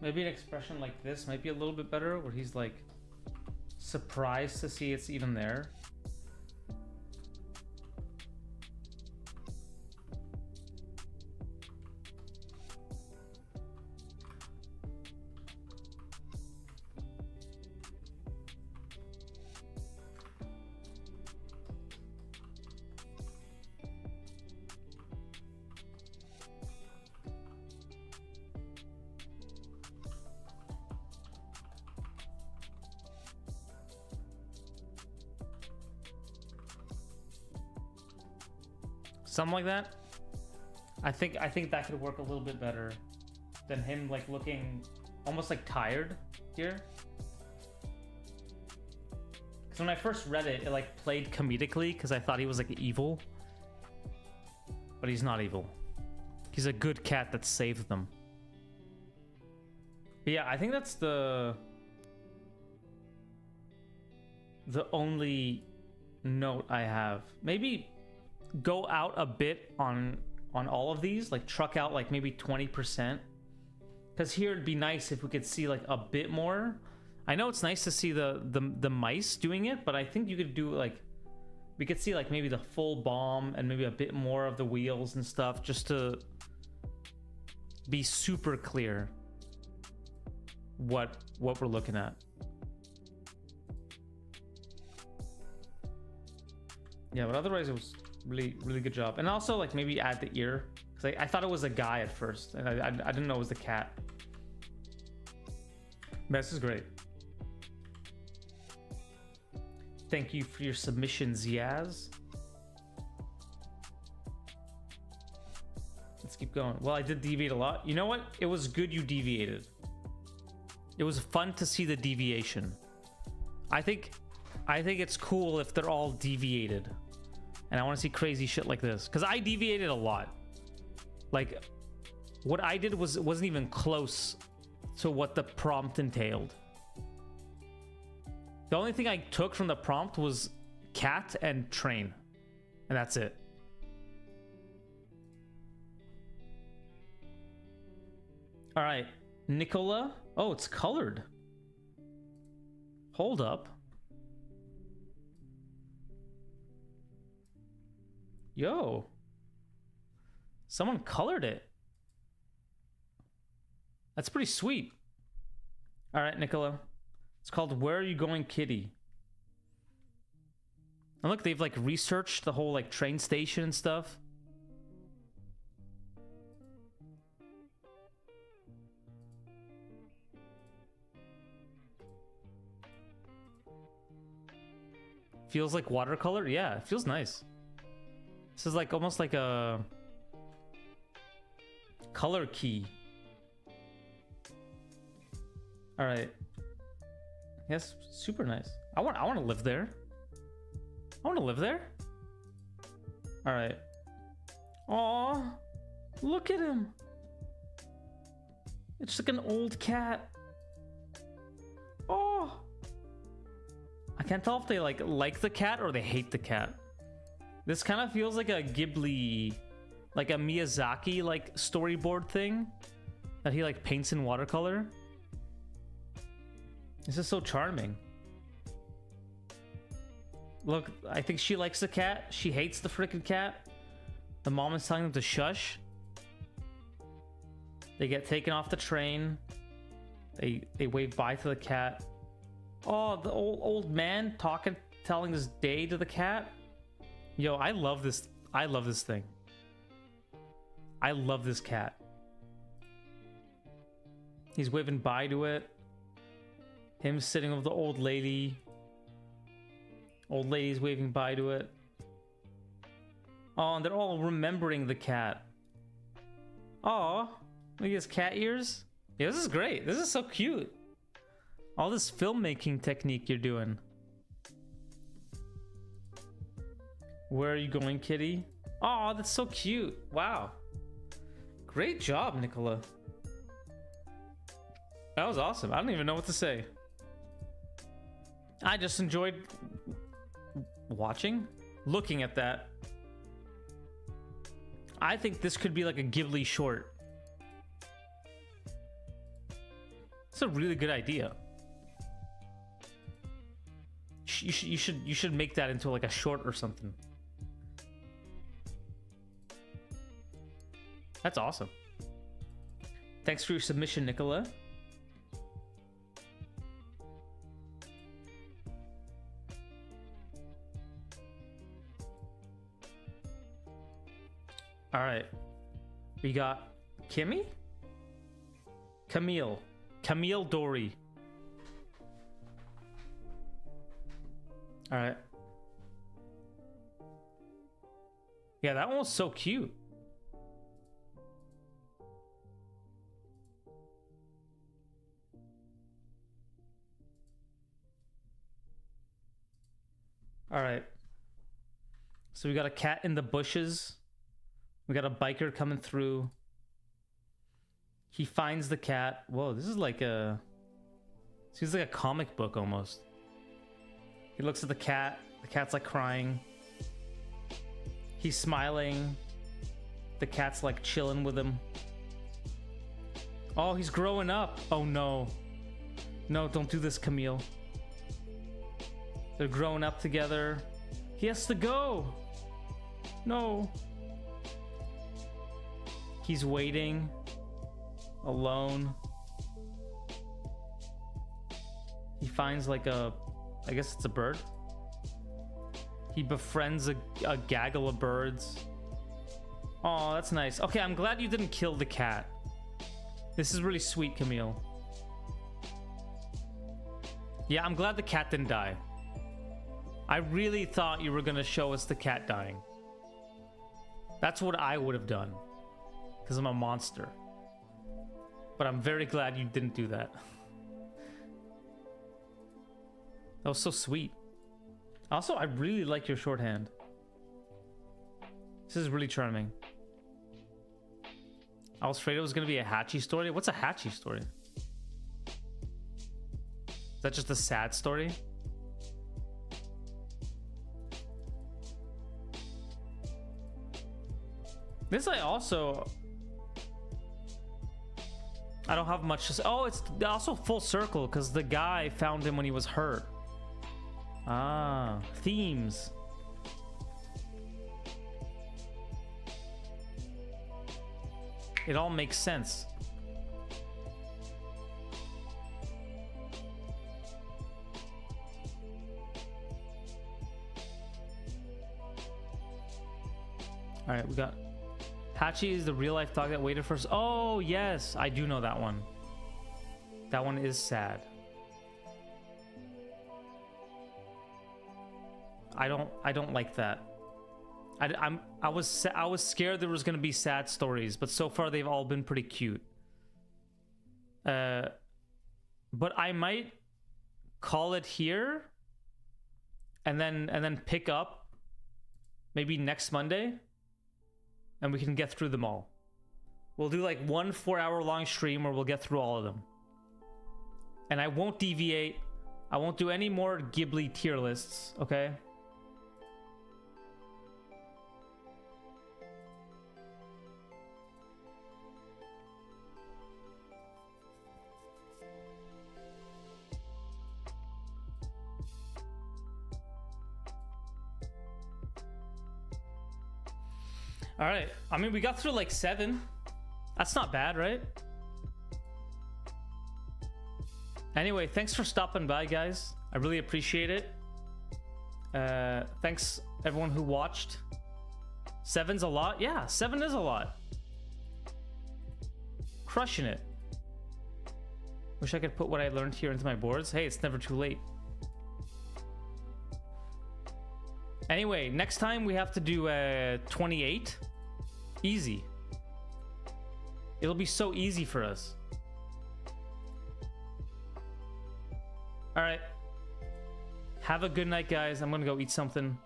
Maybe an expression like this might be a little bit better, where he's like surprised to see it's even there. Something like that. I think that could work a little bit better than him like looking almost like tired here. Because when I first read it, it like played comedically because I thought he was like evil. But he's not evil. He's a good cat that saved them. But yeah, I think that's the only note I have. Maybe go out a bit on all of these, like truck out like maybe 20%, because here it'd be nice if we could see like a bit more. I know it's nice to see the mice doing it, but I think you could do like, we could see like maybe the full bomb and maybe a bit more of the wheels and stuff, just to be super clear what we're looking at. Yeah, but otherwise it was really good job. And also like maybe add the ear, because I thought it was a guy at first, and I didn't know it was the cat. This is great. Thank you for your submissions, Yaz. Let's keep going. Well, I did deviate a lot. You know what? It was good you deviated. It was fun to see the deviation. I think it's cool if they're all deviated. And I want to see crazy shit like this, because I deviated a lot. Like, what I did wasn't even close to what the prompt entailed. The only thing I took from the prompt was cat and train, and that's it. All right, Nicola. Oh, it's colored. Hold up. Yo, someone colored it. That's pretty sweet. All right, Nicola. It's called Where Are You Going, Kitty? And look, they've like researched the whole like train station and stuff. Feels like watercolor? Yeah, it feels nice. This is like almost like a color key. All right. Yes, super nice. I want to live there. I want to live there. All right. Aw, look at him. It's like an old cat. Oh, I can't tell if they like the cat or they hate the cat. This kind of feels like a Ghibli, like a Miyazaki like storyboard thing that he like paints in watercolor. This is so charming. Look, I think she likes the cat. She hates the freaking cat. The mom is telling them to shush. They get taken off the train. They wave bye to the cat. Oh, the old man telling his day to the cat. Yo, I love this. I love this thing. I love this cat. He's waving bye to it. Him sitting with the old lady. Old lady's waving bye to it. Oh, and they're all remembering the cat. Oh, look at his cat ears. Yeah, this is great. This is so cute. All this filmmaking technique you're doing. Where are you going, kitty? Oh, that's so cute. Wow. Great job, Nicola. That was awesome. I don't even know what to say. I just enjoyed looking at that. I think this could be like a Ghibli short. It's a really good idea. You should make that into like a short or something. That's awesome. Thanks for your submission, Nicola. All right, we got Kimmy, Camille Dory. All right. Yeah, that one was so cute. All right. So we got a cat in the bushes. We got a biker coming through. He finds the cat. Whoa, this is like a... seems like a comic book almost. He looks at the cat. The cat's like crying. He's smiling. The cat's like chilling with him. Oh, he's growing up. Oh no. No, don't do this, Camille. They're growing up together. He has to go. No. He's waiting. Alone. He finds like a... I guess it's a bird. He befriends a gaggle of birds. Oh, that's nice. Okay, I'm glad you didn't kill the cat. This is really sweet, Camille. Yeah, I'm glad the cat didn't die. I really thought you were gonna show us the cat dying. That's what I would have done. Because I'm a monster. But I'm very glad you didn't do that. That was so sweet. Also, I really like your shorthand. This is really charming. I was afraid it was going to be a Hachi story. What's a Hachi story? Is that just a sad story? This I also... I don't have much to say. Oh, it's also full circle because the guy found him when he was hurt. Ah, themes. It all makes sense. All right, we got Hachi is the real life dog that waited for us. Oh, yes, I do know that one. That one is sad. I don't like that. I was scared there was gonna be sad stories, but so far they've all been pretty cute. But I might call it here, and then pick up maybe next Monday, and we can get through them all. We'll do like one 4-hour long stream where we'll get through all of them, and I won't deviate. I won't do any more Ghibli tier lists. Okay. All right. I mean, we got through like 7. That's not bad, right? Anyway, thanks for stopping by, guys. I really appreciate it. Thanks everyone who watched. 7's a lot. Yeah, 7 is a lot. Crushing it. Wish I could put what I learned here into my boards. Hey, it's never too late. Anyway, next time we have to do 28. Easy. It'll be so easy for us. All right. Have a good night, guys. I'm gonna go eat something.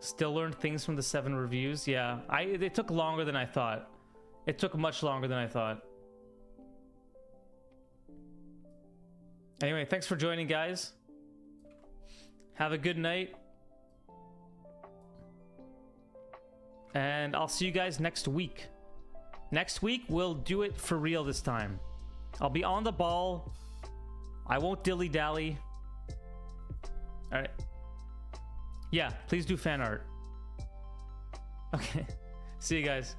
Still learned things from the 7 reviews. Yeah, it took longer than I thought. It took much longer than I thought. Anyway, thanks for joining, guys. Have a good night. And I'll see you guys next week. Next week, we'll do it for real this time. I'll be on the ball. I won't dilly-dally. All right. Yeah, please do fan art. Okay. See you guys.